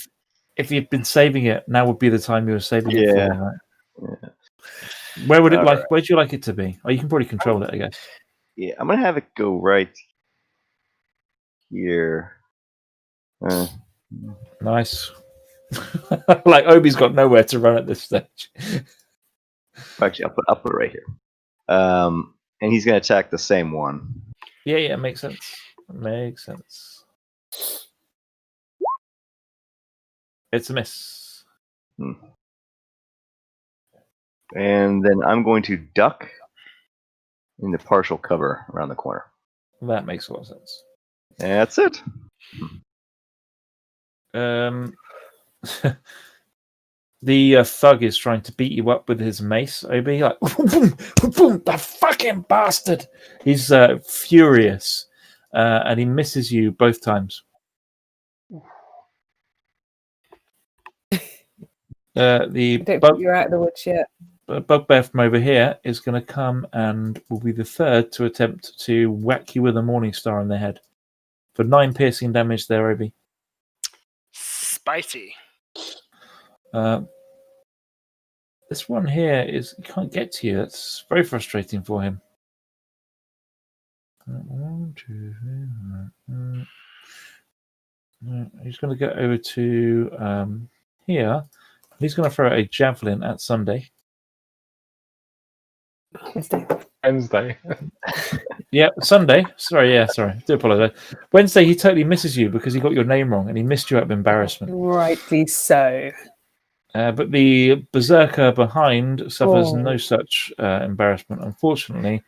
if you've been saving it, now would be the time you were saving it for.
Yeah.
Right? Where would it
All
like?
right.
Where'd you like it to be? Oh, you can probably control it, I guess.
Yeah, I'm gonna have it go right here.
Nice. Like Obi's got nowhere to run at this stage.
Actually, I'll put it right here. And he's gonna attack the same one.
Yeah, makes sense. Makes sense. It's a miss.
And then I'm going to duck in the partial cover around the corner.
That makes a lot of sense.
That's it.
The thug is trying to beat you up with his mace, Obi. Like, boom, boom, that fucking bastard! He's furious, and he misses you both times.
I don't think you're out of the woods yet.
Bugbear from over here is going to come and will be the third to attempt to whack you with a Morning Star on the head for 9 piercing damage there, Obi.
Spicy.
This one here he can't get to you. That's very frustrating for him. 1, 2, 3, he's going to go over to here. He's going to throw a javelin at Sunday.
Wednesday.
Yeah, Sunday. Sorry. Do apologize. Wednesday, he totally misses you because he got your name wrong and he missed you out of embarrassment.
Rightly so.
But the berserker behind suffers no such embarrassment, unfortunately,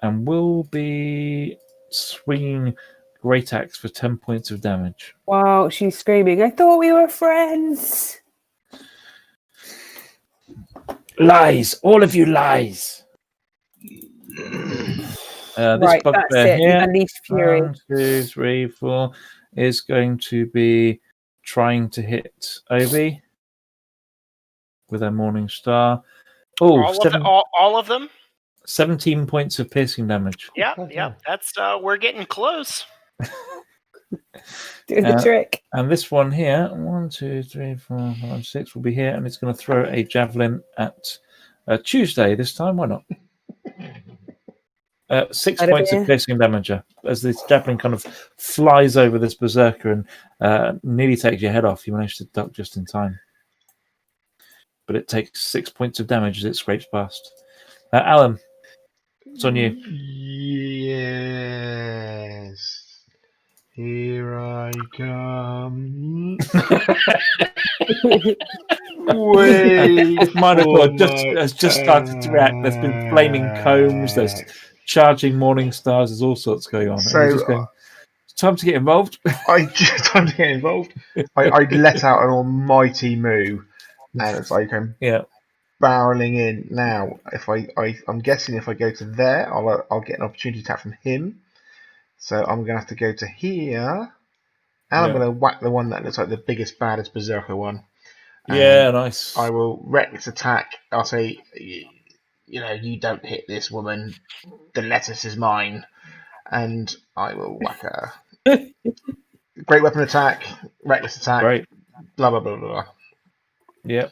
and will be swinging Great Axe for 10 points of damage.
Wow, she's screaming, I thought we were friends.
Lies! All of you lies! This
Right,
bugbear
that's it.
here,
Unleashed fury.
1, 2, 3, 4, is going to be trying to hit Obi with a Morning Star. Oh,
all of them?
17 points of piercing damage.
Yeah. That's we're getting close.
Do the trick.
And this one here, 1, 2, 3, 4, 5, 6, will be here, and it's going to throw a javelin at Tuesday this time. Why not? 6 points of piercing damage as this javelin kind of flies over this berserker and nearly takes your head off. You manage to duck just in time. But it takes 6 points of damage as it scrapes past. Alan, it's on you.
Yes. Here I come.
This Minotaur has just started to react. There's been flaming combs, there's charging Morning Stars, there's all sorts going on.
So,
just going, it's time to get involved.
I let out an almighty moo, and it's like I'm barreling in now. If I'm guessing if I go to there, I'll get an opportunity attack from him. So I'm gonna have to go to here, and I'm gonna whack the one that looks like the biggest, baddest berserker one.
Yeah, nice.
I will reckless attack. I'll say, you don't hit this woman. The lettuce is mine, and I will whack her. Great weapon attack, reckless attack.
Great.
Blah blah blah blah.
Yep.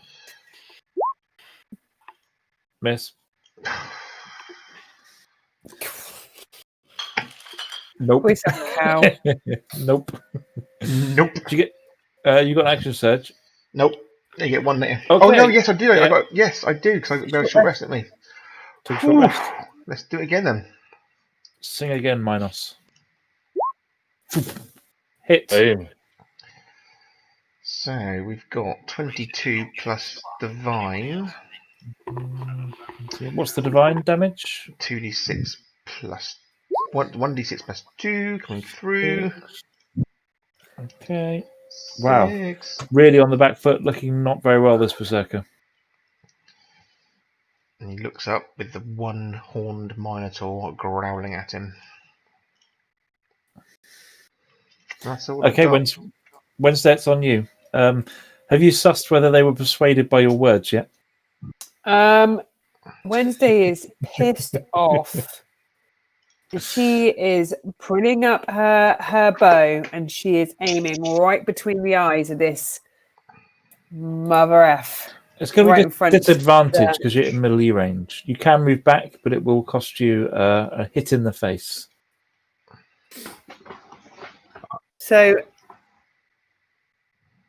Miss. Nope.
Where's that cow?
Nope.
Nope.
Did you get? You got an action surge.
Nope. You get one there.
Okay.
Oh no! Yes, I do.
Yeah.
Yes, I do because I got a short rest at me.
Took a short rest.
Let's do it again then.
Sing again, Minos. Hit.
Boom.
So we've got 22 plus divine.
What's the divine damage?
2d6 plus 1d6 plus 2 coming through.
Okay. Wow.
6.
Really on the back foot, looking not very well, this Berserker.
And he looks up with the one-horned Minotaur growling at him. That's all
Okay, Wednesday, it's on you. Have you sussed whether they were persuaded by your words yet?
Wednesday is pissed off. She is pulling up her bow and she is aiming right between the eyes of this mother F.
It's going
right
to
in
be
front
disadvantage because you're in melee range. You can move back, but it will cost you a hit in the face.
So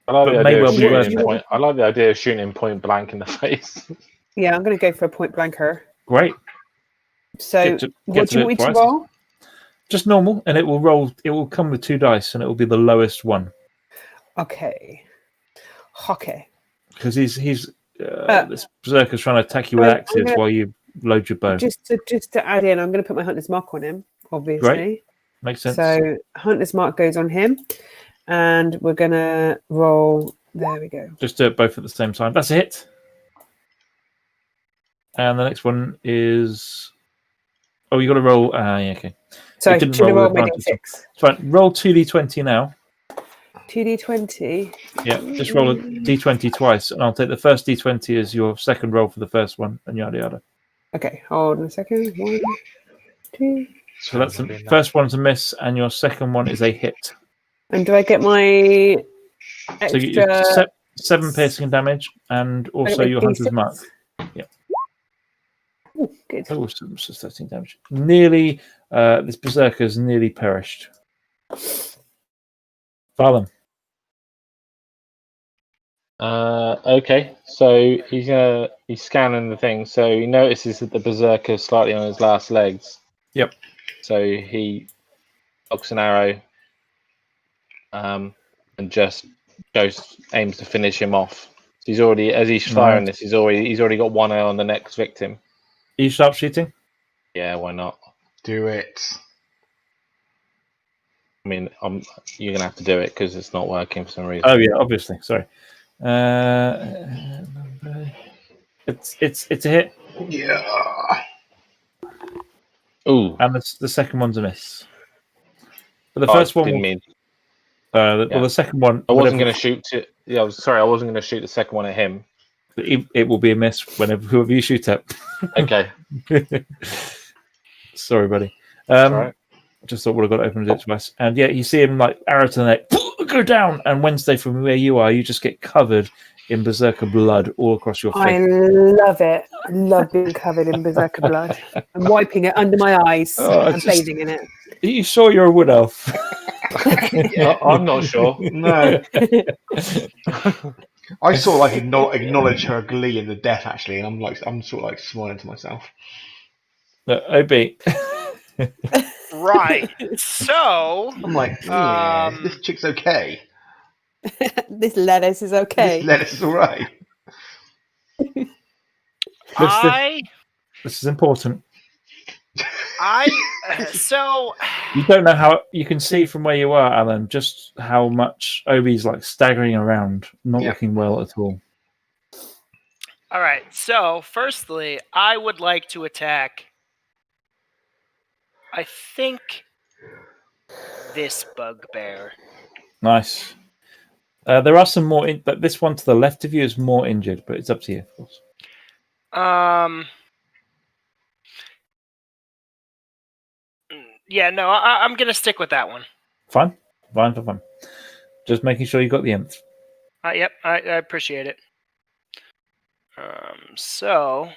I like
But
the
may
idea
well
of
be
shooting
worth
him
it.
point. I like the idea of shooting him point blank in the face.
yeah, I'm going to go for a point blanker.
Great.
So what do you want me to roll?
Just normal, and it will roll. It will come with 2 dice, and it will be the lowest one.
Okay.
Because he's this berserker's trying to attack you with axes while you load your bow.
Just to add in, I'm going to put my hunter's mark on him. Obviously,
Great. Makes sense.
So hunter's mark goes on him, and we're going to roll. There we go.
Just do it both at the same time. That's a hit. And the next one is. Oh, you got to roll. Yeah, okay.
So I
didn't
should have
roll
rolled my
advantage.
d6.
It's fine. Roll 2d20 now.
2d20.
Yeah, just roll a d20 twice, and I'll take the first d20 as your second roll for the first one, and yada yada.
Okay, hold on a second. 1, 2.
So that's the first one's a miss, and your second one is a hit.
And do I get my extra?
So you get 7 piercing damage, and also your hunter's mark. Yeah.
Ooh, good.
Oh, so 13 damage. Nearly, this berserker's nearly perished. Farlam.
Okay, so he's scanning the thing. So he notices that the berserker's slightly on his last legs.
Yep.
So he cocks an arrow, and just aims to finish him off. He's already, as he's firing this, he's already got one eye on the next victim.
Are you sharpshooting?
Yeah, why not?
Do it.
I mean, you're gonna have to do it because it's not working for some reason.
Oh yeah, obviously. Sorry. It's a hit.
Yeah.
Ooh.
And the second one's a miss. But the first one.
Didn't mean.
Well, the second one.
I wasn't going to shoot. I wasn't going to shoot the second one at him.
It will be a miss whoever you shoot at.
Okay.
Sorry, buddy.
Right.
Just thought would have got to open it twice. And yeah, you see him like arrow to the neck, go down. And Wednesday, from where you are, you just get covered in berserker blood all across your face.
I love it. I love being covered in berserker blood. I'm wiping it under my eyes and bathing in it.
Are you sure you're a wood elf?
I'm not sure.
No. I sort of like acknowledge her glee in the death actually, and I'm sort of like smiling to myself.
OB.
Right. So
I'm like, yeah, this chick's okay.
This lettuce is okay.
This lettuce is all right.
This is important.
So
you don't know how you can see from where you are, Alan, just how much Obi's like staggering around, not looking well at all.
All right. So, firstly, I would like to attack. I think this bugbear.
Nice. There are some more, but this one to the left of you is more injured, but it's up to you, of course.
Yeah, no, I'm going to stick with that one.
Fine. Just making sure you got the nth.
Yep, I appreciate it. So...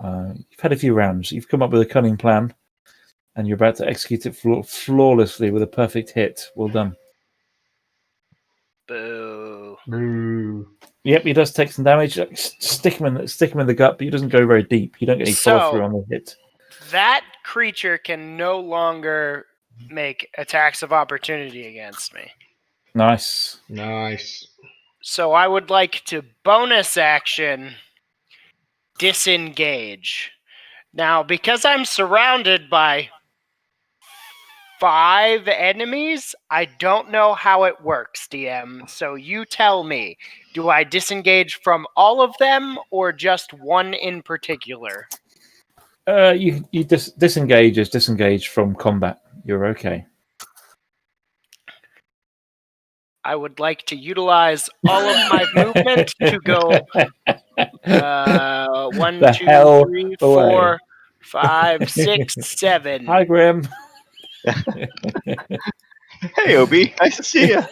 you've had a few rounds. You've come up with a cunning plan, and you're about to execute it flawlessly with a perfect hit. Well done.
Boo.
Boo.
Yep, he does take some damage. Stick him in the gut, but he doesn't go very deep. You don't get any follow through on the hit.
That creature can no longer make attacks of opportunity against me.
Nice.
So I would like to bonus action disengage. Now, because I'm surrounded by 5 enemies? I don't know how it works, DM. So you tell me. Do I disengage from all of them or just one in particular?
You disengage from combat. You're okay.
I would like to utilize all of my movement to go 1,
The
2,
hell
3,
away.
4, 5, 6, 7.
Hi, Grim.
Hey, Obi, nice to see you.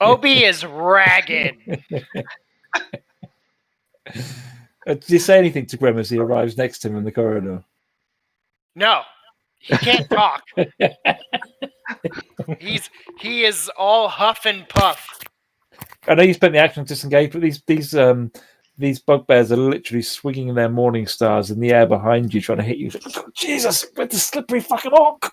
Obi is ragged.
Did you say anything to Grim as he arrives next to him in the corridor?
No, he can't talk. He is all huff and puff.
I know you spent the action to disengage, but these bugbears are literally swinging their morning stars in the air behind you, trying to hit you. Jesus, with the slippery fucking orc!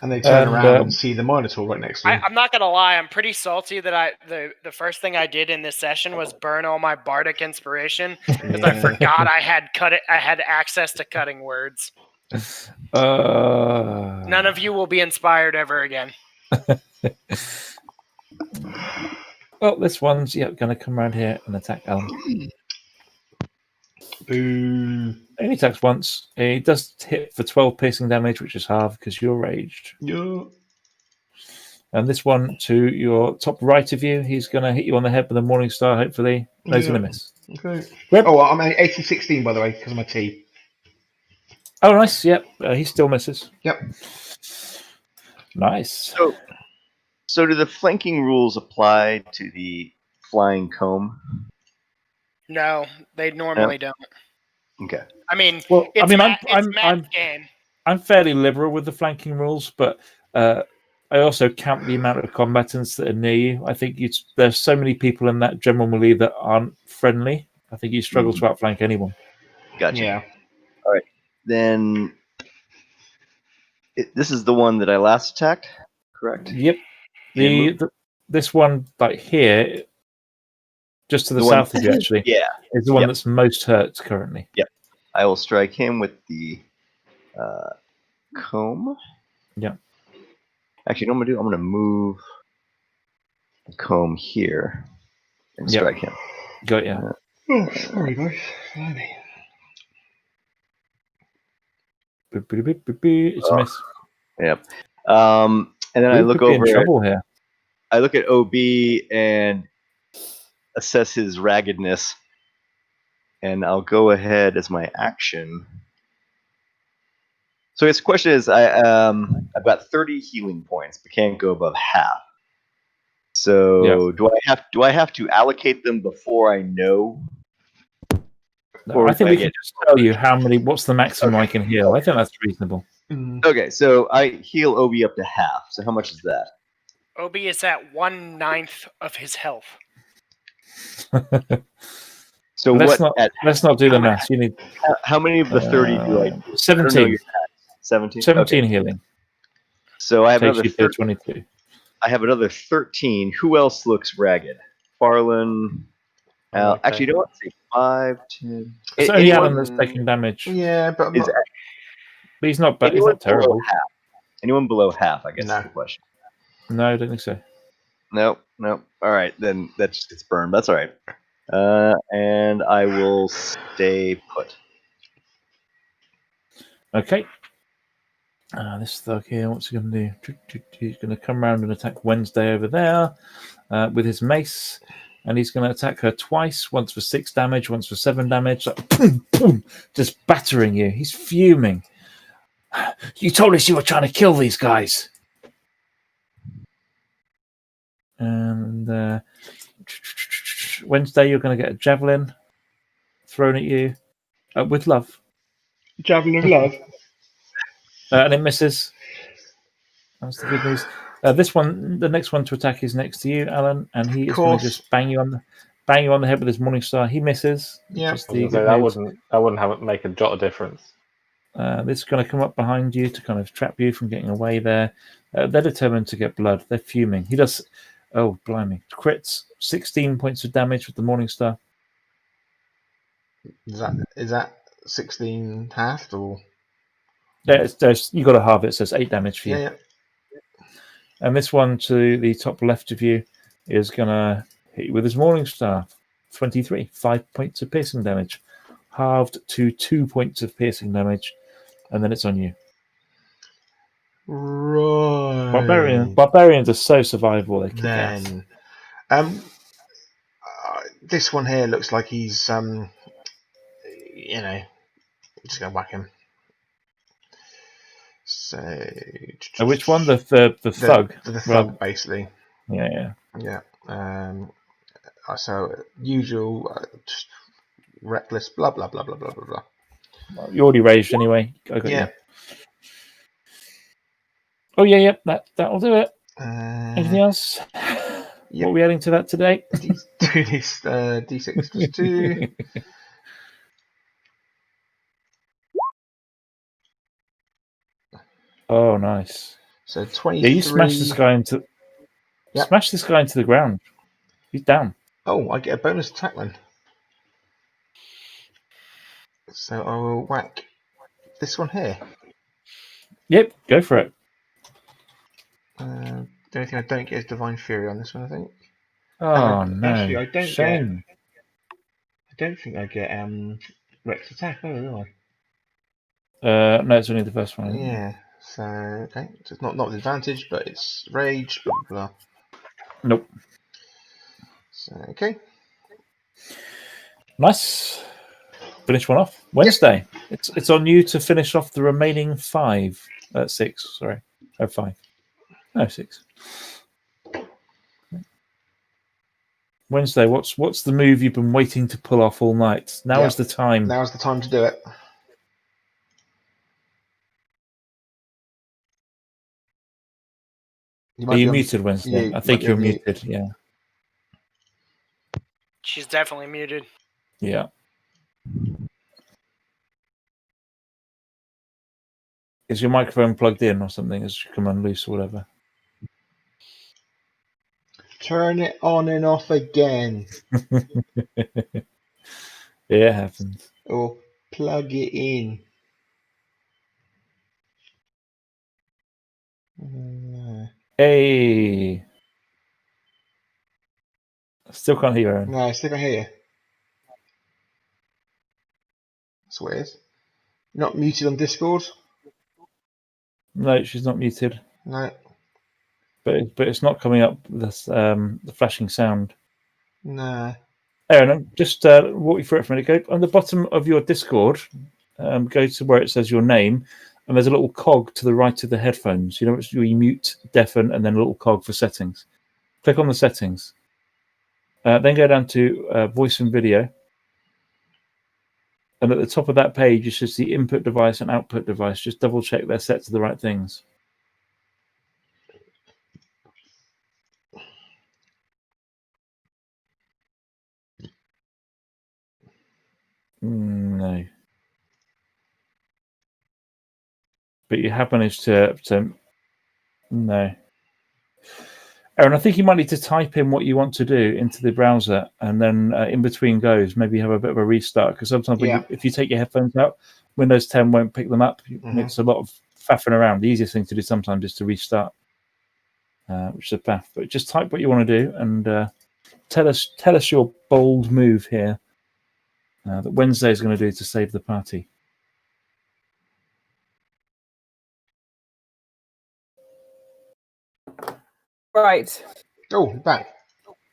And they turn around and see the Minotaur right next to them.
I'm not gonna lie, I'm pretty salty that the first thing I did in this session was burn all my bardic inspiration because I forgot I had access to cutting words. None of you will be inspired ever again.
Well, this one's going to come around here and attack Alan.
Boo.
Only attacks once. He does hit for 12 piercing damage, which is half because you're raged.
Yeah.
And this one to your top right of you, he's going to hit you on the head with a morning star, hopefully. No, he's going to miss.
Okay.
Yep.
Oh, I'm at 80-16, by the way, because of my T.
Oh, nice. Yep. He still misses.
Yep.
Nice.
So do the flanking rules apply to the flying comb?
No, they normally don't.
Okay.
I mean,
well,
Matt's game.
I'm fairly liberal with the flanking rules, but I also count the amount of combatants that are near you. I think there's so many people in that general melee that aren't friendly. I think you struggle to outflank anyone.
Gotcha.
Yeah.
All right. Then this is the one that I last attacked, correct?
Yep. This one, like here, just to the south of you, actually, is the one that's most hurt currently.
Yep. I will strike him with the comb.
Yeah.
Actually, you know what I'm gonna do? I'm gonna move the comb here and strike him.
Got ya.
Oh, sorry, guys.
It's a miss.
Yep. And then I look over.
In trouble here.
I look at OB and assess his raggedness, and I'll go ahead as my action. So his question is, I've got 30 healing points, but can't go above half. So do I have to allocate them before I know?
No, I think we can just tell you what's the maximum I can heal. I think that's reasonable.
Okay, so I heal OB up to half. So how much is that?
OB is at 1/9 of his health.
So
let's not do the math. You need
how many of the 30 do I?
17.
17.
17 healing.
So I have
Takes
another
22.
I have another 13. Who else looks ragged? Farland. Actually, you know what? Say 5, 10.
It's only Alan that's taking damage.
Yeah, but
he's not bad. He's not terrible.
Anyone below half? I guess is the question.
No, I don't think so.
No. All right, then that's it's burned. That's all right. And I will stay put.
Okay. This thug here, what's he going to do? He's going to come around and attack Wednesday over there with his mace. And he's going to attack her twice, once for 6 damage, once for 7 damage. Like, boom, boom, just battering you. He's fuming. You told us you were trying to kill these guys. And Wednesday, you're going to get a javelin thrown at you with love.
Javelin of love.
And it misses. That's the good news. The next one to attack is next to you, Alan, and he is going to just bang you on the head with his morning star. He misses.
Yeah,
that wouldn't make a jot of difference.
This is going to come up behind you to kind of trap you from getting away there. They're determined to get blood. They're fuming. He does. Oh, blimey! Crits 16 points of damage with the morning star.
Is that 16 halved or?
You got to halve it, so it's 8 damage for you.
Yeah.
And this one to the top left of you is gonna hit you with his Morning Star. 23, 5 points of piercing damage, halved to 2 points of piercing damage, and then it's on you.
Right.
Barbarians are so survivable. They kick ass.
Then, this one here looks like he's just gonna whack him. So,
Which one? The thug.
The thug, basically.
Yeah.
So usual, just reckless, blah blah blah blah blah blah blah.
Well, you already raged anyway. I got you. Oh yeah. That'll do it. Anything else?
Yep.
What are we adding to that today?
Do this D6 plus 2.
Oh, nice.
So 23.
Yeah, you smash this guy into. Yep. Smash this guy into the ground. He's down.
Oh, I get a bonus attack then. So I will whack this one here.
Yep, go for it.
The only thing I don't get is Divine Fury on this one, I think.
Oh no!
Actually, I don't
Shame.
I don't think I get Rex attack. Oh, do
I? No, it's only the first one.
Yeah. So okay, so it's not with advantage, but it's rage. Blah blah.
Nope.
So okay.
Nice. Finish one off. Wednesday. Yep. It's on you to finish off the remaining 5. 6. Sorry. 5. No, 6. Wednesday. What's the move you've been waiting to pull off all night? Now is the time.
Now is the time to do it.
Are you muted, Wednesday? I think you're muted. Yeah.
She's definitely muted.
Yeah. Is your microphone plugged in or something? Has come unloose or whatever?
Turn it on and off again.
Yeah, it happens.
Or plug it in.
Hey. Still can't hear her.
No, I still can't hear you. That's weird. You're not muted on Discord?
No, she's not muted.
No.
But it's not coming up this the flashing sound.
Nah.
Aaron, just walk you through it for a minute. Go on the bottom of your Discord, go to where it says your name, and there's a little cog to the right of the headphones. You know, it's where you mute, deafen, and then a little cog for settings. Click on the settings. Then go down to voice and video. And at the top of that page, you should see input device and output device. Just double check they're set to the right things. No. But you have managed to no. Aaron, I think you might need to type in what you want to do into the browser, and then in between goes, maybe have a bit of a restart. Because sometimes if you take your headphones out, Windows 10 won't pick them up. It's a lot of faffing around. The easiest thing to do sometimes is to restart, which is a faff. But just type what you want to do, and tell us your bold move here that Wednesday is going to do to save the party.
Right.
Oh, back.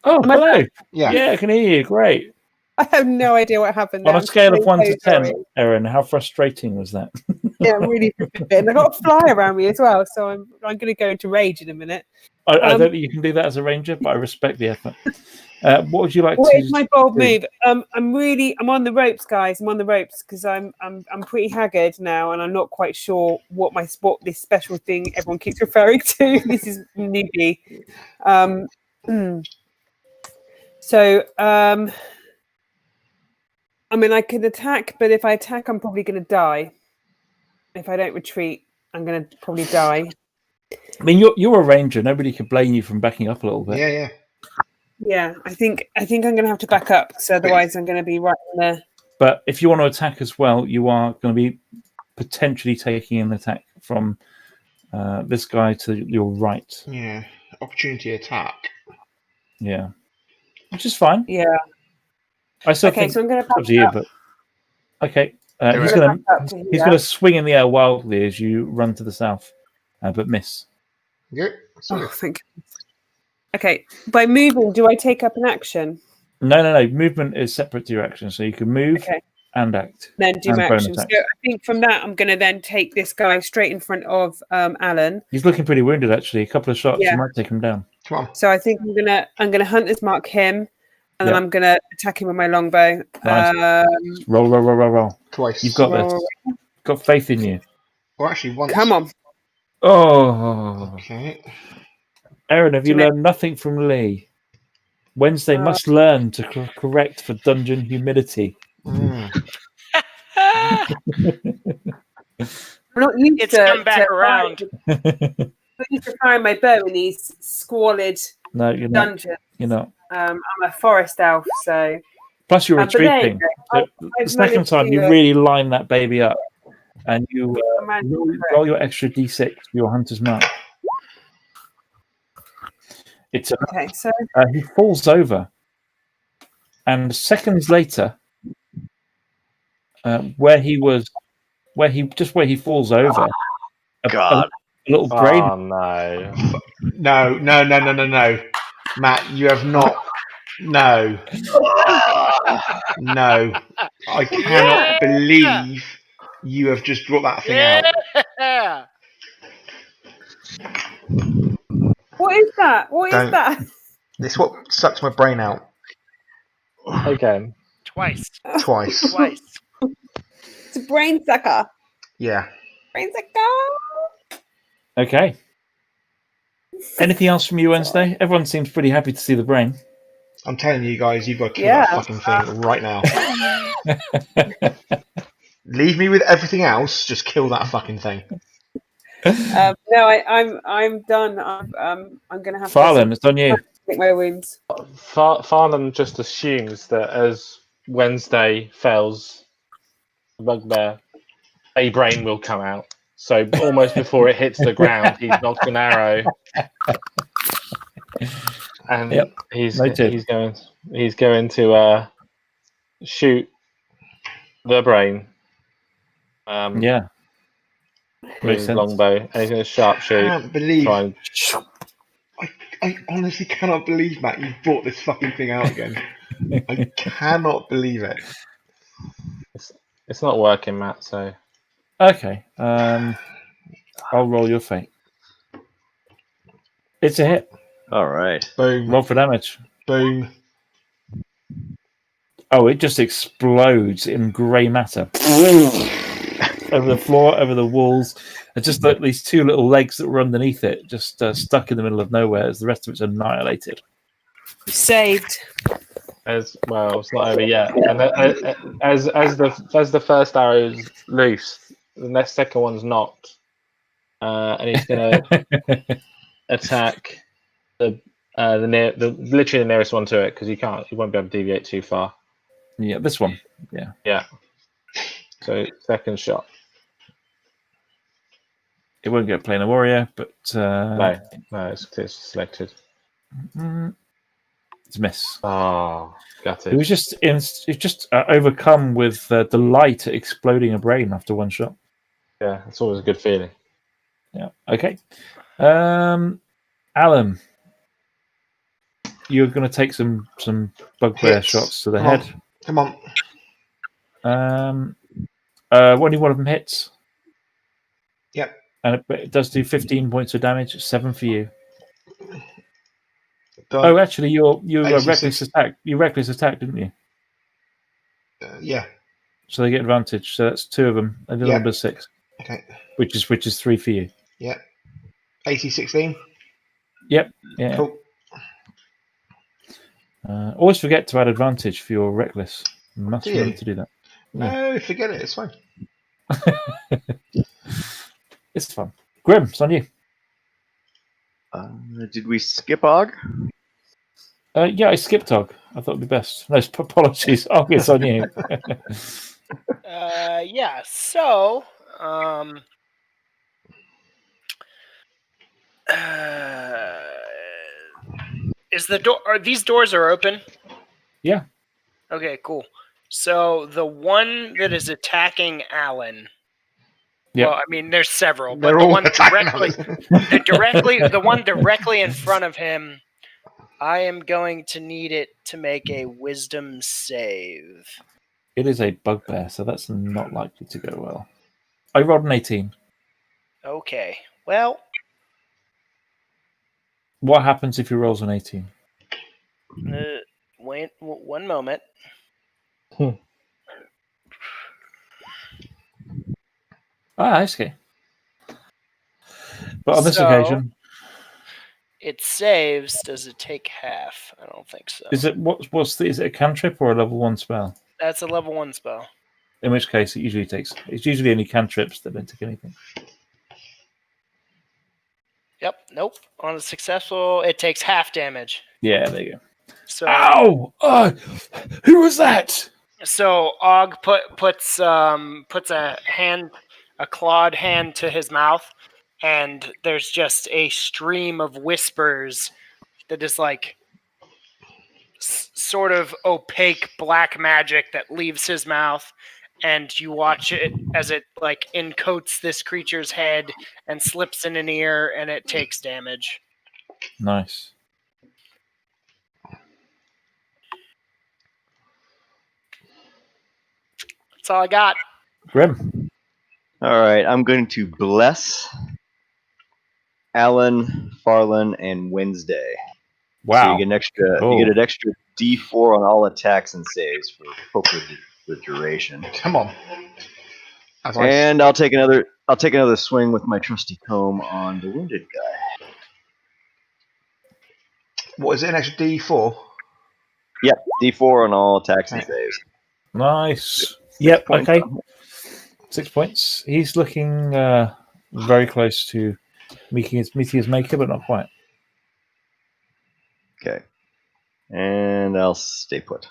Oh, hello.
Yeah,
I can hear you. Great.
I have no idea what happened.
On a scale of 1 to 10, Erin, how frustrating was that?
Yeah, really. And I got a fly around me as well, so I'm going to go into rage in a minute.
I don't think you can do that as a ranger, but I respect the effort. What would you like to?
What is my bold move? I'm on the ropes, guys. I'm on the ropes because I'm pretty haggard now, and I'm not quite sure what this special thing everyone keeps referring to. This is newbie. So I mean, I could attack, but if I attack, I'm probably going to die. If I don't retreat, I'm going to probably die.
I mean, you're a ranger. Nobody can blame you from backing up a little bit.
Yeah.
Yeah, I think I'm going to have to back up because otherwise I'm going to be right in there.
But if you want to attack as well, you are going to be potentially taking an attack from this guy to your right.
Yeah, opportunity attack.
Yeah, which is fine.
Yeah.
I still
Okay,
think
so I'm going to
it's up to you, but okay. He's
it.
going to swing in the air wildly as you run to the south, but miss.
Yep.
Oh, thank you. Okay, by moving, do I take up an action?
No. Movement is separate to your action, so you can move and act.
Then do my
bonus
action. So
attacks.
I think from that, I'm going to then take this guy straight in front of Alan.
He's looking pretty wounded, actually. A couple of shots, you might take him down.
Come on.
So I think I'm gonna hunt this mark him, and then I'm gonna attack him with my longbow.
Nice. Roll.
Twice.
You've got this. Got faith in you.
Well, actually, once.
Come on.
Oh.
Okay.
Aaron, have you learned nothing from Lee? Wednesday must learn to correct for dungeon humidity.
I'm not used
It's
to
come back around.
I'm not used to firing my bow in these squalid dungeons.
You're not.
I'm a forest elf, so.
Plus, you're retreating. The second time, you really line that baby up, and you roll your extra d6 for your hunter's mark. It's
okay. So
he falls over, and seconds later, where he falls over, a little brain.
Oh no!
No, Matt, you have not. No. No. I cannot believe you have just brought that thing out.
Yeah.
what is that? What is that?
It's what sucks my brain out.
Again.
Twice.
It's a brain sucker.
Yeah.
Brain sucker.
Okay. Anything else from you, Wednesday? Everyone seems pretty happy to see the brain.
I'm telling you guys, you've got to kill that fucking thing right now. Leave me with everything else. Just kill that fucking thing.
No, I'm done. I'm going to have
Farland, it's on you.
Take my wounds.
Farland just assumes that as Wednesday fells the bugbear, a brain will come out. So almost before it hits the ground, he's knocked an arrow, and he's going to shoot the brain. With his longbow, and he's going to sharpshoot.
I can't believe. I honestly cannot believe, Matt, you've brought this fucking thing out again. I cannot believe it.
It's not working, Matt. So
okay, I'll roll your fate. It's a hit.
All right.
Boom.
Roll for damage.
Boom.
Oh, it just explodes in grey matter. Over the floor, over the walls, and just like these two little legs that were underneath it, just stuck in the middle of nowhere as the rest of it's annihilated.
Saved.
As well, it's not over yet. And as the first arrow's loose, the second one's knocked, and he's going to attack literally the nearest one to it, because you won't be able to deviate too far.
Yeah, this one. Yeah.
So second shot.
It won't get planar warrior, but
no, it's selected.
It's a miss.
Oh, got it.
It was just overcome with delight at exploding a brain after one shot.
Yeah, it's always a good feeling.
Yeah. Okay. Alan, you're going to take some bugbear shots to the head.
Come on.
Only one of them hits.
Yep.
And it does do 15 points of damage. 7 for you.
Done.
Oh, actually, you reckless attack. You reckless attack, didn't you?
Yeah.
So they get advantage. So that's 2 of them. And the number 6.
Okay.
Which is 3 for you.
Yep. AC 16.
Yep. Yeah.
Cool.
Always forget to add advantage for your reckless. You must remember to do that.
Yeah. No, forget it. It's fine.
It's fun. Grim, it's on you.
Did we skip Og?
Yeah, I skipped Og. I thought it'd be best. No, apologies. Og, it's on you.
Yeah. So Is the door? Are these doors are open?
Yeah.
Okay, cool. So the one that is attacking Alan.
Yep.
Well, I mean, there's several, but
They're
the
all
one
attacking
the one directly in front of him, I am going to need it to make a wisdom save.
It is a bugbear, so that's not likely to go well. I rolled an 18.
Okay. Well,
what happens if he rolls an 18?
Wait, one moment.
Okay. But on this occasion,
it saves. Does it take half? I don't think so.
Is it is it a cantrip or a level 1 spell?
That's a level 1 spell.
In which case, it's usually only cantrips that don't take anything.
Yep. Nope. On a successful, it takes half damage.
Yeah, there you go.
So.
Ow! Who was that?
So Og puts a clawed hand to his mouth, and there's just a stream of whispers that is like sort of opaque black magic that leaves his mouth, and you watch it as it like encoats this creature's head and slips in an ear, and it takes damage.
Nice.
That's all I got.
Grim.
All right, I'm going to bless Alan, Farland, and Wednesday.
Wow.
So you get an extra D4 on all attacks and saves for hopefully the duration.
Come on.
And I'll take another swing with my trusty comb on the wounded guy.
What is it? An extra D4?
Yep, D4 on all attacks and saves.
Nice. Yep. Okay. 6 points. He's looking very close to meeting his maker, but not quite.
Okay. And I'll stay put.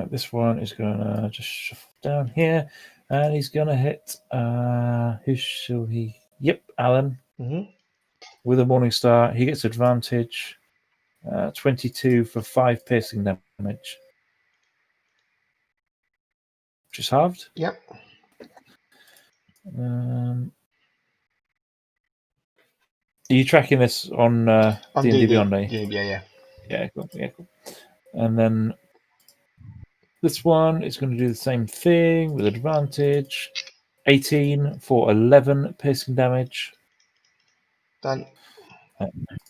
This one is going to just shuffle down here, and he's going to hit. Who shall he? Yep, Alan.
Mm-hmm.
With a Morning Star, he gets advantage. 22 for 5 piercing damage. Which is halved.
Yep.
Are you tracking this on D&D Beyond?
Yeah.
Yeah, cool. And then this one is going to do the same thing with advantage. 18 for 11 piercing damage.
Done.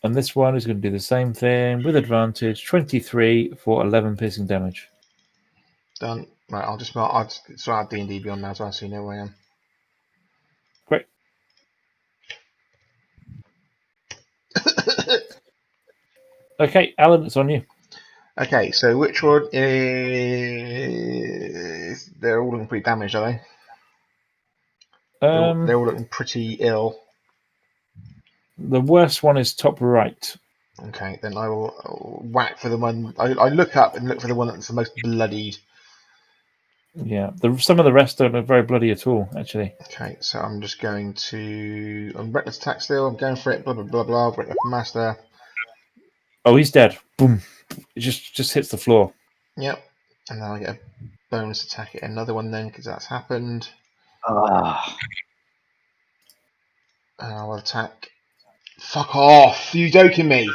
And this one is going to do the same thing with advantage. 23 for 11 piercing damage.
Done. Right, I'll just start D&D Beyond now, so you know where I am.
Great. Okay, Alan, it's on you.
Okay, so which one is... They're all looking pretty damaged, are they? They're all looking pretty ill.
The worst one is top right.
Okay, then I will whack for the one... I look up and look for the one that's the most bloodied.
Yeah, some of the rest don't look very bloody at all, actually.
Okay, so I'm just going to... I'm reckless attack still, I'm going for it, blah, blah, blah, blah, reckless master.
Oh, he's dead. Boom. It just hits the floor.
Yep, and then I get a bonus attack at another one then, because that's happened.
Ah.
And I'll attack... Fuck off! You joking me?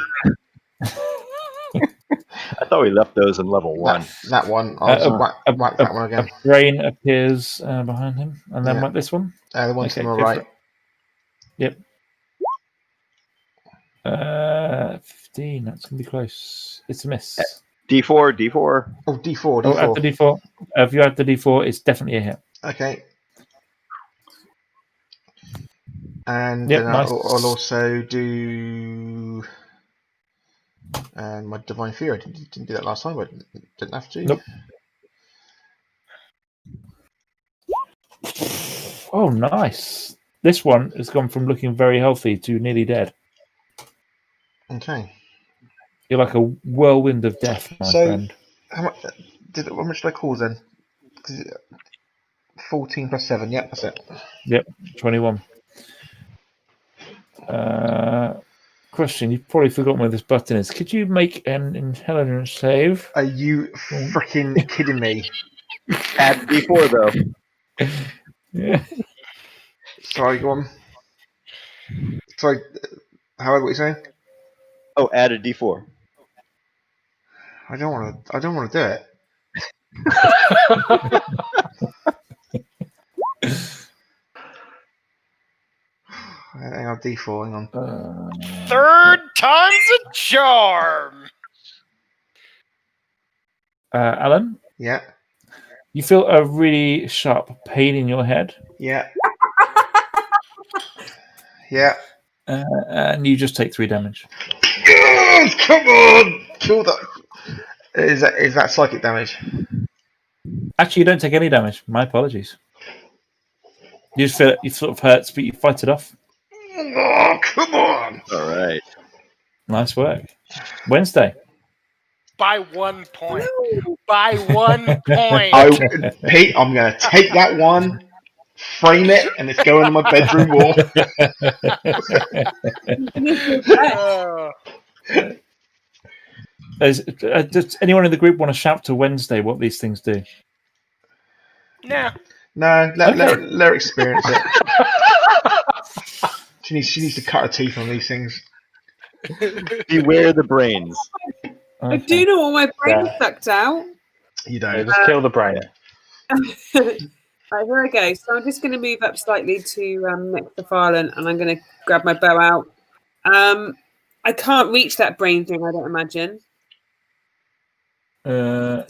I thought we left those in level 1.
That one. I'll just whack that one again.
A brain appears behind him, and then whack this one.
The one to my right.
Yep. 15. That's gonna be close. It's a miss.
D4.
Oh, D4.
Oh, add the D4. If you add the D4, it's definitely a hit.
Okay. And
then
nice. I'll also do my Divine Fear. I didn't do that last time, but didn't have to.
Nope. Oh, nice. This one has gone from looking very healthy to nearly dead.
Okay.
You're like a whirlwind of death, my friend.
How much did I cause then? 14 plus 7. Yep, that's it.
Yep, 21. Question, you've probably forgotten where this button is. Could you make an intelligence save?
Are you freaking kidding me?
Add D4 though.
Yeah.
Sorry, go on. Sorry, Howard, what are you saying?
Oh, add a D4.
I don't want to do it. Hang on, D4. Hang on.
Third time's a charm.
Alan,
Yeah.
you feel a really sharp pain in your head,
Yeah. Yeah.
and you just take 3 damage.
Yes! Come on! Kill that. Is that psychic damage?
Actually, you don't take any damage. My apologies. You just feel it sort of hurts, but you fight it off.
Oh, come on!
All right.
Nice work. Wednesday.
By 1 point. By 1 point.
Pete, I'm going to take that one, frame it, and it's going on my bedroom wall.
Does anyone in the group want to shout to Wednesday what these things do?
Nah.
No, let her experience it. She needs to cut her teeth on these things.
Beware the brains.
I do not want my brain sucked out.
You don't.
Yeah, just kill the brain.
Right, here I go. So I'm just going to move up slightly to next to Farland, and I'm going to grab my bow out. I can't reach that brain thing, I don't imagine.
You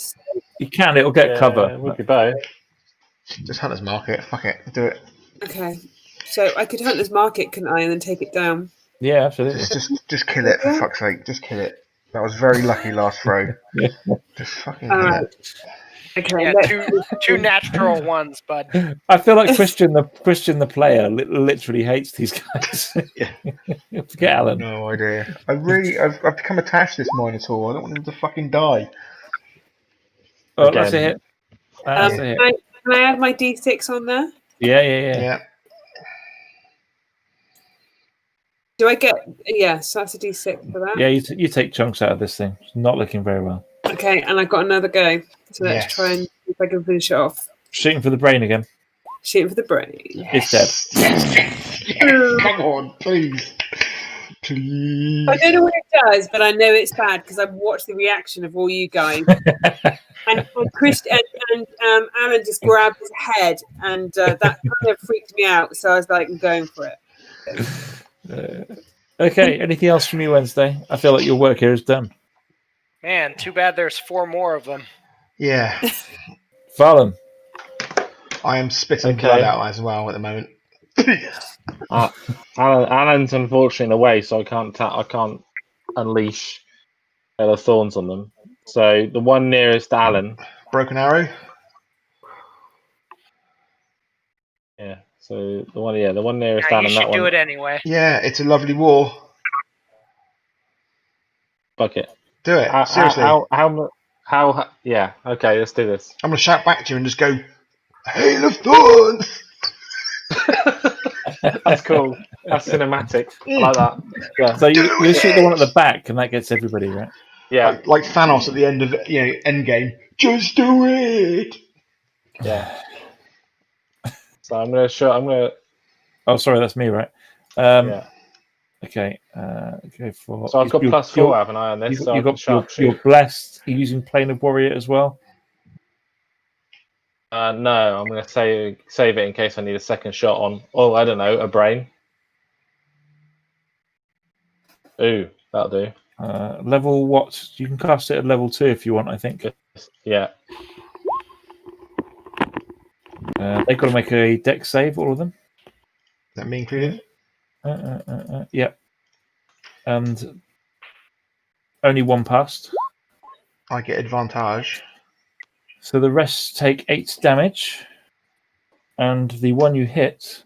can. It'll get cover.
With your bow.
Just Hunter's Mark it. Fuck it. Do it.
Okay. So I could Hunter's Mark it, couldn't I, and then take it down?
Yeah, absolutely.
Just kill it, for fuck's sake. Just kill it. That was very lucky last throw. Just fucking kill it.
Okay.
Yeah, two natural ones, bud.
I feel like Christian the player literally hates these guys. Forget Alan.
No idea. I've become attached to this Minotaur. I don't want him to fucking die.
Oh, that's a hit. That's a hit.
Can I add my D6 on there?
Yeah.
Do I get... Yes, that's a D6 for that.
Yeah, you take chunks out of this thing. It's not looking very well.
Okay, and I've got another go. So let's try and see if I can finish it off.
Shooting for the brain again.
Shooting for the brain.
It's dead.
Yes. Come on, please. Please.
I don't know what it does, but I know it's bad because I've watched the reaction of all you guys. and Chris and Alan just grabbed his head, and that kind of freaked me out. So I was like, I'm going for it.
Okay, anything else from you, Wednesday? I feel like your work here is done.
Man, too bad there's 4 more of them.
Yeah.
Farland.
I am spitting blood out as well at the moment.
Alan's unfortunately away, so I can't unleash Hell of Thorns on them. So the one nearest Alan.
Broken arrow.
Yeah. So the one nearest
Yeah,
Alan.
you should do it anyway.
Yeah, it's a lovely war.
Fuck it.
Do it. Seriously.
How? Yeah. Okay, let's do this.
I'm gonna shout back to you and just go, Hail of Thorns!
That's cool. That's cinematic. I like that. Yeah.
So you shoot the one at the back, and that gets everybody, right?
Yeah.
Like Thanos at the end of Endgame. Just do it.
Yeah. So I'm gonna.
Oh, sorry, that's me, right?
Yeah.
Okay. Okay.
So I've got +4, haven't I, on this?
You're blessed. You're using Plane of Warrior as well.
No, I'm going to save it in case I need a second shot on. Oh, I don't know, a brain. Ooh, that'll do.
Level what? You can cast it at level 2 if you want. I think.
Yeah.
They've got to make a dex save, all of them.
That me included?
Yeah. And only one passed.
I get advantage.
So the rest take 8 damage, and the one you hit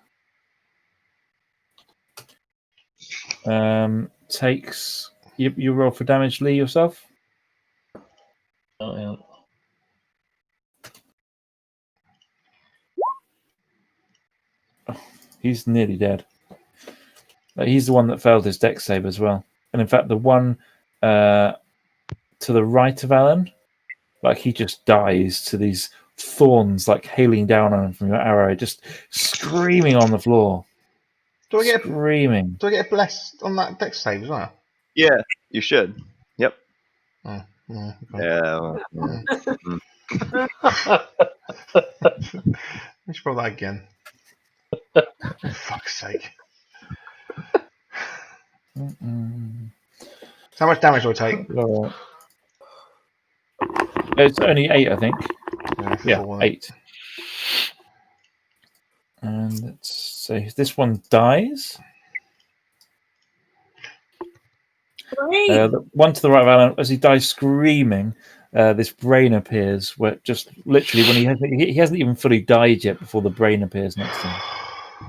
takes. You roll for damage, Lee, yourself.
Oh, yeah.
He's nearly dead. He's the one that failed his dex save as well. And in fact, the one to the right of Alan, like he just dies to these thorns like hailing down on him from your arrow, just screaming on the floor.
Do I get
screaming?
Do I get a blessed on that dex save as well?
Yeah, you should. Yep.
Oh, okay.
Yeah.
Let's roll that again. For fuck's sake.
Mm-mm.
So how much damage do I take?
It's only 8, I think. Yeah,
4.
8. And let's say this one dies. The one to the right of Alan, as he dies screaming, this brain appears. Where just literally when he hasn't even fully died yet before the brain appears next to him.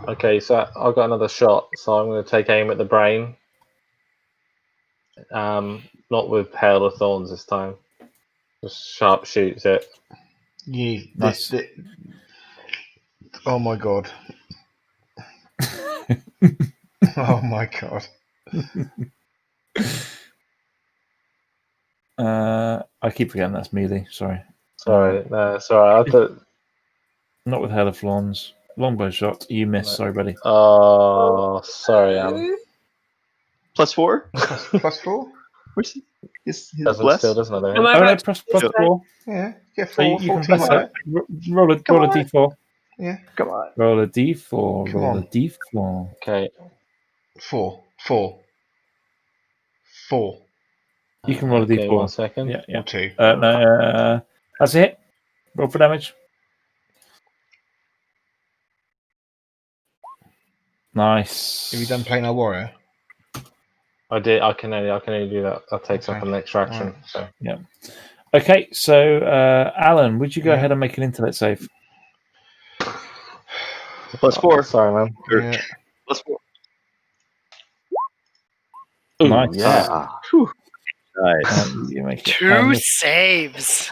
Okay, so I've got another shot, so I'm going to take aim at the brain. Not with Hail of Thorns this time. Just sharp shoots it.
Yeah,
Nice.
Oh my god. Oh my god.
I keep forgetting that's melee. Sorry.
Sorry, sorry. I thought.
Not with Hail of Thorns. Longbow shot. You missed. Sorry, buddy.
Oh, sorry, Alan.
+4?
Plus 4?
Which is
Doesn't
bless?
still doesn't it?
Am I
Oh no,
right?
plus 4.
Yeah, get
So
4,
you can
14
bless
on
it. Roll a d4.
Yeah.
Come on.
Roll a d4.
Come
Roll
on.
a d4.
Okay.
4.
You can roll a
Okay,
d4.
1 second.
Yeah.
Or 2.
No, that's a hit. Roll for damage. Nice.
Have you done Planar Warrior?
I did. I can only do that. That takes
Okay.
up an extra action.
Alright.
So
Okay, so Alan, would you go
Yeah.
ahead and make an intellect save?
+4.
Sorry, man.
Yeah.
+4.
Ooh,
Nice.
Yeah. Whew. Nice.
You make it.
2 saves.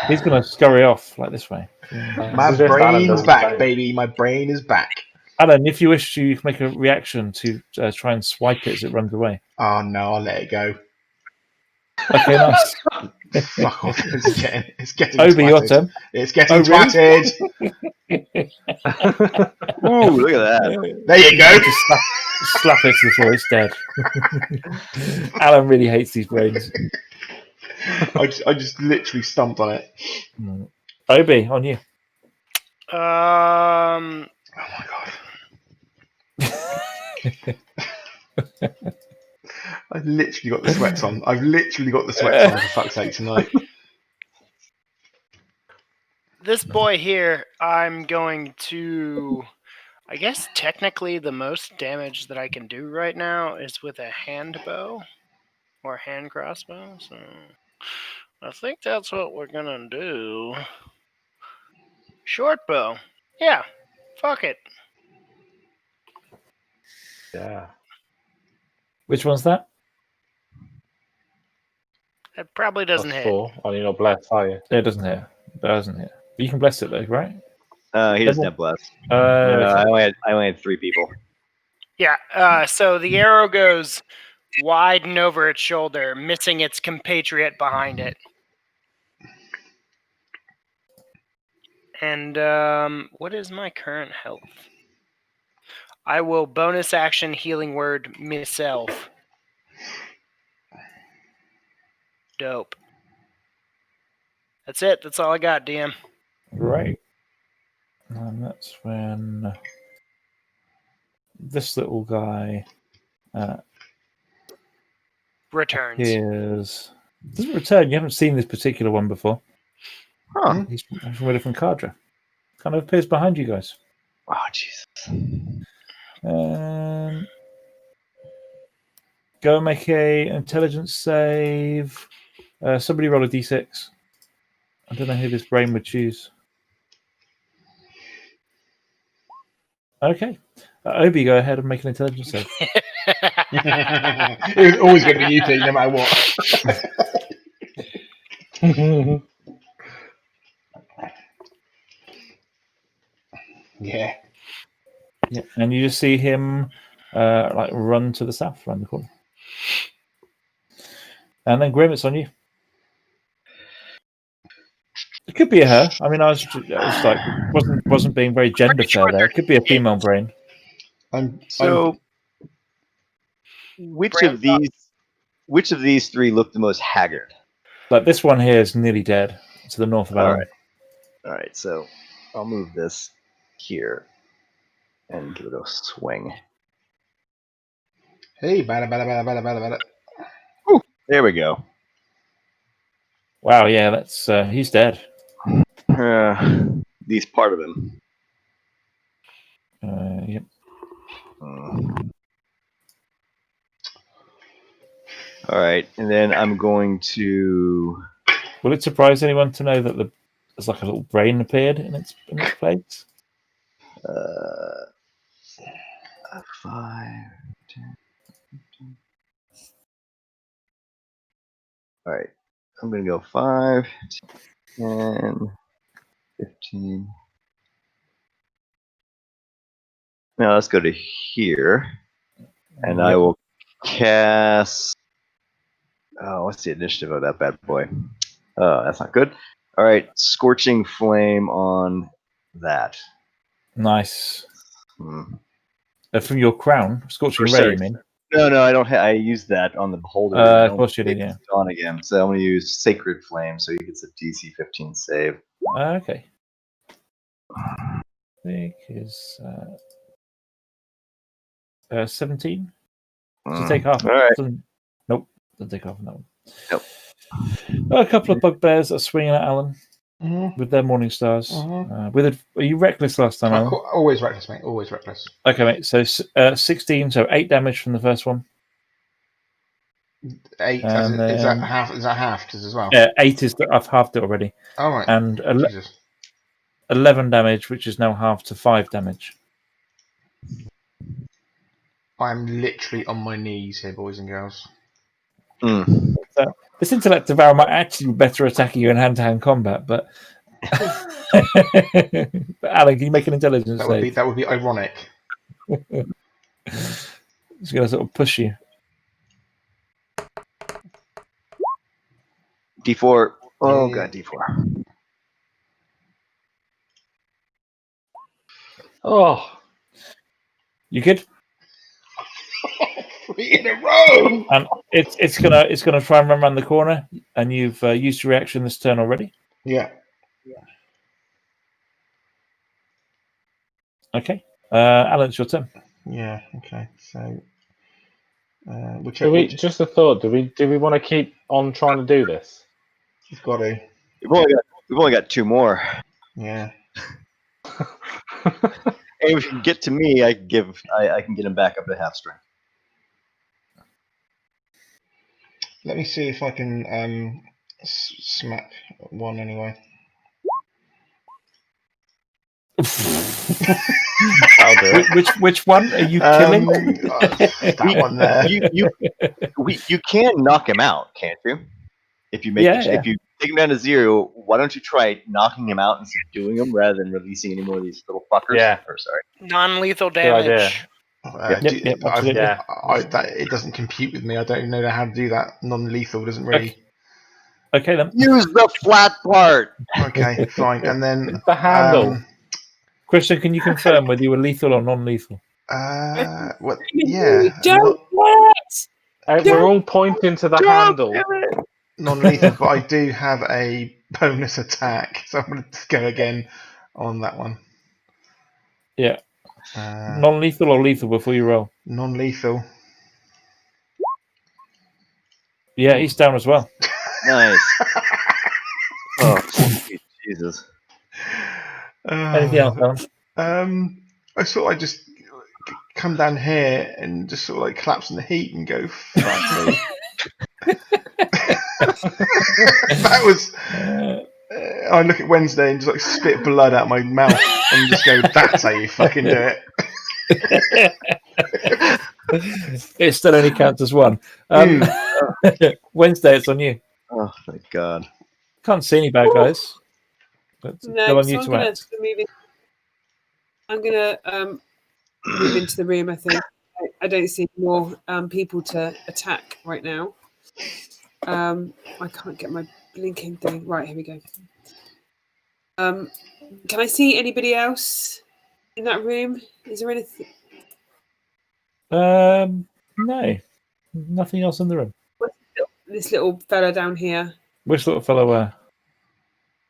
He's going to scurry off like this way.
My
Suggest Alan
brain's
doesn't
back,
say.
baby. My brain is back.
Alan, if you wish to, you can make a reaction to try and swipe it as it runs away.
Oh no, I'll let it go.
Okay, nice.
Fuck off. It's getting
Obi, your
twatted.
turn.
It's getting
Oh, really?
twatted.
Ooh, look at that.
There you go.
Just slap it to the floor. It's dead. Alan really hates these brains.
I just literally stumped on it.
Obi, on you.
Oh my god. I've literally got the sweats on. I've literally got the sweats on, for fuck's sake, tonight.
This boy here, I'm going to. I guess technically the most damage that I can do right now is with a hand bow or hand crossbow. So I think that's what we're gonna do. Short bow. Yeah. Fuck it.
Yeah.
Which one's that?
It probably doesn't
That's
hit.
4. Oh, you're not blessed, are you?
It doesn't hit. It doesn't hit. But you can bless it though, right?
He doesn't have bless. No,
Okay.
I only had 3 people.
Yeah. So the arrow goes wide and over its shoulder, missing its compatriot behind it. And what is my current health? I will bonus action healing word myself. Dope. That's it. That's all I got, DM.
Right. And that's when this little guy
Returns.
doesn't return. You haven't seen this particular one before.
Huh.
He's from a different cadre. Kind of appears behind you guys.
Oh, Jesus.
Go and make an intelligence save. Somebody roll a d6. I don't know who this brain would choose. Okay. Obi, go ahead and make an intelligence save.
It was always going to be you two, no matter what. Yeah.
Yeah, and you just see him like run to the south around the corner. And then Grim, it's on you. It could be a her. I mean, I was like wasn't being very gender fair there. It could be a female brain.
So, which of these three look the most haggard?
Like this one here is nearly dead to the north of Alan.
All right. So I'll move this here and give it a swing.
Hey, bada.
Ooh, there we go.
Wow, yeah, that's he's dead.
These part of him.
Yep.
All right, and then I'm going to.
Will it surprise anyone to know that there's like a little brain appeared in its place?
5, 10, 15. All right, I'm going to go 5, 10, 15. Now let's go to here, and I will cast. Oh, what's the initiative of that bad boy? That's not good. All right, Scorching Flame on that.
Nice.
Hmm.
From your crown, Scorching Ray, you mean?
No, I don't. I used that on the beholder.
Of course you did, yeah.
It's on again, so I'm going to use Sacred Flame, so he gets a DC 15 save.
Okay. I think is 17. So take half.
All right.
Nope, doesn't take half on that one.
Nope.
A couple of bugbears are swinging at Alan with their morning stars. Were you reckless last time, Alan?
Always reckless, mate. Always reckless.
Okay, mate. So 16, so 8 damage from the first one.
8. Is that half? Is that halved as well?
Yeah, 8 is. I've halved it already.
All right.
And
11
damage, which is now halved to 5 damage.
I'm literally on my knees here, boys and girls.
So, this intellect devour might actually be better attacking you in hand-to-hand combat, but Alan, can you make an intelligence save?
That would be ironic.
It's going to sort of push you.
D4. Oh god, D4.
Oh,
you good?
3 in a row.
And it's gonna try and run around the corner, and you've used your reaction this turn already.
Yeah.
Okay, Alan, it's your turn.
Yeah. Okay. So,
just a thought. Do we want to keep on trying to do this?
You've got to.
We've only got 2 more.
Yeah.
And if you can get to me, I can get him back up to half strength.
Let me see if I can smack one anyway.
I'll do it. Which one are you killing?
That one there.
You can knock him out, can't you? If you if you take him down to 0, why don't you try knocking him out and subduing him rather than releasing any more of these little fuckers?
Yeah.
Or, sorry.
Non-lethal damage.
It doesn't compute with me. I don't even know how to do that. Non-lethal doesn't really.
Okay then.
Use the flat part.
Okay, fine. And then
the handle.
Christian, can you confirm whether you were lethal or non-lethal?
What? Yeah.
We're all pointing to the handle.
Non-lethal, but I do have a bonus attack, so I'm going to go again on that one.
Yeah. Non-lethal or lethal before you roll?
Non-lethal.
Yeah, he's down as well.
Nice. Oh, Jesus.
Anything else, Alan?
I thought I'd just come down here and just sort of like collapse in the heat and go, fuck me. That was. I look at Wednesday and just like spit blood out my mouth and just go, that's how you fucking do it.
It still only counts as one. Wednesday, it's on you.
Oh, thank God.
Can't see any bad guys. But
No,
go on
so
you to act.
I'm gonna move into the room. I think I don't see more people to attack right now. I can't get my blinking thing. Right, here we go. Can I see anybody else in that room? Is there anything?
No, nothing else in the room.
This little fella down here.
Which little fellow?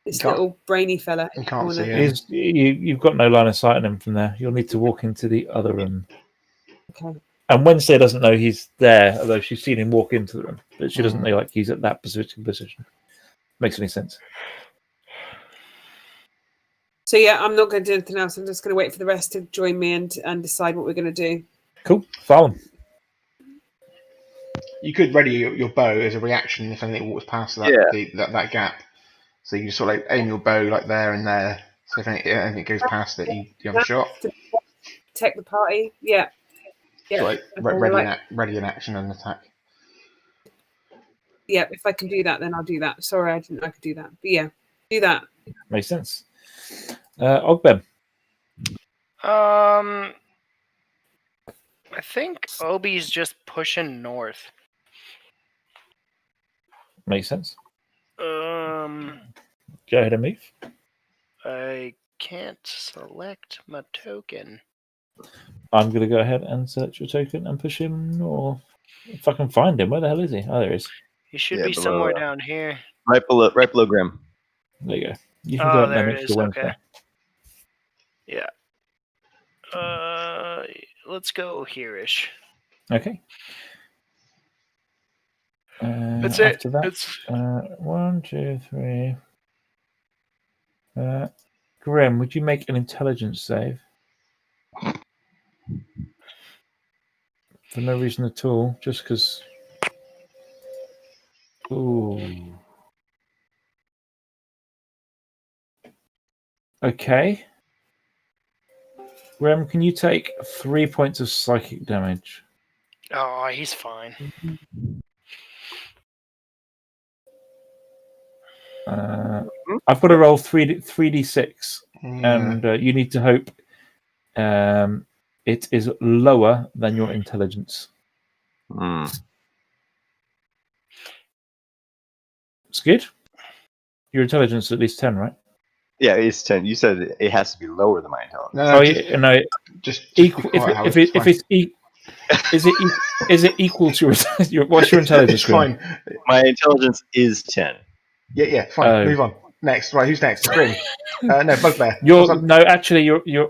This little brainy fella.
You can't see him.
You've got no line of sight on him from there. You'll need to walk into the other room.
Okay.
And Wednesday doesn't know he's there, although she's seen him walk into the room, but she doesn't know like he's at that position. Makes any sense?
So yeah, I'm not going to do anything else. I'm just going to wait for the rest to join me and decide what we're going to do.
Cool. Follow him.
You could ready your bow as a reaction if anything walks past that gap. So you just sort of like aim your bow like there and there. So if anything goes past it, you have a shot.
Protect the party. Yeah.
So like ready in action and attack.
Yeah, if I can do that, then I'll do that. Sorry, I didn't know I could do that. But yeah, do that.
Makes sense. Ogbem.
I think Obi's just pushing north.
Makes sense.
Go
ahead and move.
I can't select my token.
I'm going to go ahead and search your token and push him north. If I can find him, where the hell is he? Oh, there he is.
He should be somewhere down here.
Right below Grim.
There you go. You can go up there next to Wednesday.
Okay. Yeah. Let's go here-ish.
Okay.
That's
after
it.
That, 1, 2, 3. Grim, would you make an intelligence save? For no reason at all, just because. Ooh. Okay. Grim, can you take 3 points of psychic damage?
Oh, he's fine.
I've got to roll 3d6, and you need to hope it is lower than your intelligence. It's good. Your intelligence is at least 10, right?
Yeah, it's 10. You said it has to be lower than my intelligence.
Just
equal. If it's is it equal to your what's your intelligence?
Fine.
My intelligence is 10.
Yeah, fine. Move on. Next, right? Who's next? Grim. No, Bugbear.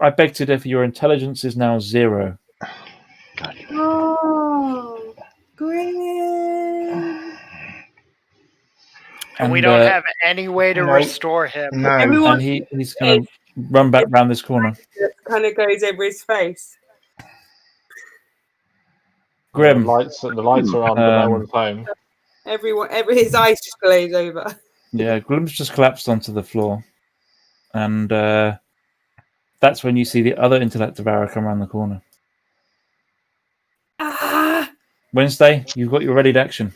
I beg to differ. Your intelligence is now 0.
Oh, Grim.
And we don't have any way to restore him.
No.
Everyone,
and he's going to run back round this corner.
It kind of goes over his face.
Grim.
The lights are on, but no one's home.
His eyes just glaze over.
Yeah, Grim's just collapsed onto the floor. And that's when you see the other intellect devourer come around the corner. Wednesday, you've got your ready to action.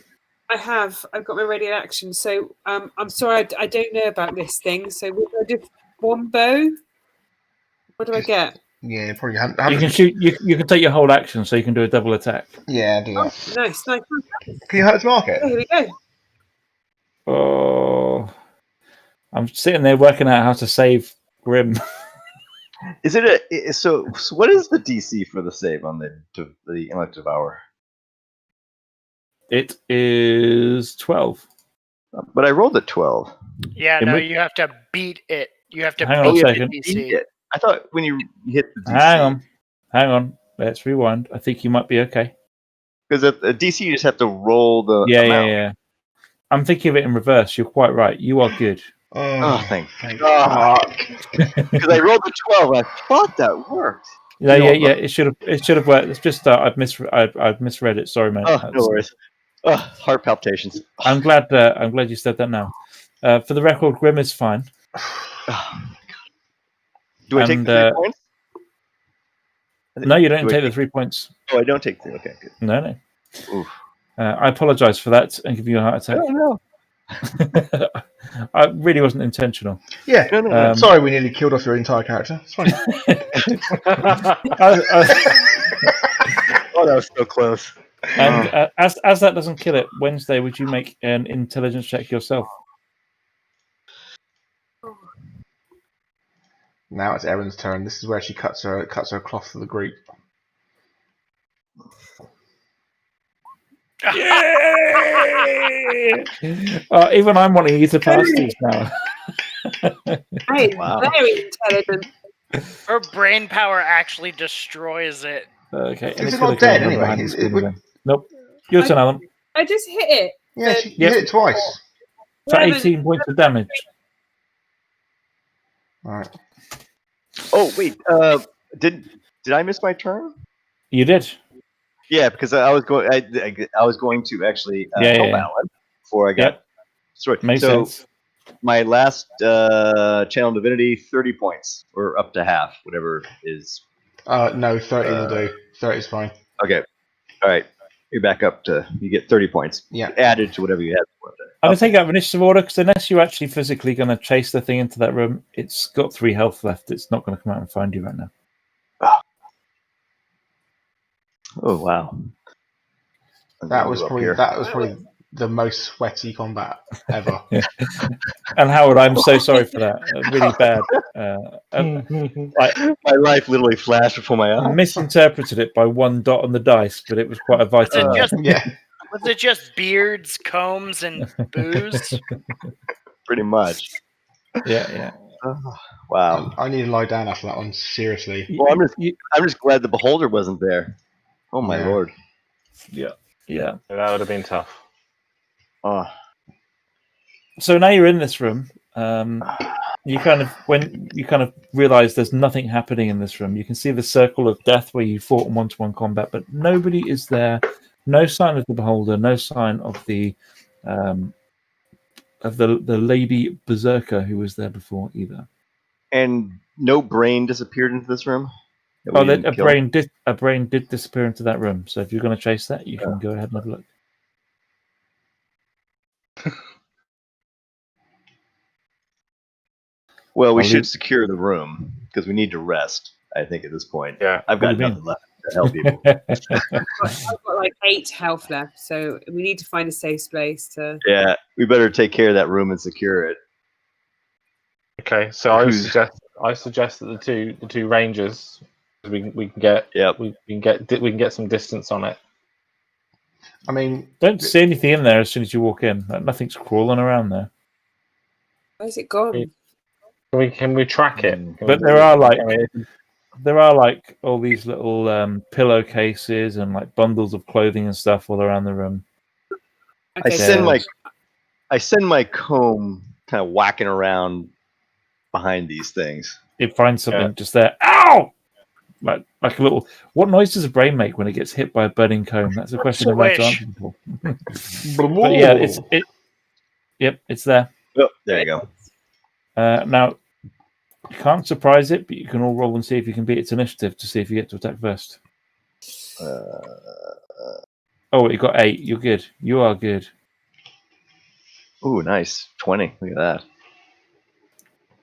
I've got my ready action. So I'm sorry, I don't know about this thing. So would I do one bow? What do I get?
Yeah, probably.
You can shoot. You can take your whole action, so you can do a double attack.
Yeah, do that.
Nice.
Can you hurt mark it?
Oh, here we go.
Oh, I'm sitting there working out how to save Grim.
Is it so? What is the DC for the save on the intellect devour?
It is 12.
But I rolled a 12.
Yeah, you have to beat it. You have to
Hang on a second.
the DC.
I thought when you hit the DC...
Hang on. Let's rewind. I think you might be okay.
Because at the DC, you just have to roll the amount.
Yeah. I'm thinking of it in reverse. You're quite right. You are good.
Oh, thank God. Because I rolled the 12 and I thought that worked.
Yeah. It should have worked. It's just I've misread it. Sorry, mate.
Oh, no worries. Heart palpitations.
I'm glad you said that now. For the record, Grim is fine.
Do I take the 3 points?
No, you don't take the 3 points.
Oh, I don't take 3. Okay, good.
No. I apologise for that and give you a heart attack.
No.
I really wasn't intentional.
Yeah.
No.
Sorry, we nearly killed off your entire character. It's fine.
Oh, that was so close.
And as that doesn't kill it, Wednesday, would you make an intelligence check yourself?
Now it's Erin's turn. This is where she cuts her cloth for the group.
Even I'm wanting you to pass these now.
I'm very intelligent.
Her brain power actually destroys it.
Okay.
Is it not dead anyway?
Nope. Your turn, Alan.
I just hit it.
Yeah, she hit it twice.
For 18 points of damage.
Alright.
Oh wait, did I miss my turn?
You did.
Yeah, because I was going. I was going to actually help Alan before I got destroyed.
Makes
so
sense.
my last channel divinity, 30 points, or up to half, whatever is.
No, 30 will do. 30 is fine.
Okay, all right. You're back up to. You get 30 points.
Yeah.
Added to whatever you had before.
I'm going to take out of initiative order because unless you're actually physically going to chase the thing into that room, it's got 3 health left. It's not going to come out and find you right now.
Oh wow.
That was probably the most sweaty combat ever.
And Howard, I'm so sorry for that. Really bad.
My life literally flashed before my
I
eyes.
misinterpreted it by 1 dot on the dice, but it was quite a vital.
Was it just beards, combs, and booze?
Pretty much.
Yeah.
Wow.
I need to lie down after that one. Seriously.
Well, I'm just glad the beholder wasn't there. Oh my lord.
Yeah.
That would have been tough.
Oh.
So now you're in this room. You kind of realize there's nothing happening in this room. You can see the circle of death where you fought in 1-to-1 combat, but nobody is there. No sign of the beholder. No sign of the lady berserker who was there before either.
And no brain disappeared into this room?
A brain did disappear into that room. So if you're going to chase that, you can go ahead and have a look.
Well, we should secure the room because we need to rest. I think at this point.
Yeah,
I've got nothing left to help people.
I've got like 8 health left, so we need to find a safe space to.
Yeah, we better take care of that room and secure it.
Okay, so I suggest that the two rangers, we can get some distance on it.
I mean,
don't see anything in there as soon as you walk in. Like, nothing's crawling around there.
Where's it gone?
Can we track it?
But there are like all these little pillowcases and like bundles of clothing and stuff all around the room.
Okay.
I send my comb kind of whacking around behind these things.
It finds something just there. Ow! Like a little. What noise does a brain make when it gets hit by a burning comb? That's a question I'd like to answer people. But yeah, it's there.
Oh, there you go.
Now, you can't surprise it, but you can all roll and see if you can beat its initiative to see if you get to attack first. Oh, you got 8. You're good. You are good.
Ooh, nice. 20. Look at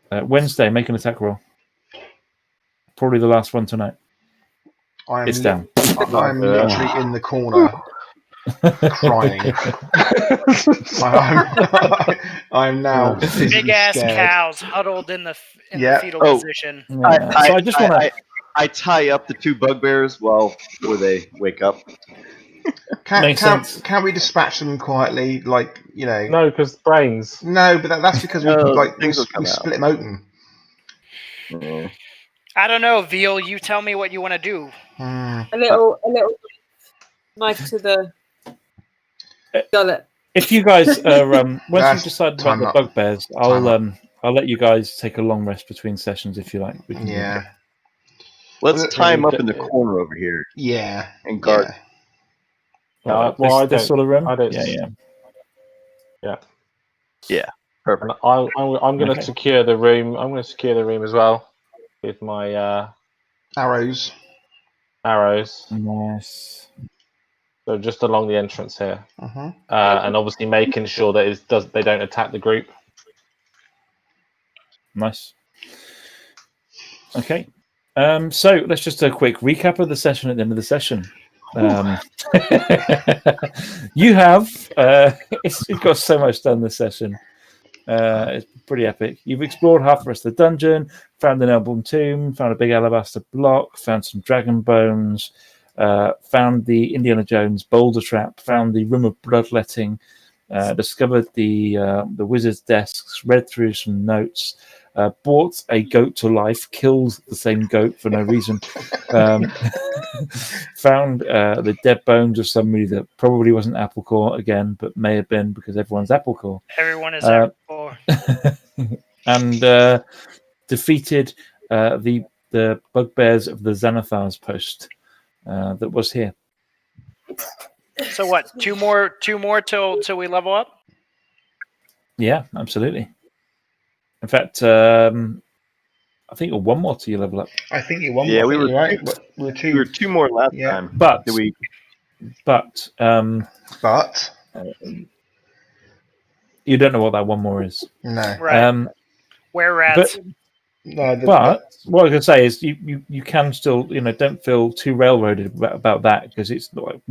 that. Wednesday, make an attack roll. Probably the last one tonight. It's down.
I'm literally in the corner crying. I'm now
big ass cows huddled in the fetal position.
I just want to.
I tie up the 2 bugbears before they wake up.
Can't we dispatch them quietly? Like, you know.
No, because brains.
No, but that's because we split them open.
Yeah.
I don't know, Veal. You tell me what you want to do.
A little knife to the gullet.
If you guys once you've decided about the bugbears, I'll let you guys take a long rest between sessions if you like.
Let's tie him up in the corner over here.
Yeah.
And guard.
This sort of room.
Yeah.
Perfect.
I'm going to secure the room. I'm going to secure the room as well with my
arrows.
Nice.
So just along the entrance here, and obviously making sure that they don't attack the group.
Nice. Okay. So let's just do a quick recap of the session at the end of the session. You have it's got so much done this session. It's pretty epic. You've explored half the rest of the dungeon, found an Elbum tomb, found a big alabaster block, found some dragon bones, found the Indiana Jones boulder trap, found the room of bloodletting, discovered the wizard's desks, read through some notes, bought a goat to life, killed the same goat for no reason, found the dead bones of somebody that probably wasn't Applecore again, but may have been because everyone's Applecore.
Everyone is Applecore.
And defeated the bugbears of the Xanathar's post that was here.
So what? Two more till we level up?
Yeah, absolutely. In fact, I think you're one more till you level up.
I think you're one
Yeah,
more.
we were
right.
we were two more last time.
But
Did we?
But you don't know what that one more is.
No.
Right. Whereas,
but what I was going to say is you can still, don't feel too railroaded about that, because it's like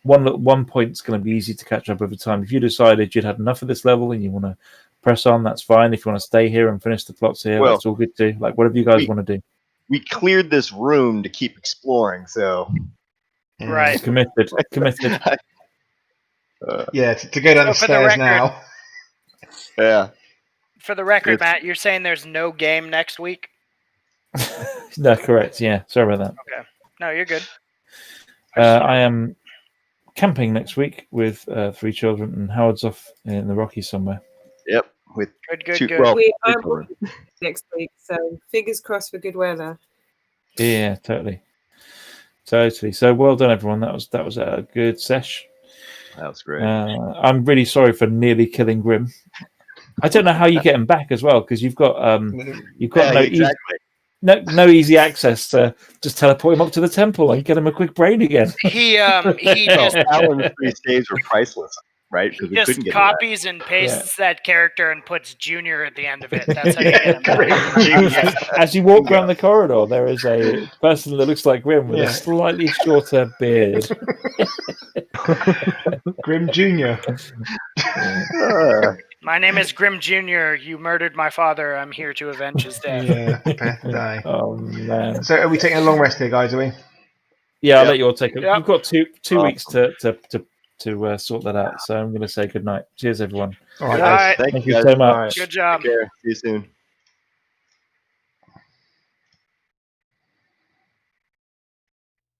one point's going to be easy to catch up over time. If you decided you'd had enough of this level and you want to press on, that's fine. If you want to stay here and finish the plots here, that's all good too. Like, whatever you guys want to do.
We cleared this room to keep exploring, so
right.
Committed.
Yeah, to go down the stairs now.
Yeah.
For the record, Matt, you're saying there's no game next week?
No, correct. Yeah, sorry about that.
Okay. No, you're good.
I am camping next week with 3 children, and Howard's off in the Rockies somewhere.
Yep. With
good.
I'm next week, so fingers crossed for good weather.
Yeah, totally. So well done, everyone. That was a good sesh.
That was great.
I'm really sorry for nearly killing Grim. I don't know how you get him back as well, because you've got no easy access to just teleport him up to the temple and get him a quick brain again.
He just
Alan's 3 saves were priceless, right?
He just copies and pastes that character and puts Junior at the end of it. That's how you get him.
As you walk around the corridor, there is a person that looks like Grim with a slightly shorter beard.
Grim Junior.
My name is Grim Jr. You murdered my father. I'm here to avenge his death.
Yeah, prepare to die.
Oh man!
So are we taking a long rest here, guys? Are we?
Yeah, I'll let you all take it.
Yep.
You've got two weeks to sort that out. So I'm going to say good night. Cheers, everyone.
All right,
All right.
Thank
you so much.
Good job.
Take care. See you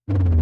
soon.